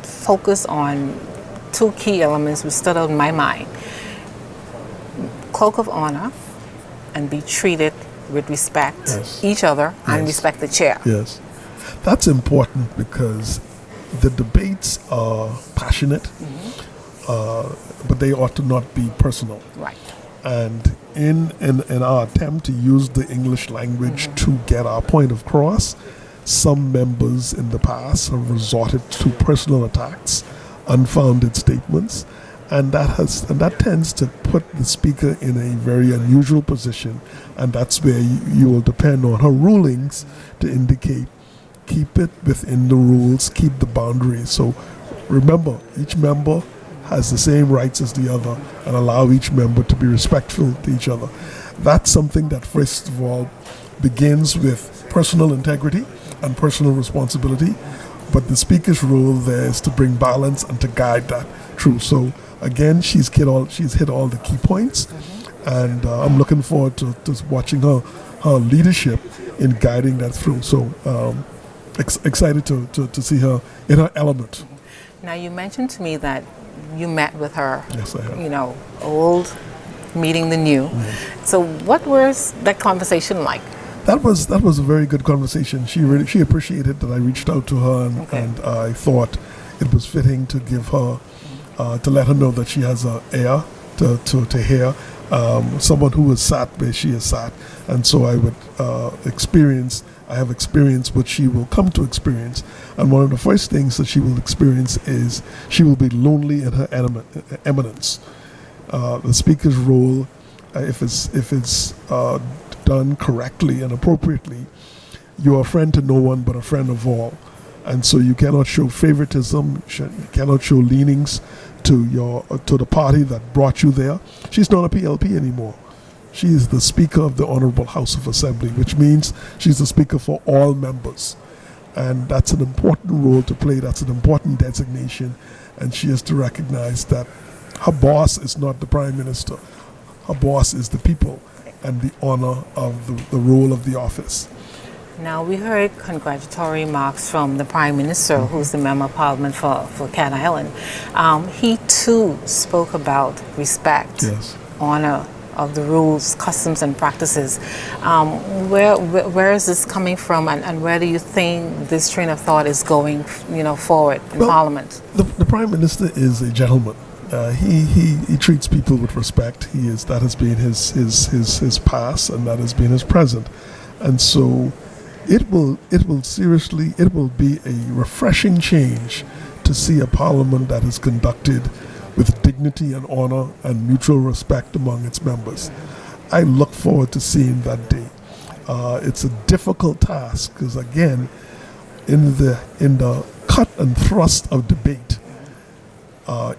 focused on two key elements which stood out in my mind: cloak of honor, and be treated with respect, each other, and respect the chair. Yes. That's important because the debates are passionate, but they ought to not be personal. Right. And in our attempt to use the English language to get our point across, some members in the past have resorted to personal attacks, unfounded statements, and that tends to put the speaker in a very unusual position, and that's where you will depend on her rulings to indicate, keep it within the rules, keep the boundaries. So remember, each member has the same rights as the other, and allow each member to be respectful to each other. That's something that, first of all, begins with personal integrity and personal responsibility, but the speaker's role there is to bring balance and to guide that through. So again, she's hit all the key points, and I'm looking forward to watching her leadership in guiding that through. So excited to see her in her element. Now, you mentioned to me that you met with her. Yes, I have. You know, old meeting the new. So what was that conversation like? That was a very good conversation. She appreciated that I reached out to her, and I thought it was fitting to give her to let her know that she has an ear to hear, someone who has sat where she has sat. And so I would I have experienced what she will come to experience. And one of the first things that she will experience is she will be lonely in her eminence. The speaker's role, if it's done correctly and appropriately, you're a friend to no one but a friend of all. And so you cannot show favoritism, you cannot show leanings to the party that brought you there. She's not a PLP anymore. She is the Speaker of the Honorable House of Assembly, which means she's the Speaker for all members. And that's an important role to play, that's an important designation, and she has to recognize that her boss is not the Prime Minister. Her boss is the people and the honor of the role of the office. Now, we heard congratulatory remarks from the Prime Minister, who's the Member of Parliament for Cat Island. He too spoke about respect, honor of the rules, customs, and practices. Where is this coming from, and where do you think this train of thought is going, forward in Parliament? The Prime Minister is a gentleman. He treats people with respect. That has been his past, and that has been his present, and so. It will be a refreshing change to see a parliament that is conducted with dignity and honor and mutual respect among its members. I look forward to seeing that day. It's a difficult task because, again, in the cut and thrust of debate,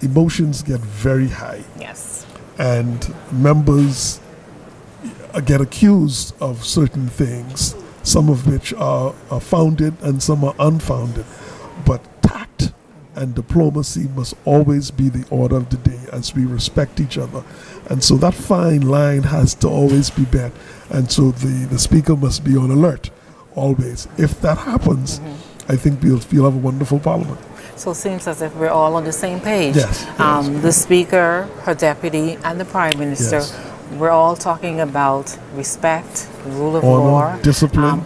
emotions get very high. Yes. And members get accused of certain things, some of which are founded and some are unfounded. But tact and diplomacy must always be the order of the day as we respect each other. And so that fine line has to always be met. And so the speaker must be on alert always. If that happens, I think we'll have a wonderful parliament. So it seems as if we're all on the same page. Yes. The speaker, her deputy, and the Prime Minister. Yes. We're all talking about respect, rule of Honor, law, discipline,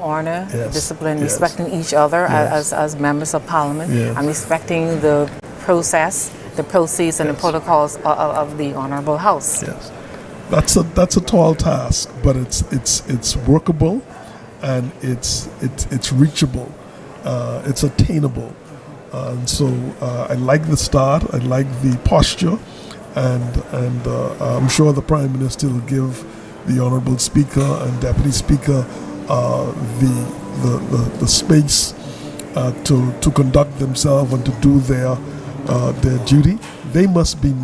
discipline, respecting each other as members of Parliament, and respecting the process, the proceeds, and the protocols of the Honourable House. Yes, that's a tall task, but it's workable, and it's reachable, it's attainable, and so I like the start. I like the posture. And I'm sure the Prime Minister will give the Honourable Speaker and Deputy Speaker the space to conduct themselves and to do their duty. They must be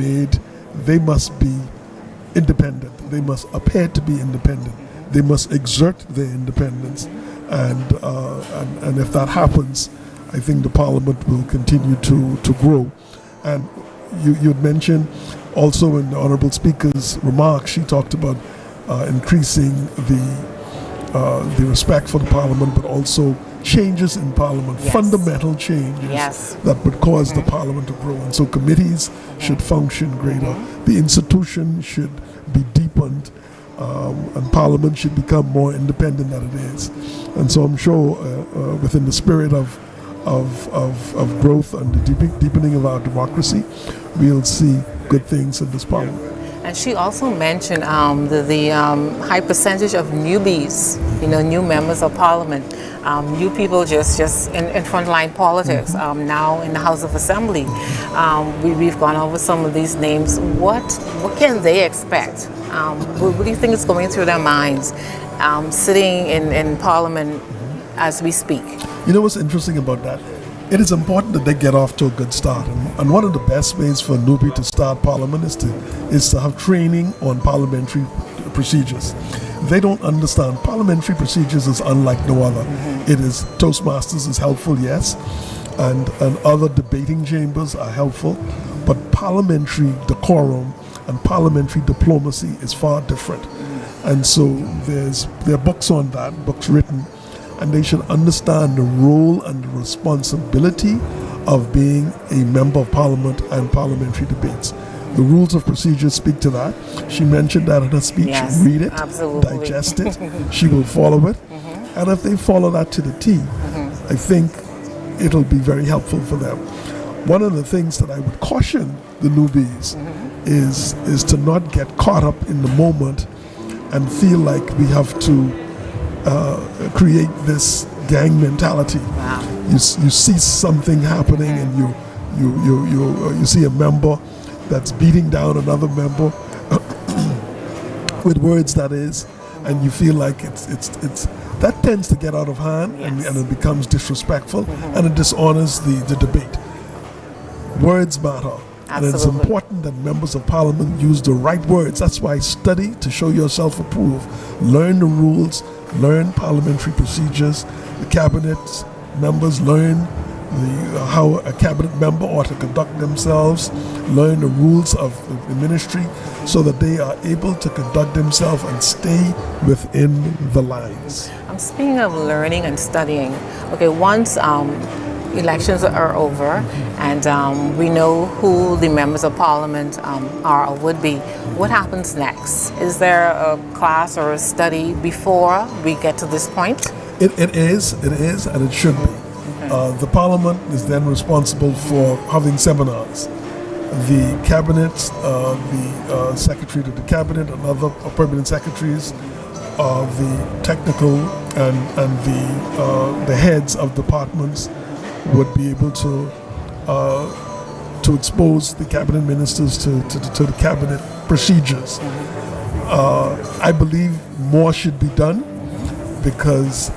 independent. They must appear to be independent. They must exert their independence. And if that happens, I think the Parliament will continue to grow. And you had mentioned also in the Honourable Speaker's remarks, she talked about increasing the respect for the Parliament, but also changes in Parliament, fundamental changes that would cause the Parliament to grow. And so committees should function greater. The institution should be deepened, and Parliament should become more independent than it is. And so I'm sure within the spirit of growth and the deepening of our democracy, we'll see good things in this Parliament. And she also mentioned the high percentage of newbies, new members of Parliament, new people just in frontline politics, now in the House of Assembly. We've gone over some of these names. What can they expect? What do you think is going through their minds sitting in Parliament as we speak? You know what's interesting about that? It is important that they get off to a good start. And one of the best ways for a newbie to start Parliament is to have training on parliamentary procedures. They don't understand. Parliamentary procedures is unlike no other. It is, Toastmasters is helpful, yes, and other debating chambers are helpful, but parliamentary decorum and parliamentary diplomacy is far different. And so there are books on that, books written, and they should understand the role and the responsibility of being a member of Parliament and parliamentary debates. The rules of procedure speak to that. She mentioned that in her speech. Yes, read it, absolutely. digest it. She will follow it. And if they follow that to the T, I think it'll be very helpful for them. one of the things that I would caution the newbies is to not get caught up in the moment and feel like we have to create this gang mentality. Wow. You see something happening and you see a member that's beating down another member with words, that is, and you feel like it's that tends to get out of hand, and it becomes disrespectful and it dishonors the debate. Words matter. And it's Absolutely. important that members of parliament use the right words. That's why study to show yourself approved. Learn the rules, learn parliamentary procedures. The cabinet members learn how a cabinet member ought to conduct themselves, learn the rules of the ministry so that they are able to conduct themselves and stay within the lines. I'm speaking of learning and studying. Okay, once elections are over and we know who the members of parliament are or would be, what happens next? Is there a class or a study before we get to this point? It is, and it should be. The parliament is then responsible for having seminars. The cabinet, the secretary to the cabinet and other permanent secretaries, the technical and the heads of departments would be able to expose the cabinet ministers to the cabinet procedures. I believe more should be done because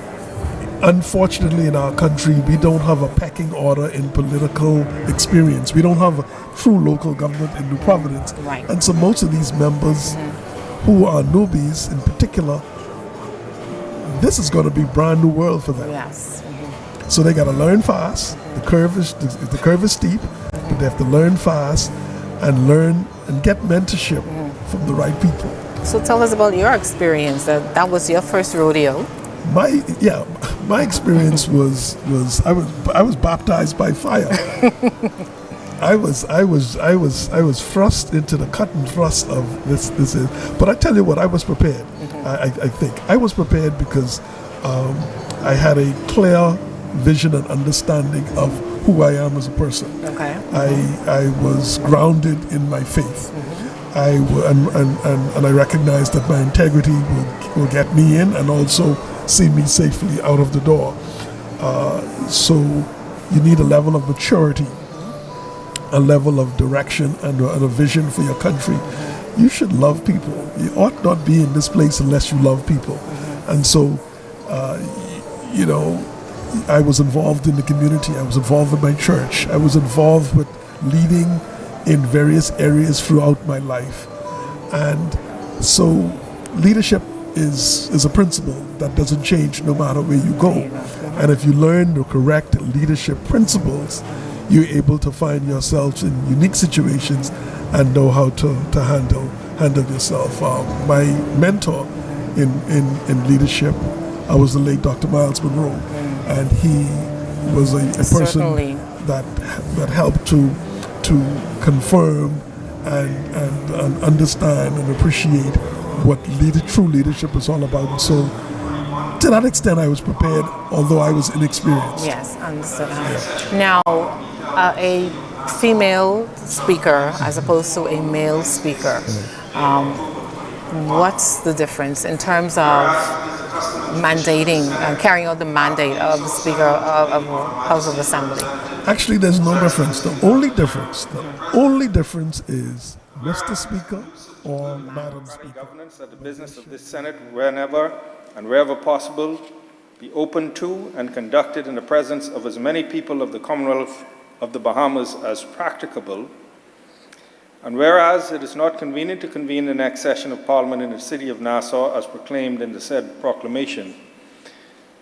unfortunately in our country we don't have a pecking order in political experience. We don't have a true local government in New Providence. Right. And so most of these members who are newbies in particular, this is going to be a brand new world for them. Yes. So they got to learn fast. The curve is steep, but they have to learn fast and learn and get mentorship from the right people. So tell us about your experience. That was your first rodeo. My experience was I was baptized by fire. I was thrust into the cut and thrust of this is. But I tell you what, I was prepared. I think I was prepared because I had a clear vision and understanding of who I am as a person. Okay. I was grounded in my faith. And I recognized that my integrity will get me in and also see me safely out of the door. So you need a level of maturity, a level of direction, and a vision for your country. You should love people. You ought not be in this place unless you love people. And so, I was involved in the community. I was involved in my church. I was involved with leading in various areas throughout my life. And so leadership is a principle that doesn't change no matter where you go. And if you learn the correct leadership principles, you're able to find yourself in unique situations and know how to handle yourself. My mentor in leadership, I was the late Dr. Miles Monroe, and he was a person that helped to confirm and understand and appreciate what true leadership is all about. And so to that extent I was prepared, although I was inexperienced. Yes, understood. Now, a female speaker as opposed to a male speaker, what's the difference in terms of mandating and carrying out the mandate of the Speaker of the House of Assembly? Actually, there's no difference. The only difference is Mr. Speaker or Madam Speaker. Governance that the business of this Senate, whenever and wherever possible, be open to and conducted in the presence of as many people of the Commonwealth of the Bahamas as practicable. And whereas it is not convenient to convene the next session of Parliament in the city of Nassau as proclaimed in the said proclamation,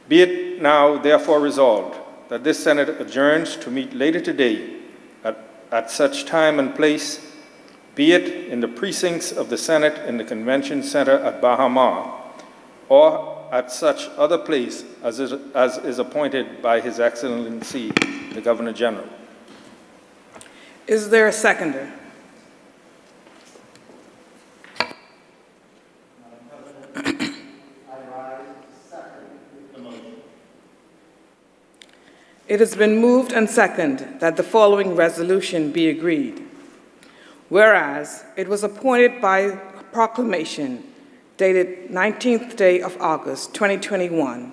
be it now therefore resolved that this Senate adjourns to meet later today at such time and place, be it in the precincts of the Senate in the Convention Center at Bahama, or at such other place as is appointed by His Excellency, the Governor General. Is there a seconder? It has been moved and seconded that the following resolution be agreed. Whereas it was appointed by proclamation dated 19th day of August 2021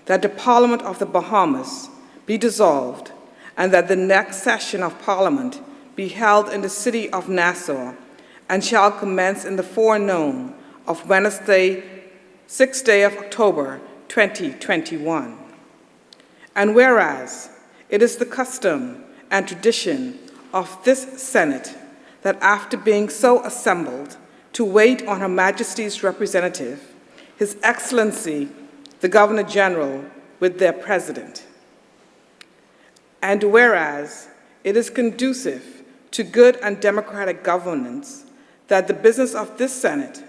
that the Parliament of the Bahamas be dissolved and that the next session of Parliament be held in the city of Nassau and shall commence in the forenoon of Wednesday, 6th day of October 2021. And whereas it is the custom and tradition of this Senate that after being so assembled to wait on Her Majesty's representative, His Excellency, the Governor General, with their President. And whereas it is conducive to good and democratic governance that the business of this Senate,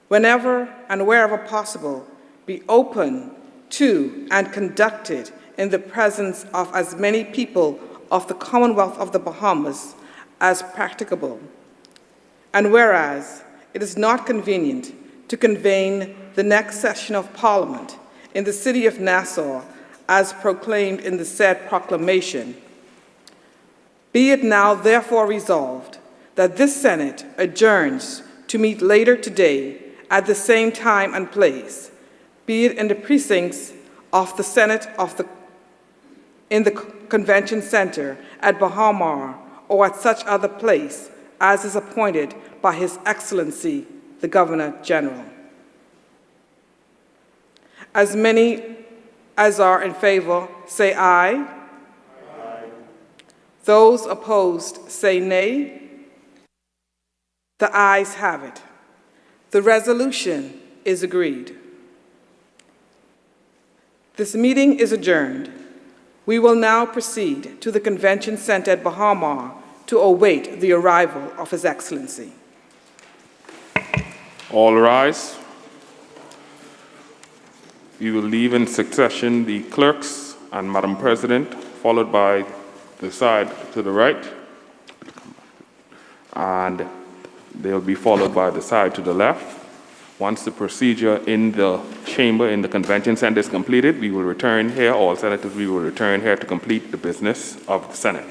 whenever and wherever possible, be open to and conducted in the presence of as many people of the Commonwealth of the Bahamas as practicable. And whereas it is not convenient to convene the next session of Parliament in the city of Nassau as proclaimed in the said proclamation, be it now therefore resolved that this Senate adjourns to meet later today at the same time and place, be it in the precincts of the Senate in the Convention Center at Baha-Mar or at such other place as is appointed by His Excellency, the Governor General. As many as are in favor, say aye. Aye. Those opposed, say nay. The ayes have it. The resolution is agreed. This meeting is adjourned. We will now proceed to the Convention Center at Baha-Mar to await the arrival of His Excellency. All rise. We will leave in succession the clerks and Madam President, followed by the side to the right, and they'll be followed by the side to the left. Once the procedure in the chamber, in the Convention Center is completed, we will return here, all senators, we will return here to complete the business of the Senate.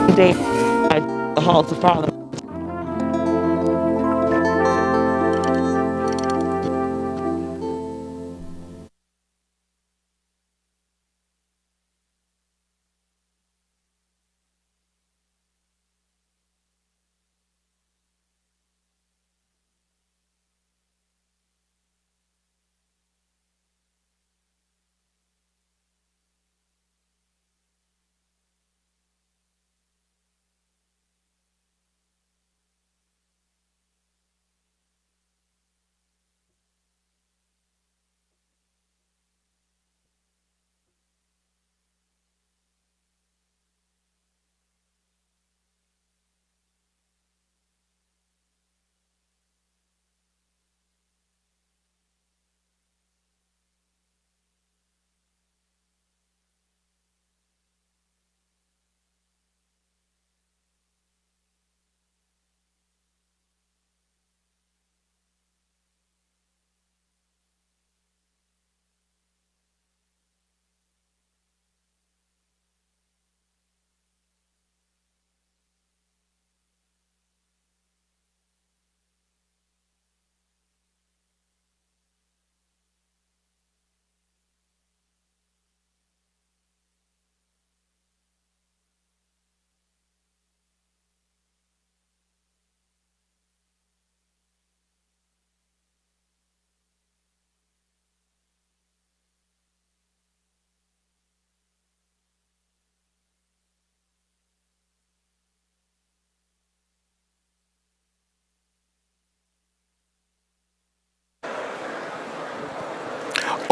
today the halls of Parliament.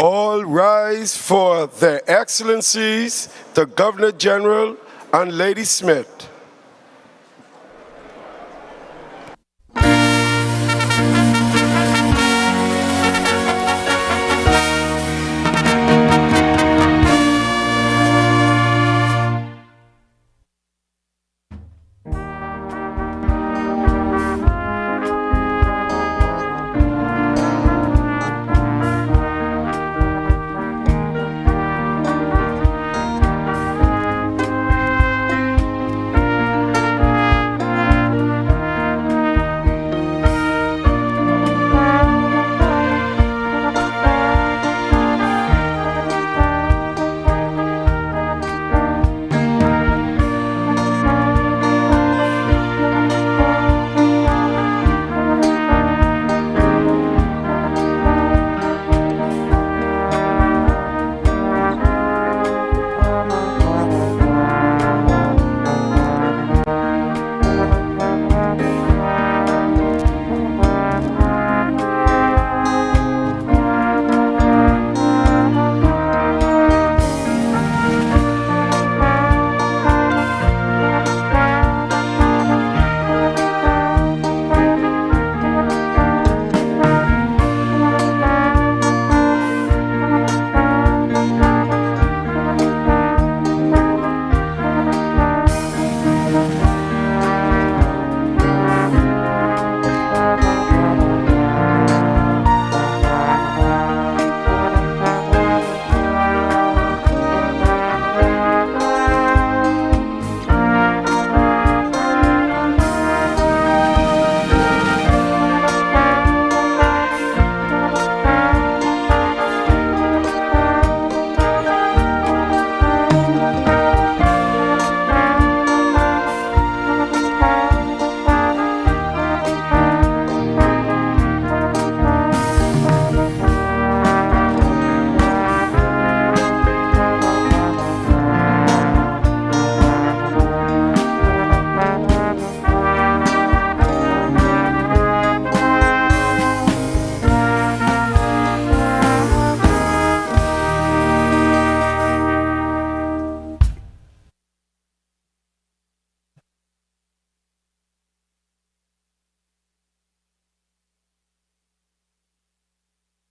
All rise for their excellencies, the Governor General and Lady Smith.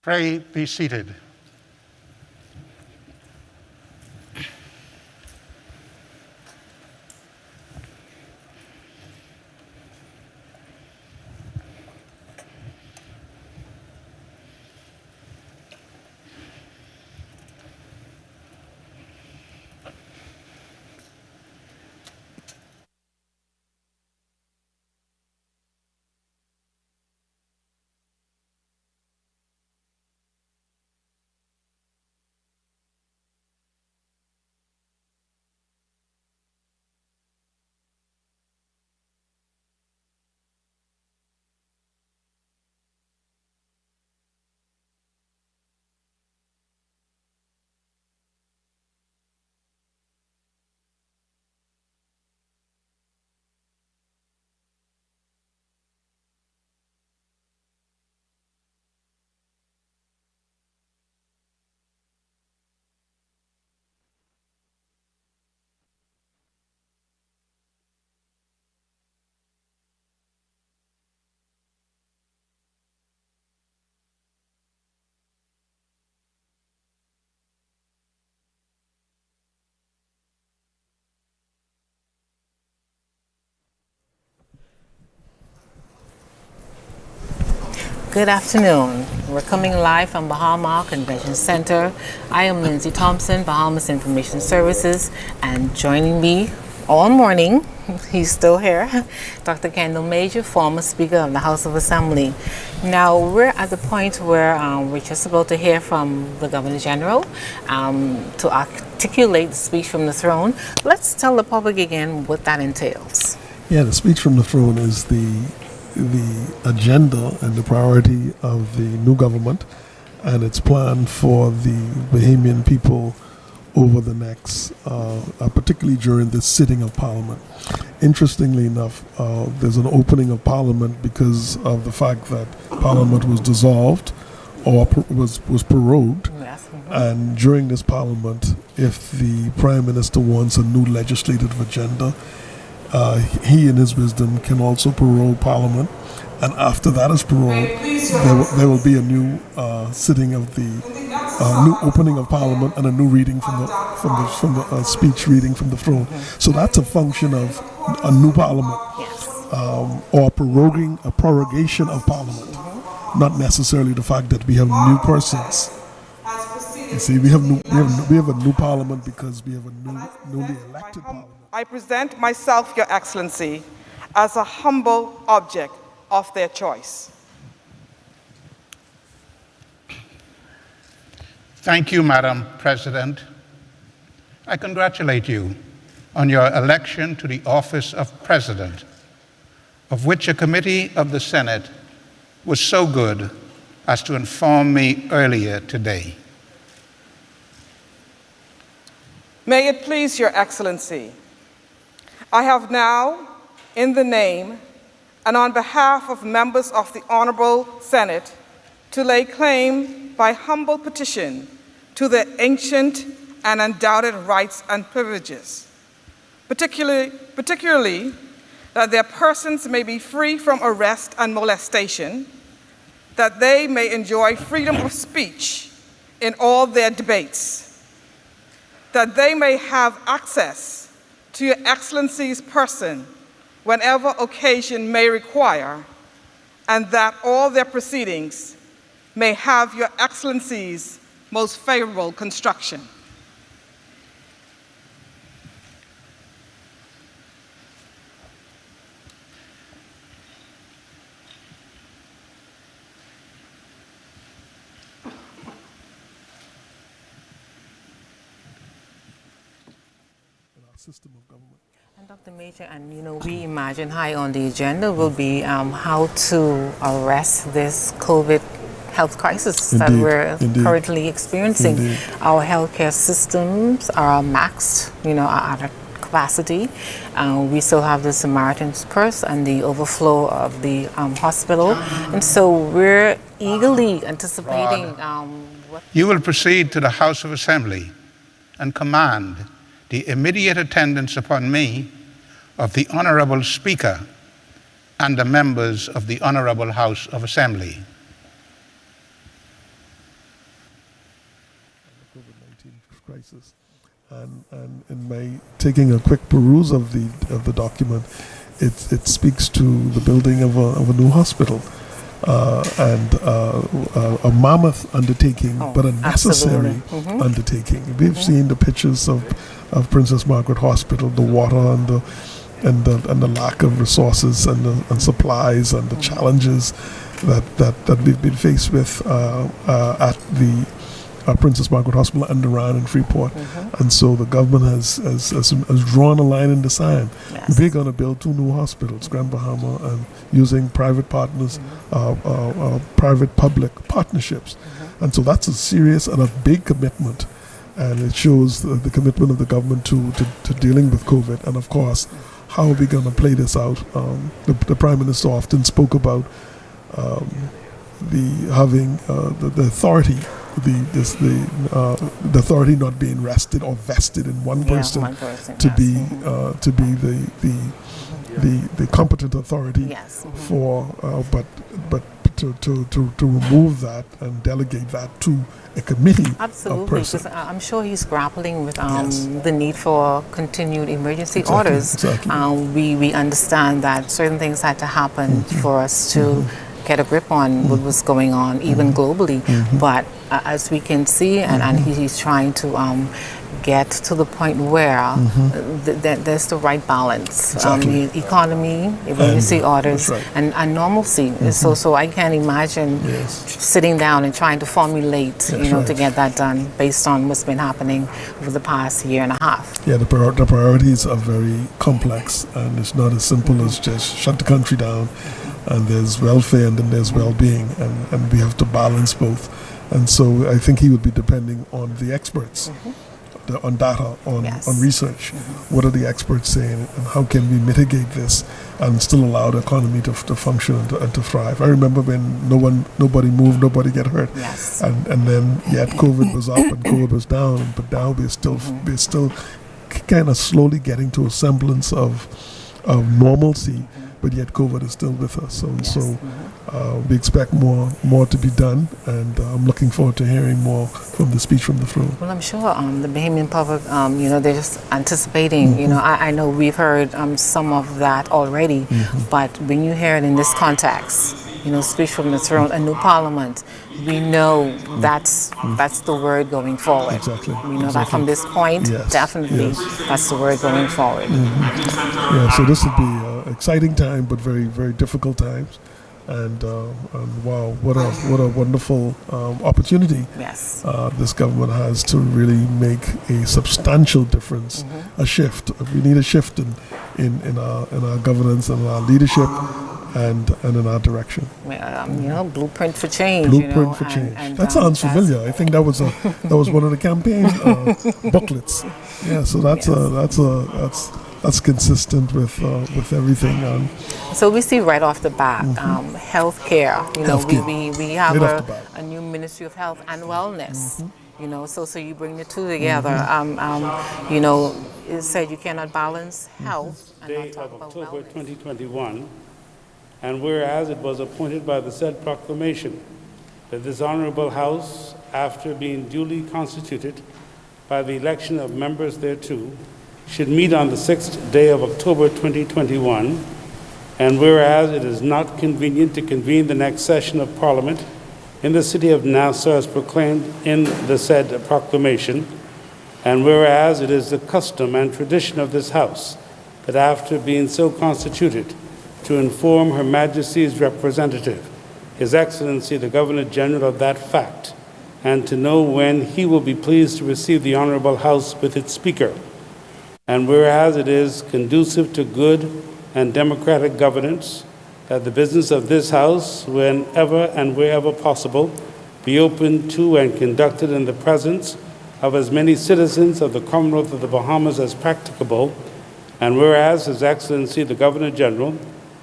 Pray be seated. Good afternoon. We're coming live from Bahama Convention Center. I am Lindsay Thompson, Bahamas Information Services, and joining me all morning, he's still here, Dr. Kendall Major, former Speaker of the House of Assembly. Now, we're at the point where we're just about to hear from the Governor General to articulate the speech from the throne. Let's tell the public again what that entails. Yeah, the speech from the throne is the agenda and the priority of the new government and its plan for the Bahamian people over the next, particularly during the sitting of Parliament. Interestingly enough, there's an opening of Parliament because of the fact that Parliament was dissolved or was prorogued. Yes. And during this Parliament, if the Prime Minister wants a new legislative agenda, he in his wisdom can also prorogue Parliament, and after that is prorogued, there will be a new sitting of the new opening of Parliament and a new reading from the speech reading from the throne. So that's a function of a new Parliament, or a prorogation of Parliament, not necessarily the fact that we have new persons. You see, we have a new Parliament because we have a newly elected Parliament. I present myself, Your Excellency, as a humble object of their choice. Thank you, Madam President. I congratulate you on your election to the office of President, of which a committee of the Senate was so good as to inform me earlier today. May it please Your Excellency, I have now, in the name and on behalf of members of the Honorable Senate, to lay claim by humble petition to their ancient and undoubted rights and privileges, particularly that their persons may be free from arrest and molestation, that they may enjoy freedom of speech in all their debates, that they may have access to Your Excellency's person whenever occasion may require, and that all their proceedings may have Your Excellency's most favorable construction. System of government. And Dr. Major, and we imagine high on the agenda will be how to arrest this COVID health crisis that we're currently experiencing. Our healthcare systems are maxed, are at capacity. We still have the Samaritan's Purse and the overflow of the hospital, and so we're eagerly anticipating what. You will proceed to the House of Assembly and command the immediate attendance upon me of the Honorable Speaker and the members of the Honorable House of Assembly. The COVID-19 crisis, and in my taking a quick peruse of the document, it speaks to the building of a new hospital. And a mammoth undertaking, but a necessary undertaking. We've seen the pictures of Princess Margaret Hospital, the water and the lack of resources and supplies and the challenges that we've been faced with at the Princess Margaret Hospital and the Ryan in Freeport. And so the government has drawn a line in the sand. We're going to build 2 new hospitals, Grand Bahama, and using private partners, private-public partnerships. And so that's a serious and a big commitment. And it shows the commitment of the government to dealing with COVID. And of course, how are we going to play this out? The Prime Minister often spoke about having the authority, the authority not being rested or vested in one person, to be the competent authority for, but to remove that and delegate that to a committee. Absolutely, because I'm sure he's grappling with the need for continued emergency orders. Exactly. We understand that certain things had to happen for us to get a grip on what was going on, even globally. But as we can see, and he's trying to get to the point where there's the right balance. Exactly. Economy, emergency orders, right. and normalcy. So I can't imagine sitting down and trying to formulate, to get that done based on what's been happening over the past year and a half. Yeah, the priorities are very complex, and it's not as simple as just shut the country down, and there's welfare and then there's well-being, and we have to balance both. And so I think he would be depending on the experts. On data, on research. What are the experts saying, and how can we mitigate this and still allow the economy to function and to thrive? I remember when nobody moved, nobody get hurt, and then yet COVID was up and COVID was down, but now we're still kind of slowly getting to a semblance of normalcy, but yet COVID is still with us. So we expect more to be done, and I'm looking forward to hearing more from the speech from the floor. Well, I'm sure the Bahamian public, they're just anticipating. I know we've heard some of that already, but when you hear it in this context, speech from the throne, a new parliament, we know that's the word going forward. Exactly. We know that from this point, definitely that's the word going forward. Yeah, so this would be an exciting time, but very, very difficult times. And wow, what a wonderful opportunity this government has to really make a substantial difference, a shift. We need a shift in our governance and our leadership and in our direction. Blueprint for change. Blueprint for change. That sounds familiar. I think that was one of the campaign booklets. Yeah, so that's consistent with everything. So we see right off the bat, healthcare. We have a new Ministry of Health and Wellness. So you bring the two together. It said you cannot balance health and not talk about October wellness. 2021, and whereas it was appointed by the said proclamation that this honorable House, after being duly constituted by the election of members thereto, should meet on the 6th day of October 2021, and whereas it is not convenient to convene the next session of Parliament in the city of Nassau as proclaimed in the said proclamation, and whereas it is the custom and tradition of this House that after being so constituted, to inform Her Majesty's representative, His Excellency the Governor-General, of that fact, and to know when he will be pleased to receive the Honorable House with its Speaker. And whereas it is conducive to good and democratic governance, that the business of this House, whenever and wherever possible, be open to and conducted in the presence of as many citizens of the Commonwealth of the Bahamas as practicable, and whereas His Excellency the Governor-General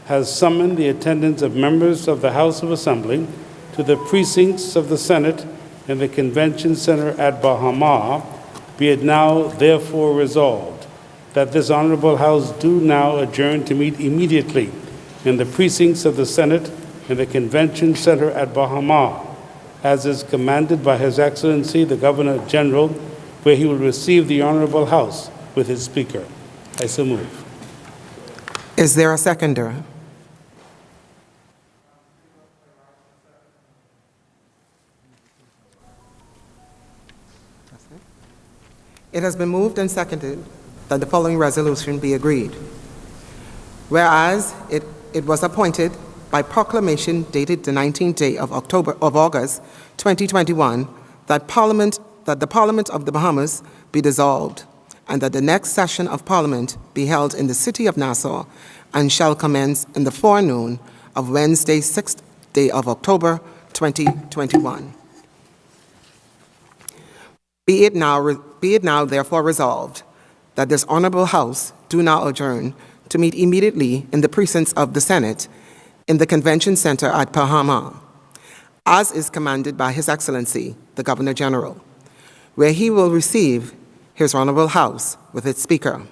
has summoned the attendance of members of the House of Assembly to the precincts of the Senate in the Convention Center at Bahama, be it now therefore resolved that this Honorable House do now adjourn to meet immediately in the precincts of the Senate in the Convention Center at Bahama, as is commanded by His Excellency the Governor-General, where he will receive the Honorable House with his Speaker. I so move. Is there a seconder? It has been moved and seconded that the following resolution be agreed. Whereas it was appointed by proclamation dated the 19th day of August 2021 that the Parliament of the Bahamas be dissolved, and that the next session of Parliament be held in the city of Nassau and shall commence in the forenoon of Wednesday, 6th day of October 2021. Be it now therefore resolved that this honorable House do now adjourn to meet immediately in the precincts of the Senate in the Convention Center at Bahama, as is commanded by His Excellency, the Governor-General, where he will receive His honorable House with its Speaker.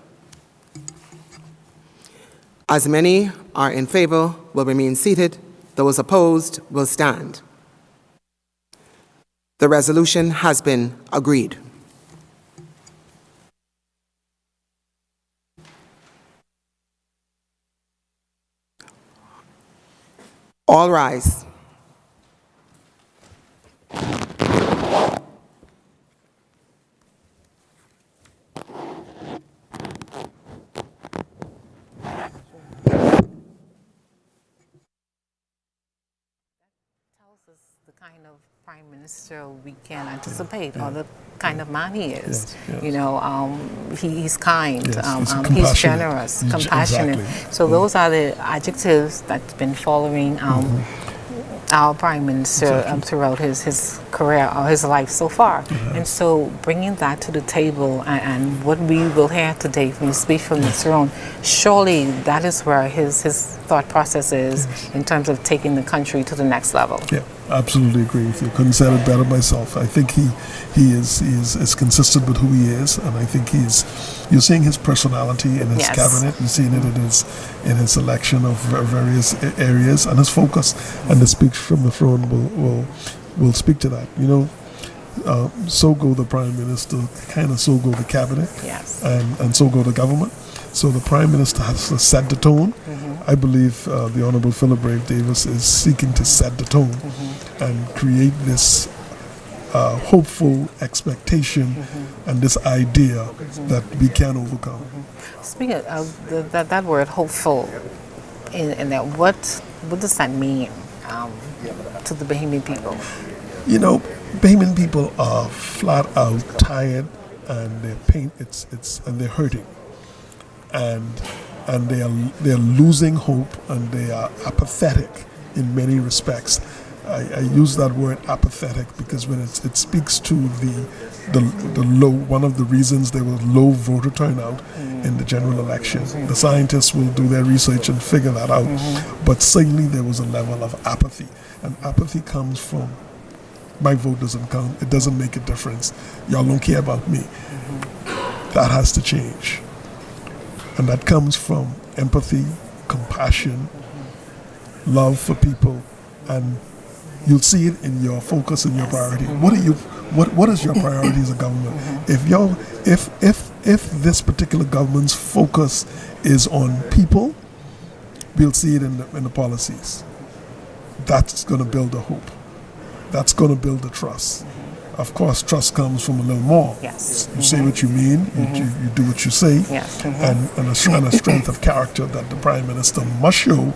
As many are in favor will remain seated, those opposed will stand. The resolution has been agreed. All rise. The kind of prime minister we can anticipate, or the kind of man he is. You know, he's kind, he's generous, compassionate. Exactly. So those are the adjectives that's been following our prime minister throughout his career or his life so far. And so bringing that to the table and what we will hear today from the speech from the throne, surely that is where his thought process is in terms of taking the country to the next level. Yeah, absolutely agree with you. Couldn't say it better myself. I think he is consistent with who he is, and I think you're seeing his personality in his cabinet. You're seeing it in his selection of various areas, and his focus. And the speech from the throne will speak to that. You know, so go the prime minister, kind of so go the cabinet, and so go the government. So the prime minister has to set the tone. I believe the Honorable Philip Brave Davis is seeking to set the tone and create this hopeful expectation and this idea that we can overcome. Speaking of that word hopeful, in that, what does that mean to the Bahamian people? You know, Bahamian people are flat out tired, and they're hurting, and they're losing hope, and they are apathetic in many respects. I use that word apathetic because when it speaks to the low, one of the reasons there was low voter turnout in the general election. The scientists will do their research and figure that out. But certainly there was a level of apathy, and apathy comes from my vote doesn't count. It doesn't make a difference. Y'all don't care about me. That has to change. And that comes from empathy, compassion, love for people, and you'll see it in your focus and your priority. What is your priority as a government? If this particular government's focus is on people, we'll see it in the policies. That's going to build a hope. That's going to build a trust. Of course, trust comes from a little more. Yes. You say what you mean, you do what you say, and a strength of character that the Prime Minister must show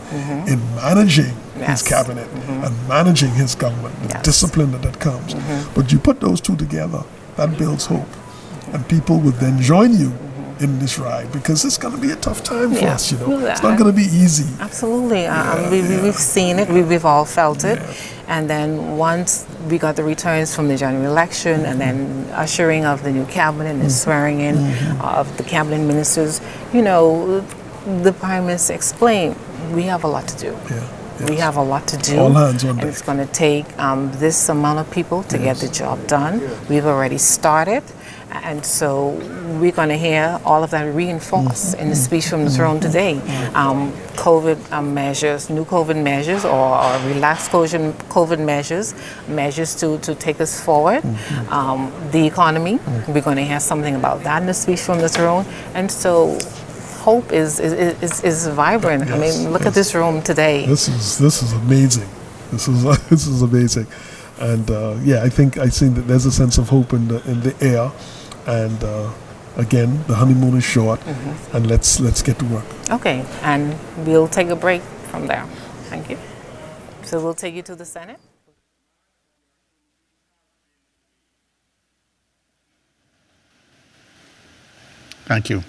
in managing his cabinet and managing his government, the discipline that comes. But you put those two together, that builds hope. And people will then join you in this ride, because it's going to be a tough time for us, you know. It's not going to be easy. Absolutely. We've seen it. We've all felt it. And then once we got the returns from the general election, and then ushering of the new cabinet and the swearing in of the cabinet ministers, you know, the Prime Minister explained, we have a lot to do. We have a lot to do. All hands on deck. And it's going to take this amount of people to get the job done. We've already started. And so we're going to hear all of that reinforced in the speech from the throne today. COVID measures, new COVID measures, or relaxed COVID measures to take us forward. The economy, we're going to hear something about that in the speech from the throne. And so hope is vibrant. I mean, look at this room today. This is amazing. This is amazing. And I think that there's a sense of hope in the air. And again, the honeymoon is short, and let's get to work. Okay, and we'll take a break from there. Thank you. So we'll take you to the Senate. Thank you.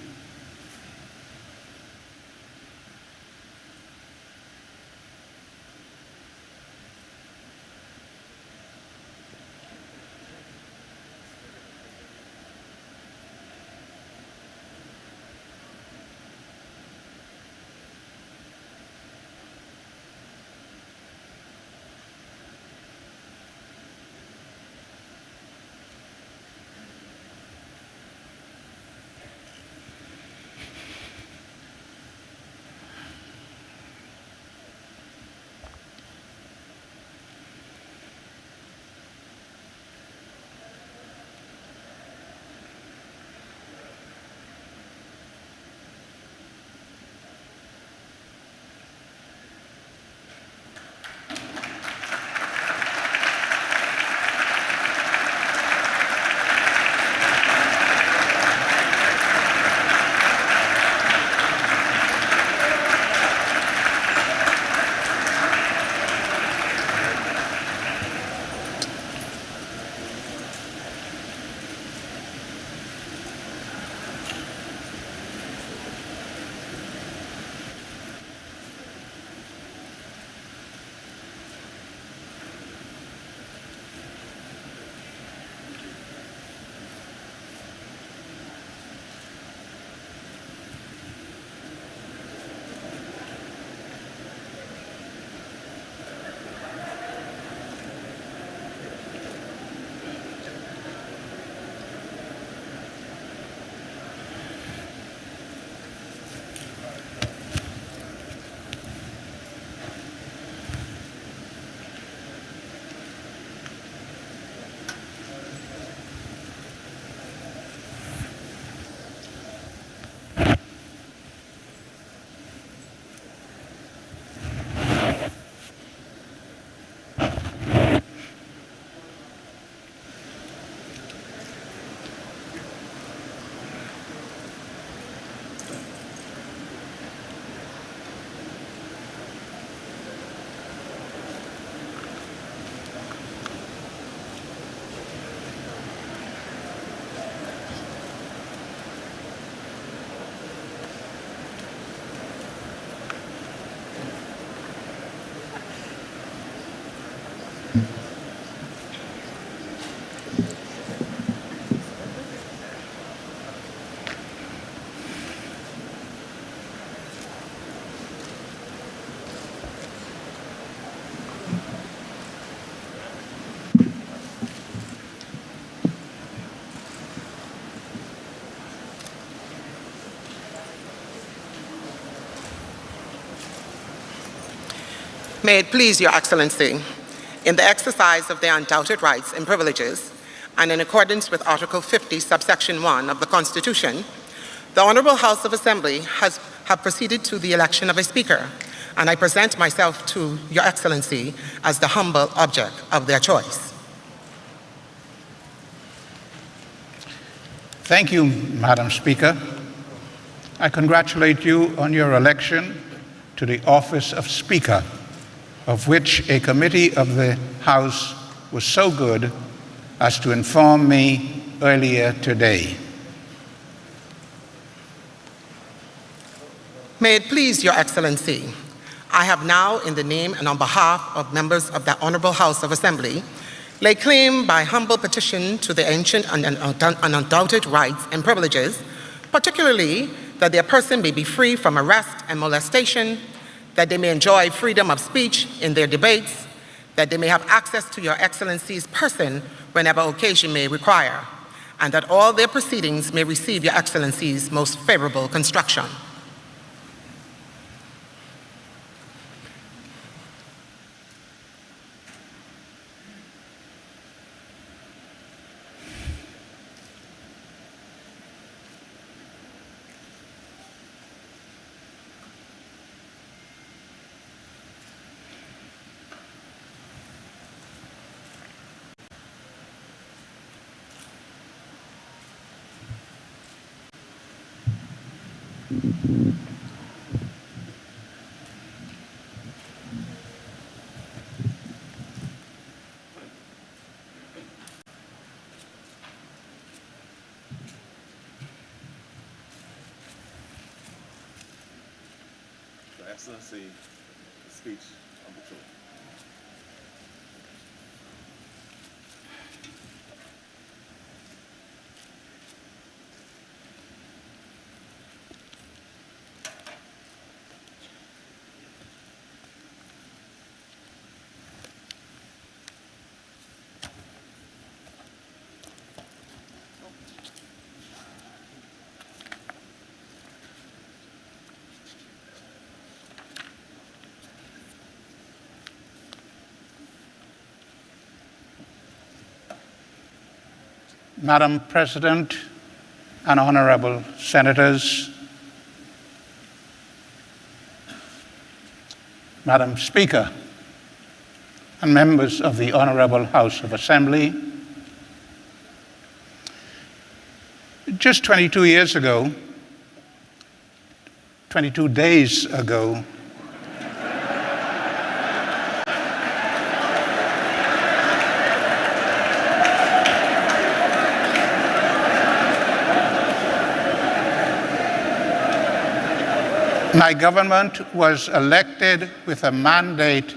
May it please Your Excellency, in the exercise of their undoubted rights and privileges, and in accordance with Article 50, subsection 1 of the Constitution, the Honorable House of Assembly have proceeded to the election of a Speaker, and I present myself to Your Excellency as the humble object of their choice. Thank you, Madam Speaker. I congratulate you on your election to the office of Speaker, of which a committee of the House was so good as to inform me earlier today. May it please Your Excellency, I have now, in the name and on behalf of members of the Honorable House of Assembly, lay claim by humble petition to the ancient and undoubted rights and privileges, particularly that their person may be free from arrest and molestation, that they may enjoy freedom of speech in their debates, that they may have access to Your Excellency's person whenever occasion may require, and that all their proceedings may receive Your Excellency's most favorable construction. Your Excellency, the speech of the truth. Madam President and honorable senators, Madam Speaker, and members of the Honorable House of Assembly, just 22 years ago, 22 days ago, my government was elected with a mandate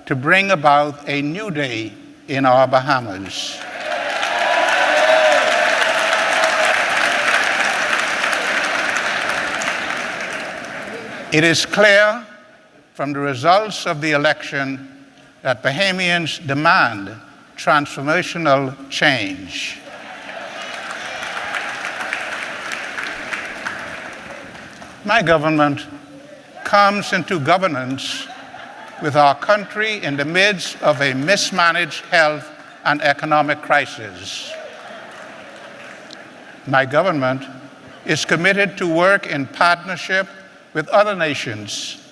to bring about a new day in our Bahamas. It is clear from the results of the election that Bahamians demand transformational change. My government comes into governance with our country in the midst of a mismanaged health and economic crisis. My government is committed to work in partnership with other nations,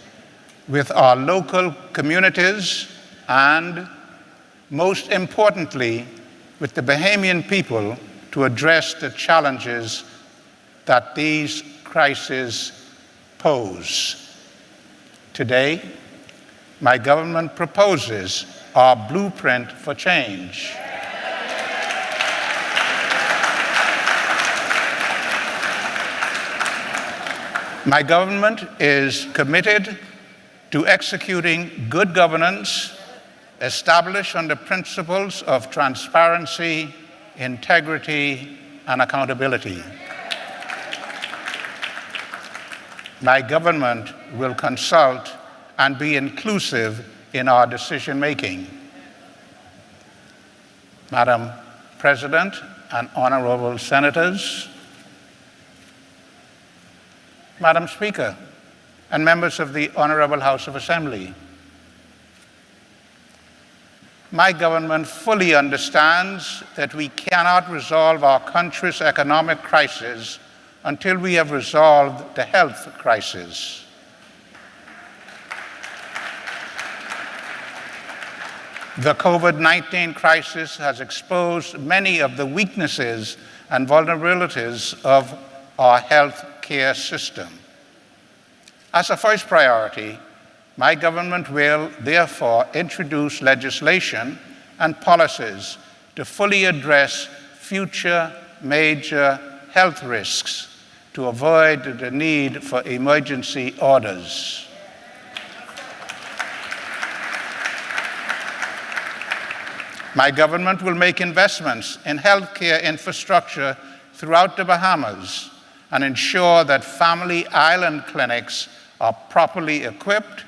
with our local communities, and most importantly, with the Bahamian people to address the challenges that these crises pose. Today, my government proposes our blueprint for change. My government is committed to executing good governance established on the principles of transparency, integrity, and accountability. My government will consult and be inclusive in our decision-making. Madam President and honorable senators, Madam Speaker, and members of the Honorable House of Assembly, my government fully understands that we cannot resolve our country's economic crisis until we have resolved the health crisis. The COVID-19 crisis has exposed many of the weaknesses and vulnerabilities of our health care system. As a first priority, my government will therefore introduce legislation and policies to fully address future major health risks to avoid the need for emergency orders. My government will make investments in healthcare infrastructure throughout the Bahamas and ensure that family island clinics are properly equipped,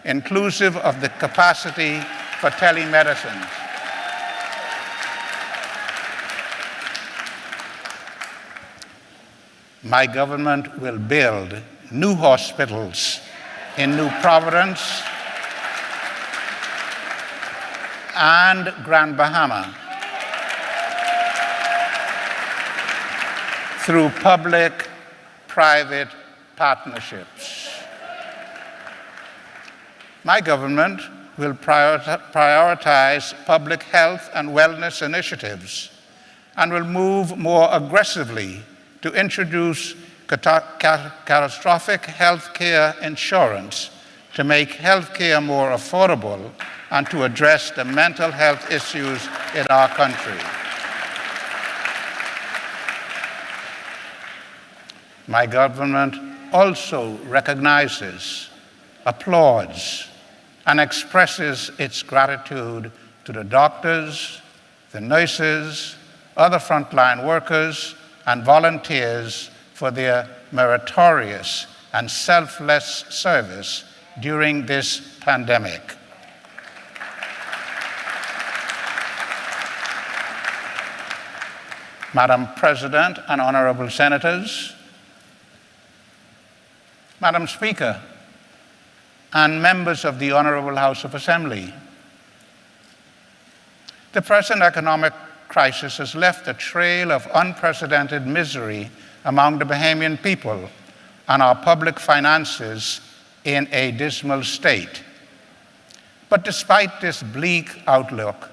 inclusive of the capacity for telemedicine. My government will build new hospitals in New Providence and Grand Bahama through public-private partnerships. My government will prioritize public health and wellness initiatives and will move more aggressively to introduce catastrophic health care insurance to make health care more affordable and to address the mental health issues in our country. My government also recognizes, applauds, and expresses its gratitude to the doctors, the nurses, other frontline workers, and volunteers for their meritorious and selfless service during this pandemic. Madam President and honorable senators, Madam Speaker, and members of the Honorable House of Assembly, the present economic crisis has left a trail of unprecedented misery among the Bahamian people and our public finances in a dismal state. But despite this bleak outlook,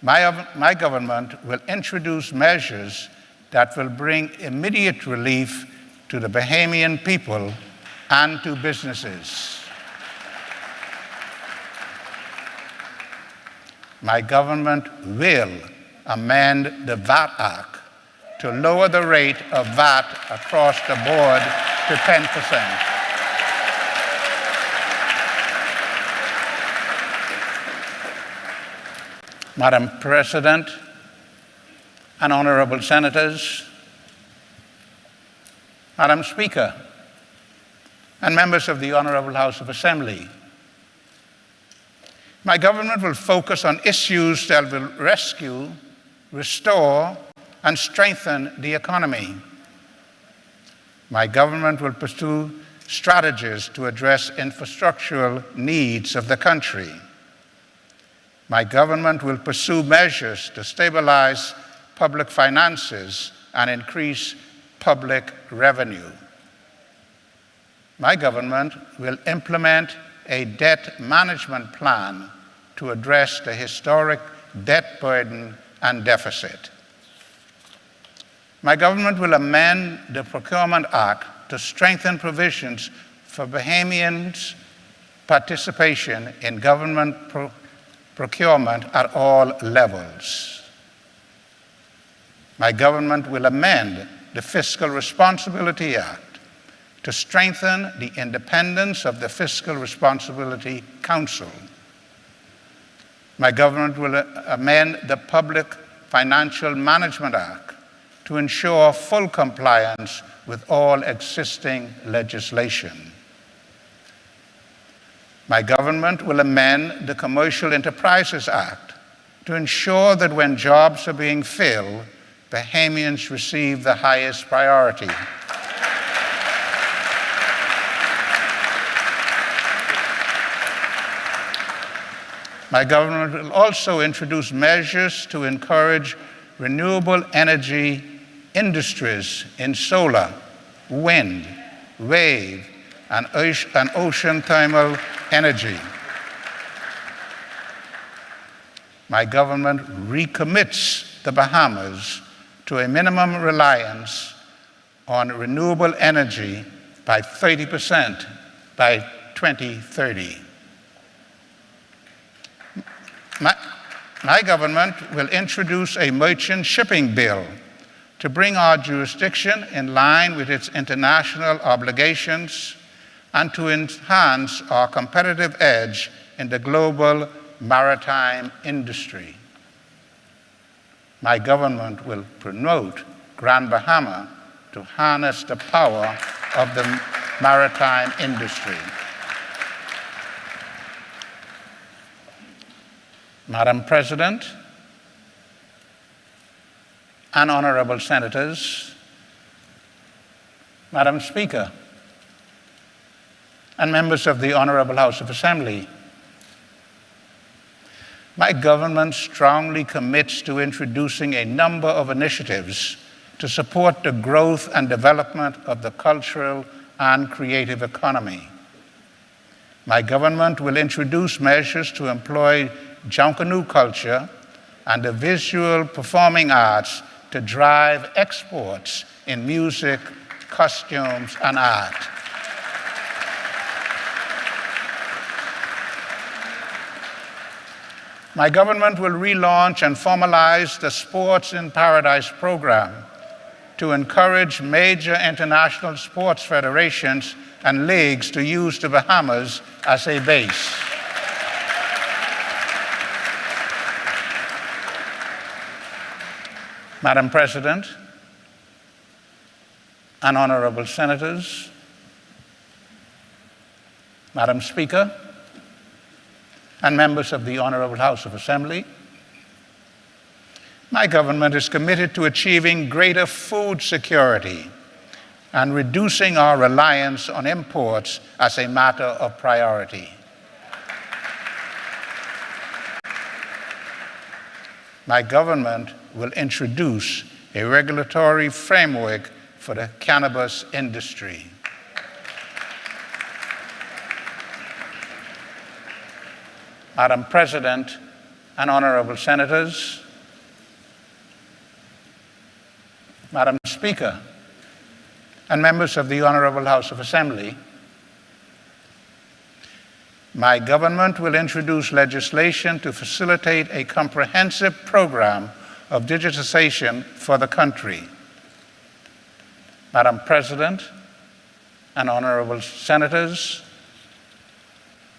my government will introduce measures that will bring immediate relief to the Bahamian people and to businesses. My government will amend the VAT Act to lower the rate of VAT across the board to 10%. Madam President and honorable senators, Madam Speaker, and members of the Honorable House of Assembly, my government will focus on issues that will rescue, restore, and strengthen the economy. My government will pursue strategies to address infrastructural needs of the country. My government will pursue measures to stabilize public finances and increase public revenue. My government will implement a debt management plan to address the historic debt burden and deficit. My government will amend the Procurement Act to strengthen provisions for Bahamians' participation in government procurement at all levels. My government will amend the Fiscal Responsibility Act to strengthen the independence of the Fiscal Responsibility Council. My government will amend the Public Financial Management Act to ensure full compliance with all existing legislation. My government will amend the Commercial Enterprises Act to ensure that when jobs are being filled, Bahamians receive the highest priority. My government will also introduce measures to encourage renewable energy industries in solar, wind, wave, and ocean thermal energy. My government recommits the Bahamas to a minimum reliance on renewable energy by 30% by 2030. My government will introduce a merchant shipping bill to bring our jurisdiction in line with its international obligations and to enhance our competitive edge in the global maritime industry. My government will promote Grand Bahama to harness the power of the maritime industry. Madam President and honorable senators, Madam Speaker, and members of the Honorable House of Assembly, my government strongly commits to introducing a number of initiatives to support the growth and development of the cultural and creative economy. My government will introduce measures to employ Junkanoo culture and the visual performing arts to drive exports in music, costumes, and art. My government will relaunch and formalize the Sports in Paradise program to encourage major international sports federations and leagues to use the Bahamas as a base. Madam President and honorable senators, Madam Speaker, and members of the Honorable House of Assembly, my government is committed to achieving greater food security and reducing our reliance on imports as a matter of priority. My government will introduce a regulatory framework for the cannabis industry. Madam President and honorable senators, Madam Speaker, and members of the Honorable House of Assembly, my government will introduce legislation to facilitate a comprehensive program of digitization for the country. Madam President and honorable senators,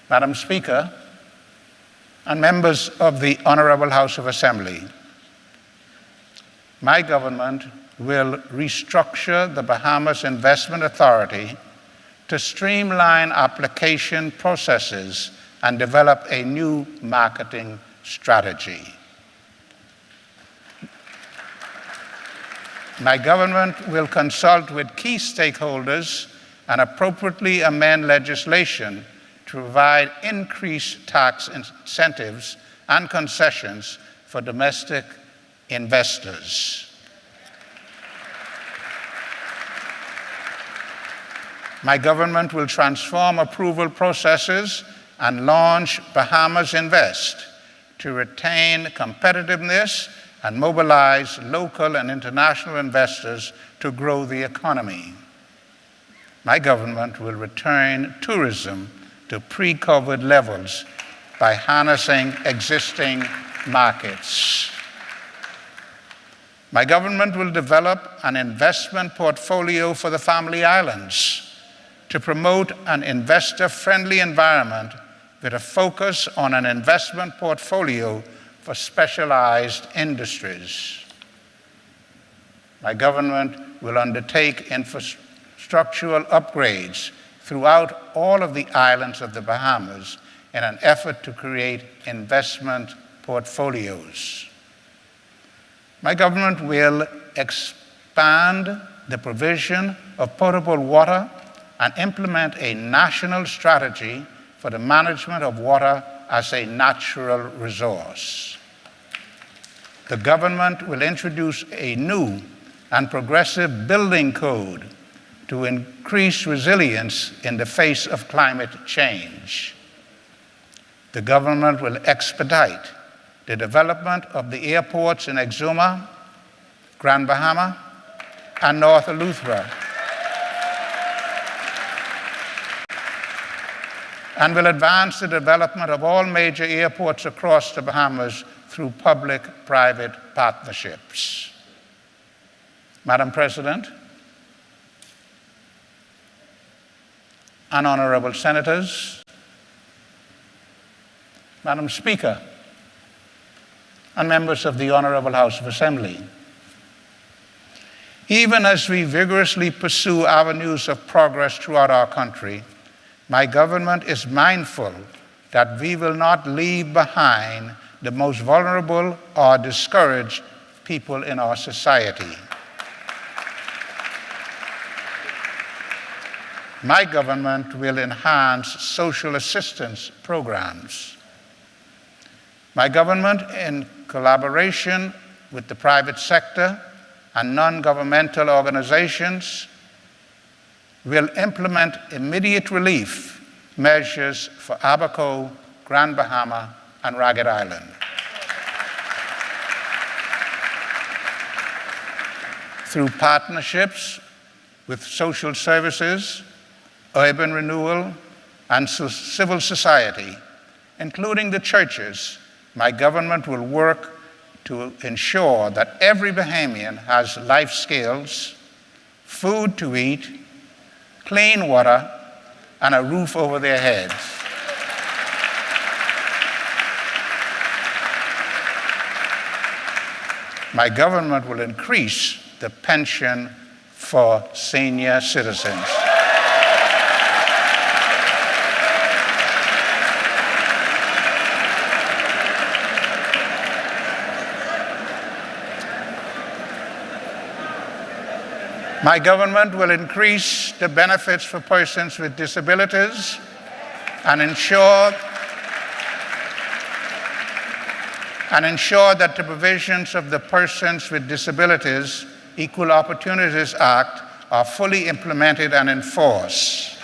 Madam Speaker, and members of the Honorable House of Assembly, my government will restructure the Bahamas Investment Authority to streamline application processes and develop a new marketing strategy. My government will consult with key stakeholders and appropriately amend legislation to provide increased tax incentives and concessions for domestic investors. My government will transform approval processes and launch Bahamas Invest to retain competitiveness and mobilize local and international investors to grow the economy. My government will return tourism to pre-COVID levels by harnessing existing markets. My government will develop an investment portfolio for the Family Islands to promote an investor-friendly environment with a focus on an investment portfolio for specialized industries. My government will undertake infrastructural upgrades throughout all of the islands of the Bahamas in an effort to create investment portfolios. My government will expand the provision of potable water and implement a national strategy for the management of water as a natural resource. The government will introduce a new and progressive building code to increase resilience in the face of climate change. The government will expedite the development of the airports in Exuma, Grand Bahama, and North Eleuthera, and will advance the development of all major airports across the Bahamas through public-private partnerships. Madam President, and honorable senators, Madam Speaker, and members of the Honorable House of Assembly, even as we vigorously pursue avenues of progress throughout our country, my government is mindful that we will not leave behind the most vulnerable or discouraged people in our society. My government will enhance social assistance programs. My government, in collaboration with the private sector and non-governmental organizations, will implement immediate relief measures for Abaco, Grand Bahama, and Ragged Island. Through partnerships with social services, urban renewal, and civil society, including the churches, my government will work to ensure that every Bahamian has life skills, food to eat, clean water, and a roof over their heads. My government will increase the pension for senior citizens. My government will increase the benefits for persons with disabilities and ensure that the provisions of the Persons with Disabilities Equal Opportunities Act are fully implemented and enforced.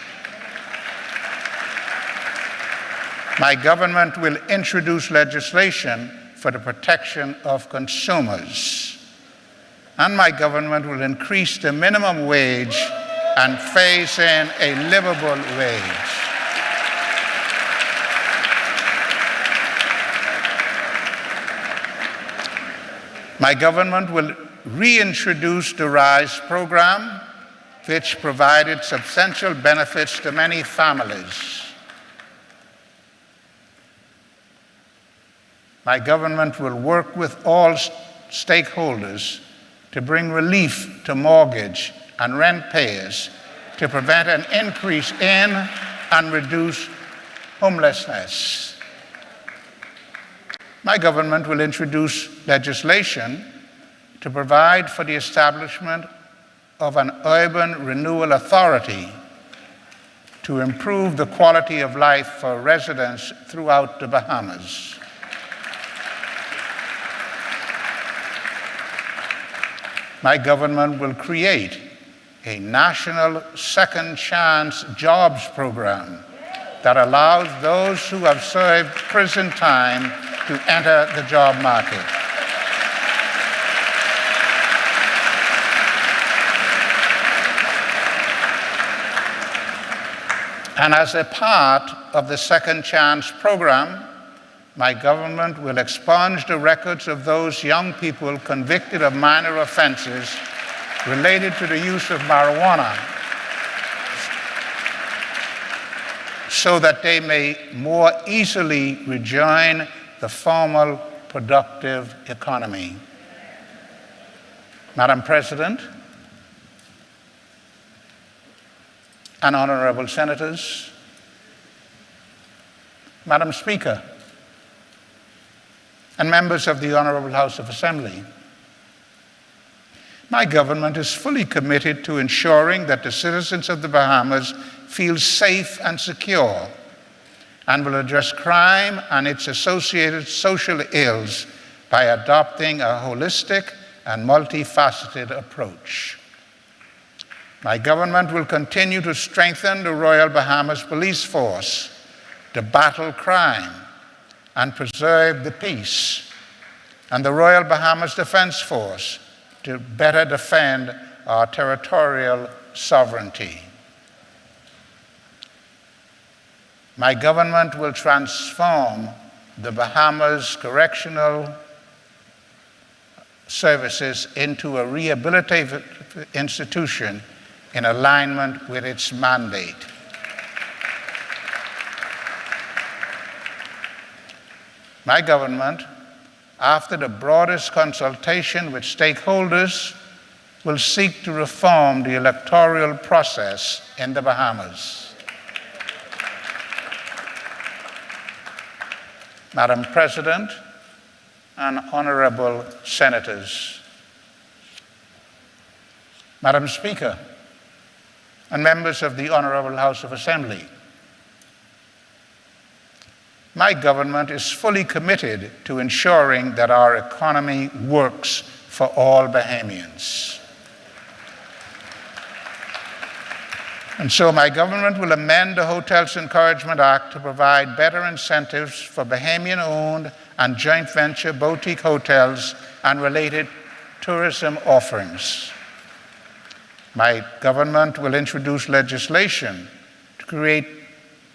My government will introduce legislation for the protection of consumers. And my government will increase the minimum wage and phase in a livable wage. My government will reintroduce the RISE program, which provided substantial benefits to many families. My government will work with all stakeholders to bring relief to mortgage and rent payers to prevent an increase in and reduce homelessness. My government will introduce legislation to provide for the establishment of an urban renewal authority to improve the quality of life for residents throughout the Bahamas. My government will create a national second chance jobs program that allows those who have served prison time to enter the job market. And as a part of the Second Chance program, my government will expunge the records of those young people convicted of minor offenses related to the use of marijuana, so that they may more easily rejoin the formal productive economy. Madam President and honorable senators, Madam Speaker, and members of the Honorable House of Assembly, my government is fully committed to ensuring that the citizens of the Bahamas feel safe and secure, and will address crime and its associated social ills by adopting a holistic and multifaceted approach. My government will continue to strengthen the Royal Bahamas Police Force to battle crime and preserve the peace, and the Royal Bahamas Defense Force to better defend our territorial sovereignty. My government will transform the Bahamas Correctional Services into a rehabilitative institution in alignment with its mandate. My government, after the broadest consultation with stakeholders, will seek to reform the electoral process in the Bahamas. Madam President and honorable senators, Madam Speaker and members of the Honorable House of Assembly, my government is fully committed to ensuring that our economy works for all Bahamians. And so my government will amend the Hotels Encouragement Act to provide better incentives for Bahamian-owned and joint venture boutique hotels and related tourism offerings. My government will introduce legislation to create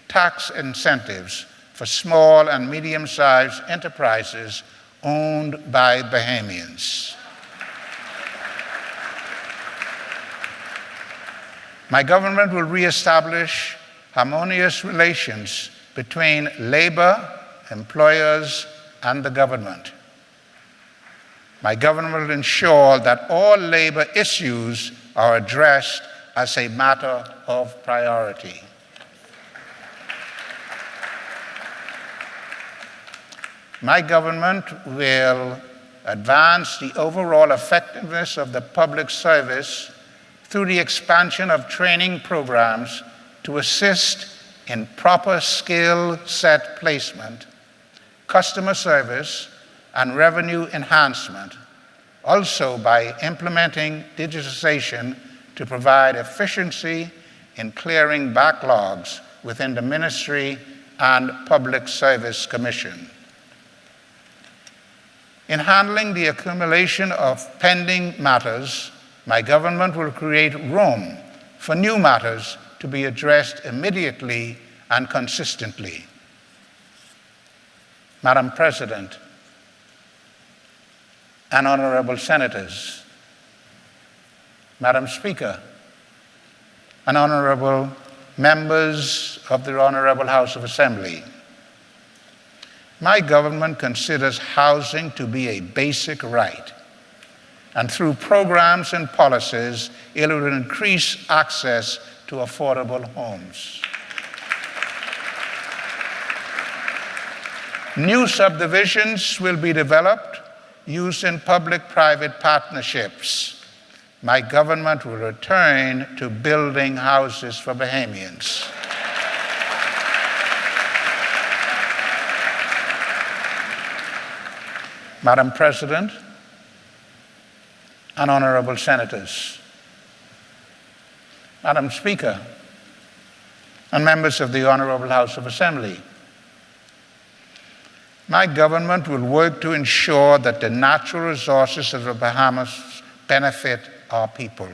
tax incentives for small and medium-sized enterprises owned by Bahamians. My government will reestablish harmonious relations between labor, employers, and the government. My government will ensure that all labor issues are addressed as a matter of priority. My government will advance the overall effectiveness of the public service through the expansion of training programs to assist in proper skill set placement, customer service, and revenue enhancement, also by implementing digitization to provide efficiency in clearing backlogs within the Ministry and Public Service Commission. In handling the accumulation of pending matters, my government will create room for new matters to be addressed immediately and consistently. Madam President and honorable senators, Madam Speaker and honorable members of the Honorable House of Assembly, my government considers housing to be a basic right, and through programs and policies, it will increase access to affordable homes. New subdivisions will be developed using public-private partnerships. My government will return to building houses for Bahamians. Madam President and honorable senators, Madam Speaker and members of the Honorable House of Assembly, my government will work to ensure that the natural resources of the Bahamas benefit our people.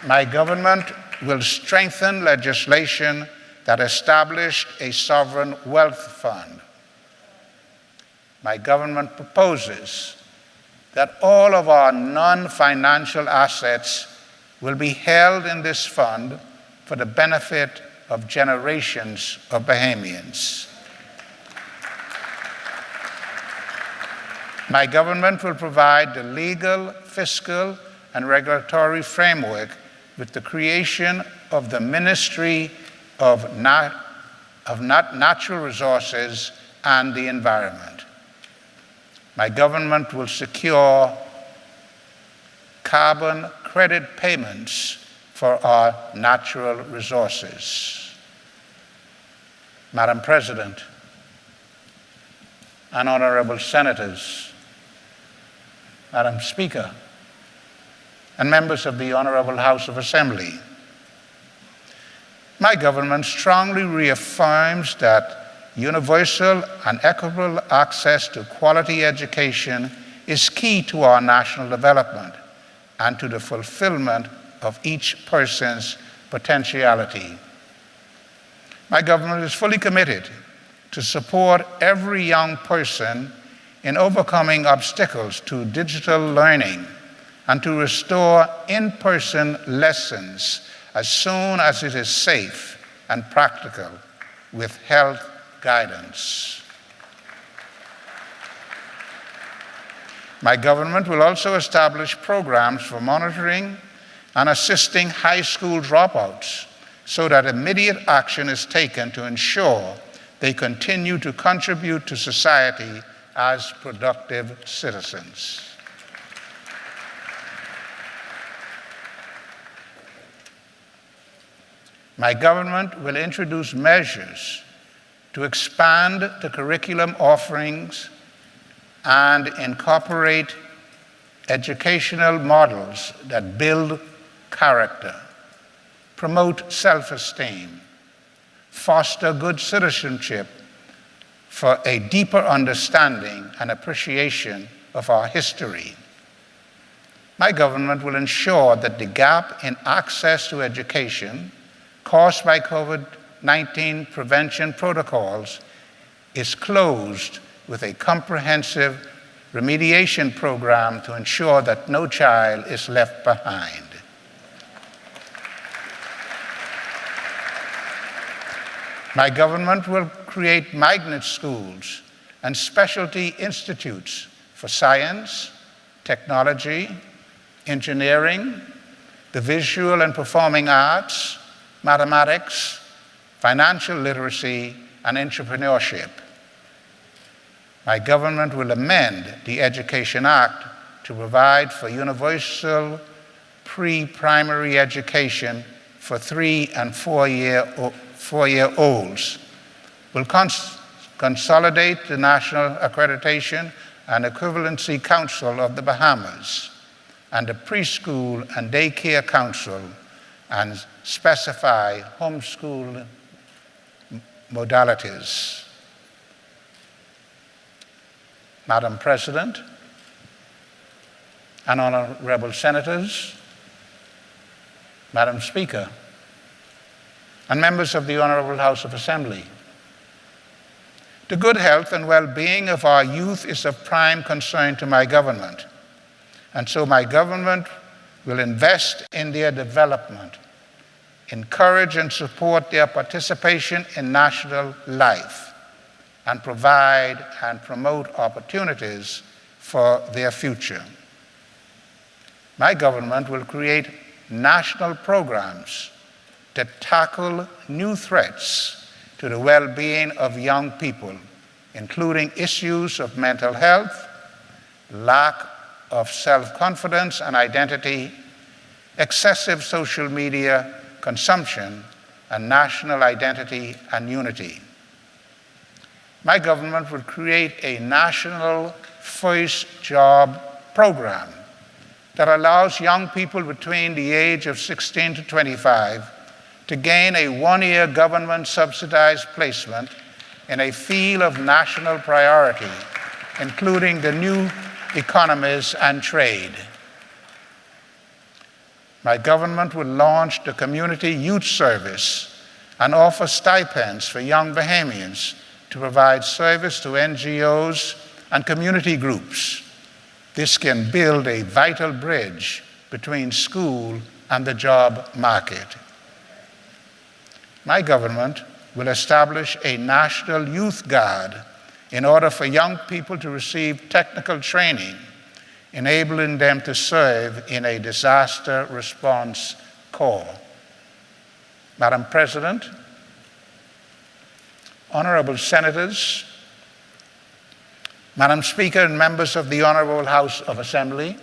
My government will strengthen legislation that established a sovereign wealth fund. My government proposes that all of our non-financial assets will be held in this fund for the benefit of generations of Bahamians. My government will provide the legal, fiscal, and regulatory framework with the creation of the Ministry of Natural Resources and the Environment. My government will secure carbon credit payments for our natural resources. Madam President and honorable senators, Madam Speaker, and members of the Honorable House of Assembly, my government strongly reaffirms that universal and equitable access to quality education is key to our national development and to the fulfillment of each person's potentiality. My government is fully committed to support every young person in overcoming obstacles to digital learning and to restore in-person lessons as soon as it is safe and practical with health guidance. My government will also establish programs for monitoring and assisting high school dropouts so that immediate action is taken to ensure they continue to contribute to society as productive citizens. My government will introduce measures to expand the curriculum offerings and incorporate educational models that build character, promote self-esteem, foster good citizenship for a deeper understanding and appreciation of our history. My government will ensure that the gap in access to education caused by COVID-19 prevention protocols is closed with a comprehensive remediation program to ensure that no child is left behind. My government will create magnet schools and specialty institutes for science, technology, engineering, the visual and performing arts, mathematics, financial literacy, and entrepreneurship. My government will amend the Education Act to provide for universal pre-primary education for 3- and 4-year-olds. Will consolidate the National Accreditation and Equivalency Council of the Bahamas and the Preschool and Daycare Council and specify homeschool modalities. Madam President and honorable senators, Madam Speaker, and members of the Honorable House of Assembly, the good health and well-being of our youth is of prime concern to my government, and so my government will invest in their development, encourage and support their participation in national life, and provide and promote opportunities for their future. My government will create national programs that tackle new threats to the well-being of young people, including issues of mental health, lack of self-confidence and identity, excessive social media consumption, and national identity and unity. My government will create a national first job program that allows young people between the age of 16 to 25 to gain a 1-year government-subsidized placement in a field of national priority, including the new economies and trade. My government will launch the Community Youth Service and offer stipends for young Bahamians to provide service to NGOs and community groups. This can build a vital bridge between school and the job market. my government will establish a National Youth Guard in order for young people to receive technical training, enabling them to serve in a disaster response corps. Madam President, honorable senators, Madam Speaker, and members of the Honorable House of Assembly,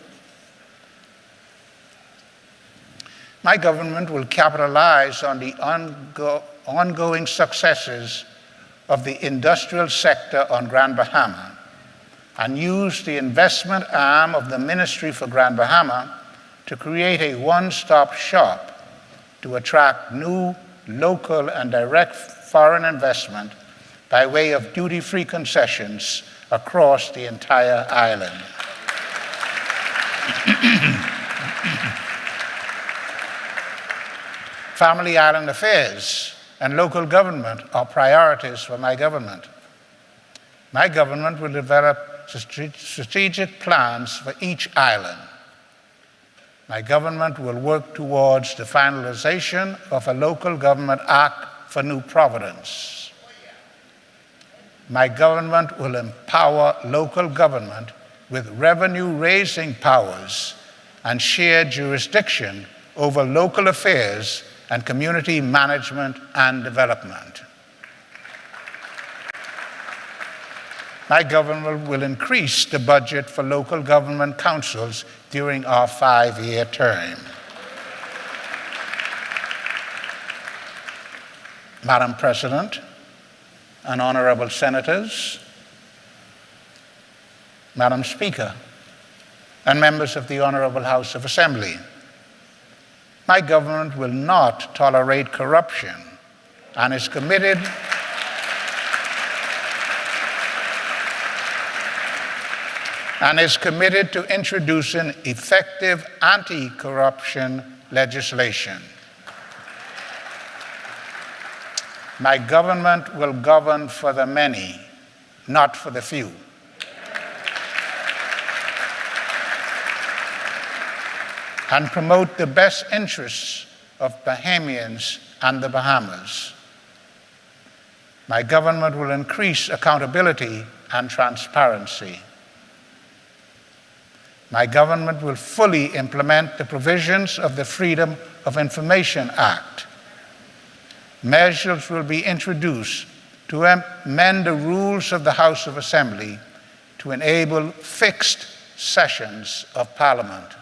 my government will capitalize on the ongoing successes of the industrial sector on Grand Bahama and use the investment arm of the Ministry for Grand Bahama to create a one-stop shop to attract new local and direct foreign investment by way of duty-free concessions across the entire island. Family Island affairs and local government are priorities for my government. My government will develop strategic plans for each island. My government will work towards the finalization of a local government act for New Providence. My government will empower local government with revenue-raising powers and shared jurisdiction over local affairs and community management and development. My government will increase the budget for local government councils during our 5-year term. Madam President and honorable senators, Madam Speaker, and members of the Honorable House of Assembly, my government will not tolerate corruption and is committed to introducing effective anti-corruption legislation. My government will govern for the many, not for the few. And promote the best interests of Bahamians and the Bahamas. My government will increase accountability and transparency. My government will fully implement the provisions of the Freedom of Information Act. Measures will be introduced to amend the rules of the House of Assembly to enable fixed sessions of Parliament.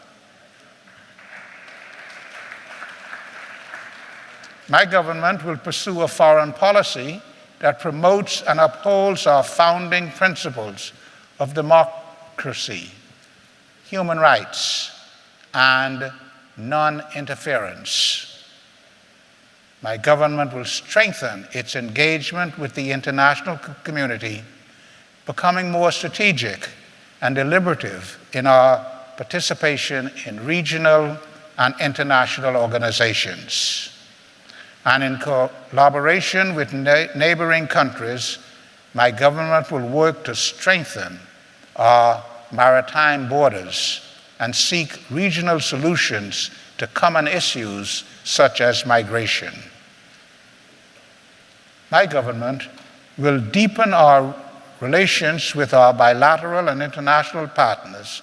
My government will pursue a foreign policy that promotes and upholds our founding principles of democracy, human rights, and non-interference. My government will strengthen its engagement with the international community, becoming more strategic and deliberative in our participation in regional and international organizations. And in collaboration with neighboring countries, my government will work to strengthen our maritime borders and seek regional solutions to common issues such as migration. My government will deepen our relations with our bilateral and international partners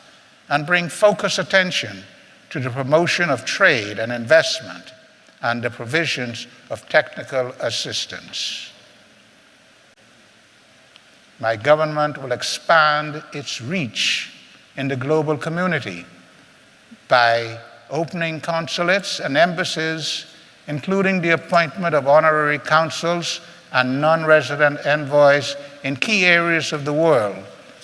and bring focused attention to the promotion of trade and investment and the provisions of technical assistance. My government will expand its reach in the global community by opening consulates and embassies, including the appointment of honorary consuls and non-resident envoys in key areas of the world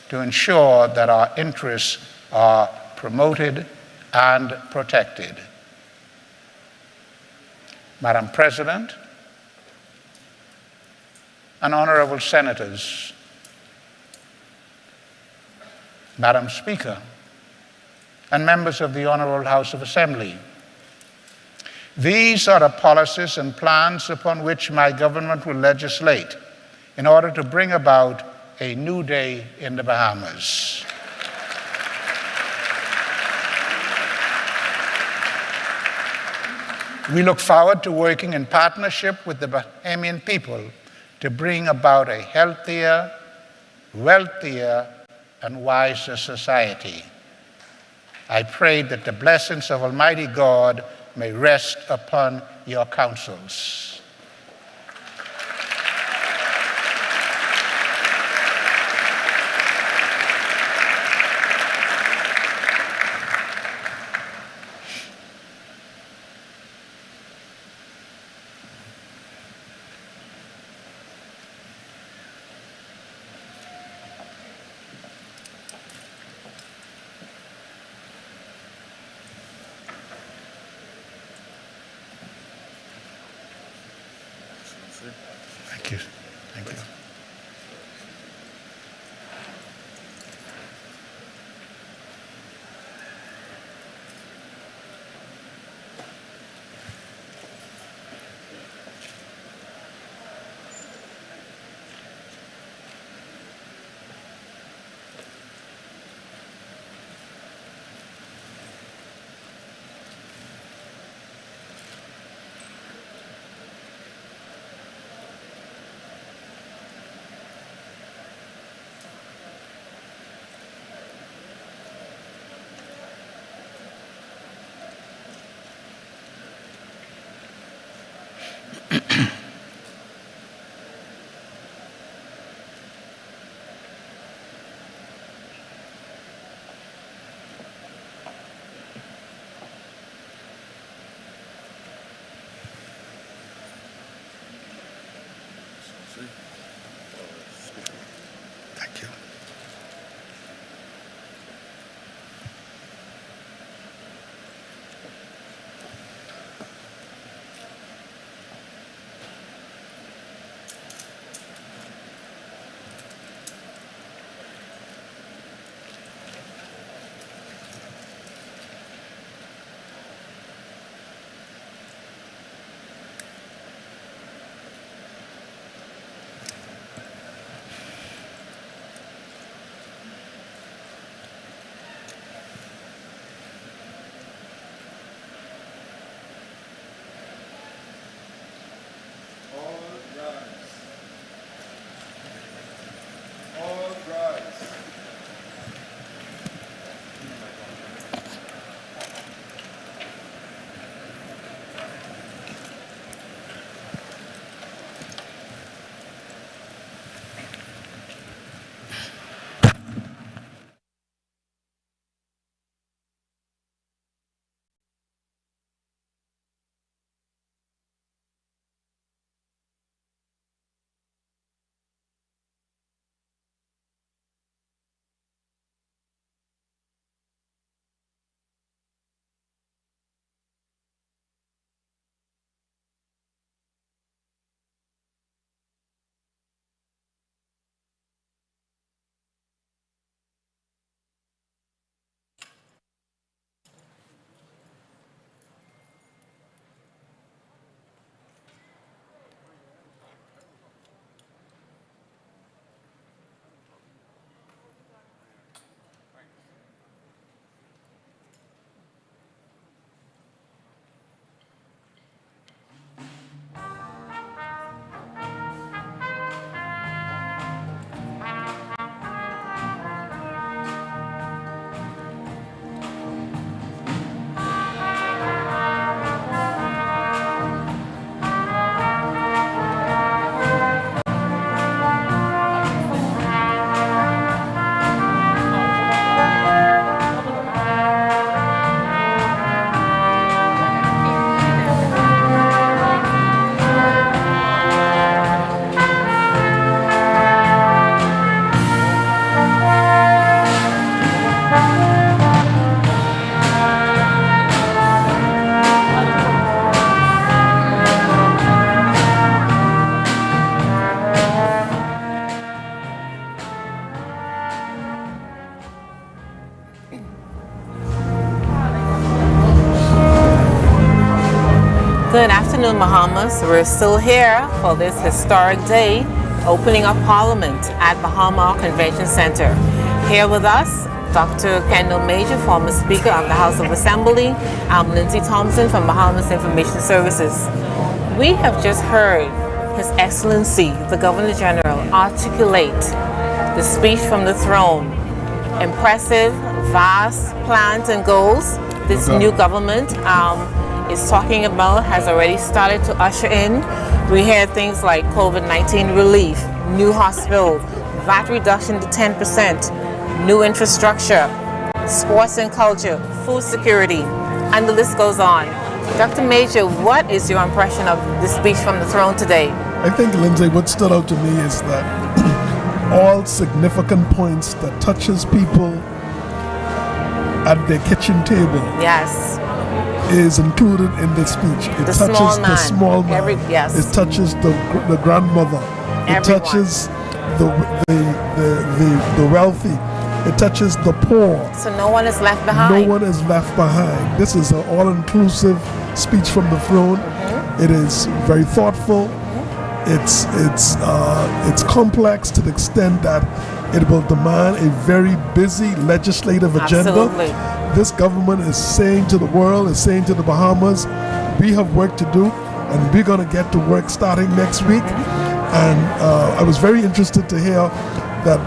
to ensure that our interests are promoted and protected. Madam President and honorable senators, Madam Speaker, and members of the Honorable House of Assembly, these are the policies and plans upon which my government will legislate in order to bring about a new day in the Bahamas. We look forward to working in partnership with the Bahamian people to bring about a healthier, wealthier, and wiser society. I pray that the blessings of Almighty God may rest upon your councils. Thank you. Thank you. Thank you. Good afternoon, Bahamas. We're still here for this historic day, opening of Parliament at Bahama Convention Center. Here with us Dr. Kendall Major, former Speaker of the House of Assembly. I'm Lindsay Thompson from Bahamas Information Services. We have just heard His Excellency, the Governor General, articulate the speech from the throne. Impressive, vast plans and goals this new government is talking about, has already started to usher in. We hear things like COVID-19 relief, new hospital, VAT reduction to 10%, new infrastructure, sports and culture, food security, and the list goes on. Dr. Major, what is your impression of the speech from the throne today? I think, Lindsay, what stood out to me is that all significant points that touches people at their kitchen table is included in the speech. It touches the small man. It touches the grandmother. It touches the wealthy. It touches the poor. So no one is left behind. No one is left behind. This is an all-inclusive speech from the throne. It is very thoughtful. It's complex to the extent that it will demand a very busy legislative agenda. Absolutely. This government is saying to the world, is saying to the Bahamas, we have work to do, and we're going to get to work starting next week. And I was very interested to hear that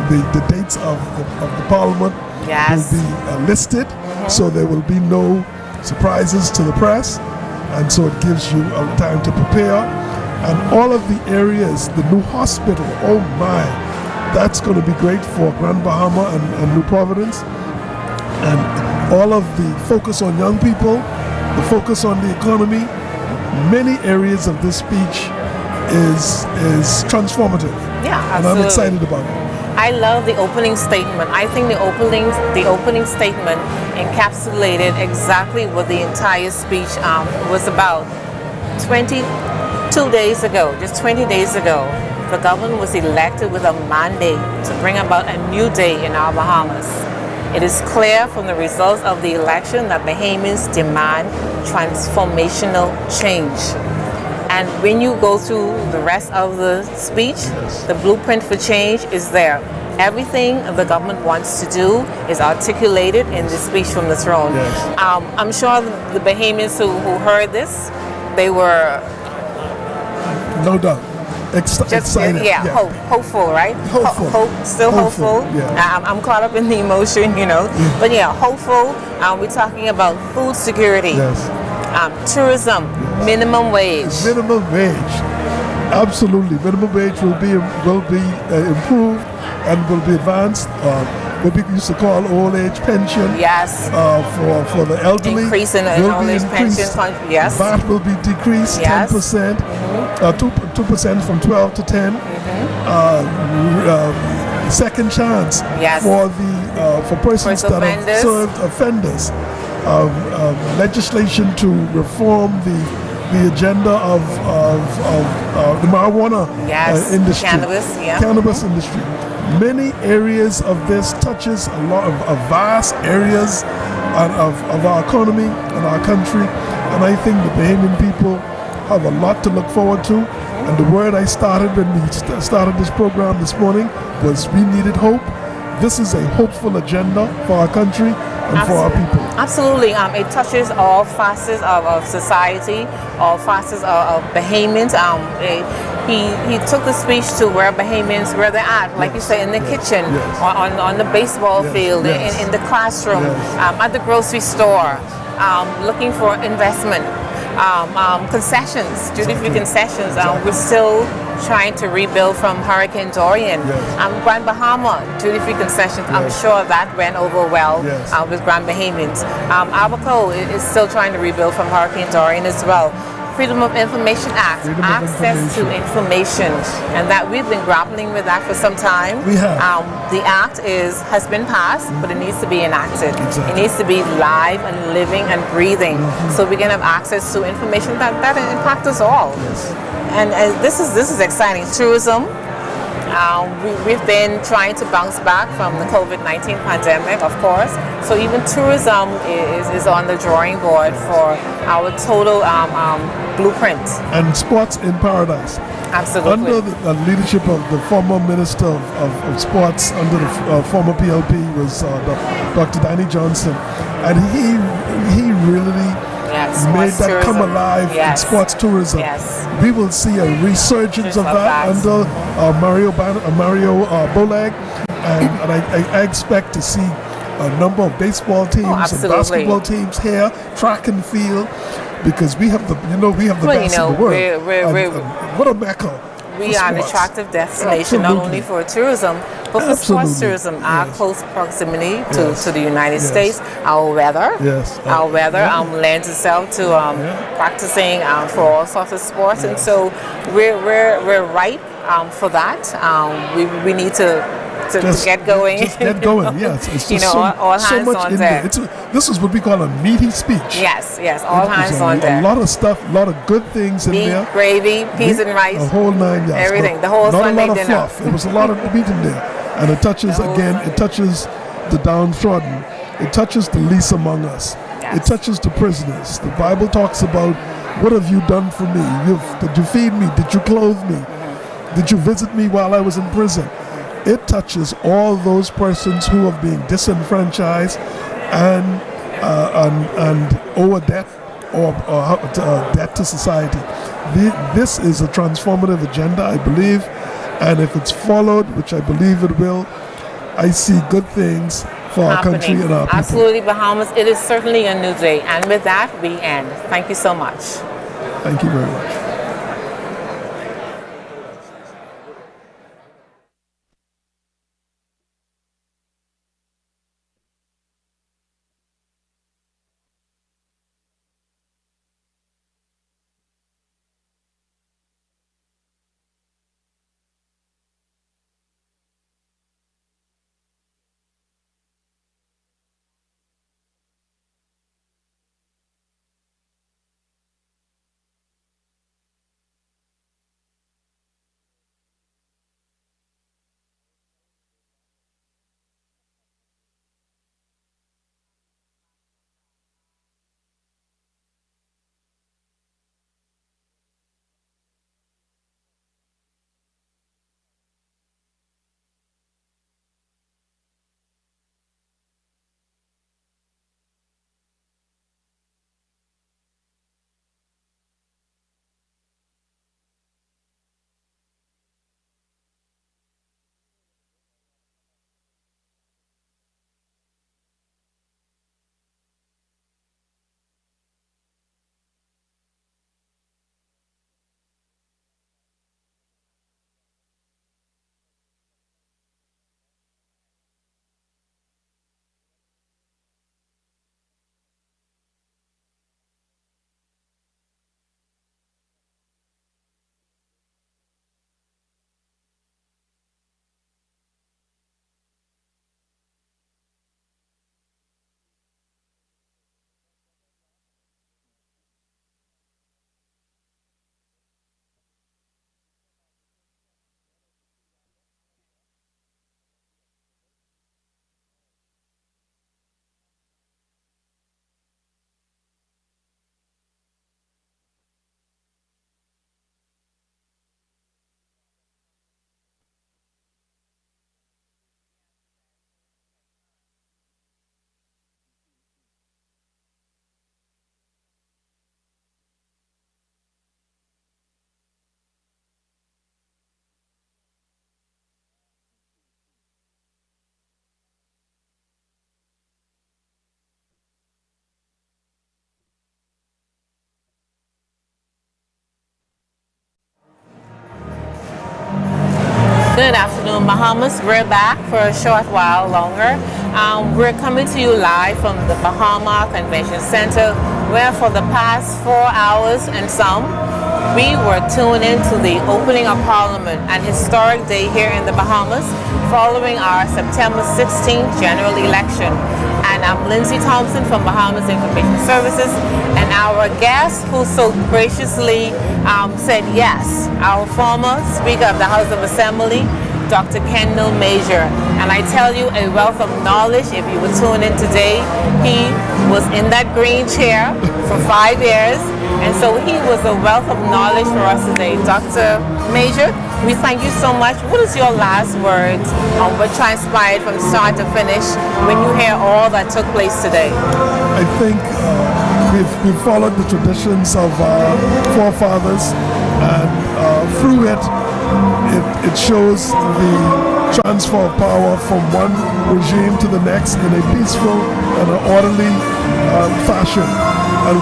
the dates of the Parliament will be listed, so there will be no surprises to the press, and so it gives you time to prepare. And all of the areas, the new hospital, oh my, that's going to be great for Grand Bahama and New Providence. And all of the focus on young people, the focus on the economy, many areas of this speech is transformative. Yeah, absolutely. And I'm excited about it. I love the opening statement. I think the opening statement encapsulated exactly what the entire speech was about. 22 days ago, just 20 days ago, the government was elected with a mandate to bring about a new day in our Bahamas. It is clear from the results of the election that Bahamians demand transformational change. And when you go through the rest of the speech, the blueprint for change is there. Everything the government wants to do is articulated in the speech from the throne. I'm sure the Bahamians who heard this, they were... No doubt. Excited. Hopeful, right? Still hopeful. I'm caught up in the emotion, But hopeful. We're talking about food security, tourism, minimum wage. Minimum wage, absolutely. Minimum wage will be improved and will be advanced. What we used to call old age pension. For the elderly. Increase in old age pension. VAT will be decreased 10%, 2% from 12 to 10. Second chance for persons that have served offenders. Legislation to reform the agenda of the marijuana industry, cannabis industry. Many areas of this touches a lot of vast areas of our economy and our country, and I think the Bahamian people have a lot to look forward to. And the word I started when we started this program this morning was we needed hope. This is a hopeful agenda for our country and for our people. Absolutely. It touches all facets of society, all facets of Bahamians. He took the speech to where Bahamians, where they're at, like you say, in the kitchen, on the baseball field, in the classroom, at the grocery store, looking for investment. Concessions, duty-free concessions. We're still trying to rebuild from Hurricane Dorian. Grand Bahama, duty-free concessions, I'm sure that went over well with Grand Bahamians. Abaco is still trying to rebuild from Hurricane Dorian as well. Freedom of Information Act, access to information, and that we've been grappling with that for some time. We have. The act has been passed, but it needs to be enacted. It needs to be live and living and breathing, so we can have access to information that impacts us all. And this is exciting. Tourism. We've been trying to bounce back from the COVID-19 pandemic, of course. So even tourism is on the drawing board for our total blueprint. And sports in paradise. Absolutely. Under the leadership of the former Minister of Sports, under the former PLP, was Dr. Danny Johnson. And he really made that come alive in sports tourism. We will see a resurgence of that under Mario Bolag, and I expect to see a number of baseball teams and basketball teams here, track and field, because we have the best in the world. What a mecca! We are an attractive destination not only for tourism, but for sports tourism. Our close proximity to the United States, our weather, lends itself to practicing for all sorts of sports, and so we're ripe for that. We need to get going. Just get going, yes. It's just all so hands much on in deck. there. This is what we call a meaty speech. Yes, all hands on deck. A lot of stuff, a lot of good things in there. Meat, gravy, peas and rice. The whole 9 yards. Everything, the whole Sunday Sunday dinner. Not a lot of fluff. It was a lot of meat in there. And it touches, it touches the downtrodden. It touches the least among us. It touches the prisoners. The Bible talks about, what have you done for me? Did you feed me? Did you clothe me? Did you visit me while I was in prison? It touches all those persons who have been disenfranchised and owe a debt or debt to society. This is a transformative agenda, I believe, and if it's followed, which I believe it will, I see good things for our country and our people. Absolutely, Bahamas. It is certainly a new day, and with that, we end. Thank you so much. Thank you very much. Good afternoon, Bahamas. We're back for a short while longer. We're coming to you live from the Bahama Convention Center, where for the past 4 hours and some, we were tuned into the opening of Parliament, an historic day here in the Bahamas, following our September 16th general election. And I'm Lindsay Thompson from Bahamas Information Services, and our guest who so graciously said yes, our former Speaker of the House of Assembly, Dr. Kendall Major. And I tell you, a wealth of knowledge. If you were tuned in today, he was in that green chair for 5 years, And so he was a wealth of knowledge for us today. Dr. Major, we thank you so much. What is your last words on what transpired from start to finish when you hear all that took place today? I think we've followed the traditions of our forefathers, and through it shows the transfer of power from one regime to the next in a peaceful and an orderly fashion. And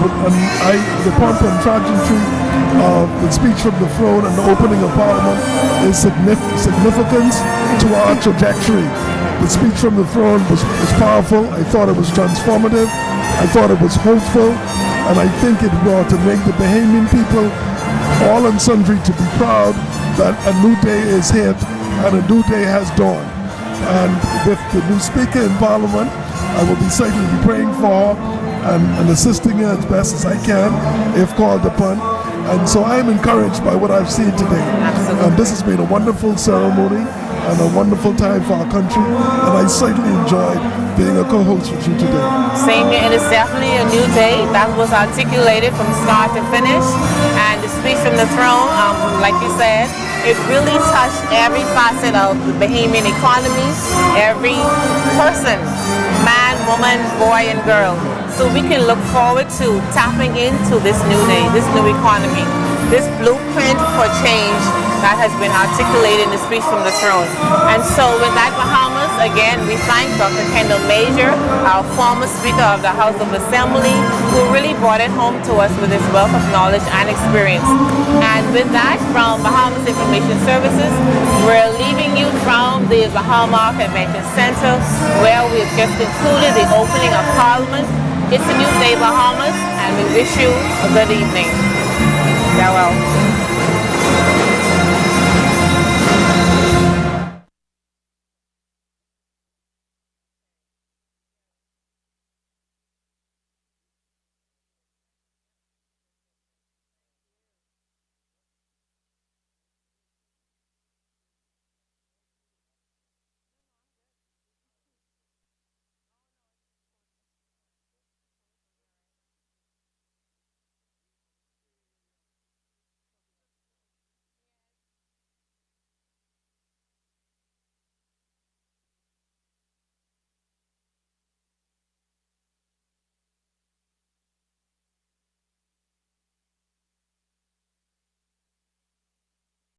the pomp and pageantry of the speech from the throne and the opening of Parliament is significant to our trajectory. The speech from the throne was powerful. I thought it was transformative. I thought it was hopeful. And I think it brought to make the Bahamian people all and sundry to be proud that a new day is here and a new day has dawned. And with the new speaker in Parliament, I will be certainly praying for her and assisting her as best as I can if called upon. And so I am encouraged by what I've seen today. Absolutely. And this has been a wonderful ceremony and a wonderful time for our country. And I certainly enjoyed being a co-host with you today. Same here, and it's definitely a new day that was articulated from start to finish. And the speech from the throne, like you said, it really touched every facet of the Bahamian economy, every person, man, woman, boy, and girl. So we can look forward to tapping into this new day, this new economy, this blueprint for change that has been articulated in the speech from the throne. And so with that, Bahamas, again, we thank Dr. Kendall Major, our former Speaker of the House of Assembly, who really brought it home to us with his wealth of knowledge and experience. And with that, from Bahamas Information Services, we're leaving you from the Bahama Convention Center, where we've just concluded the opening of Parliament. It's a new day, Bahamas, and we wish you a good evening. Farewell.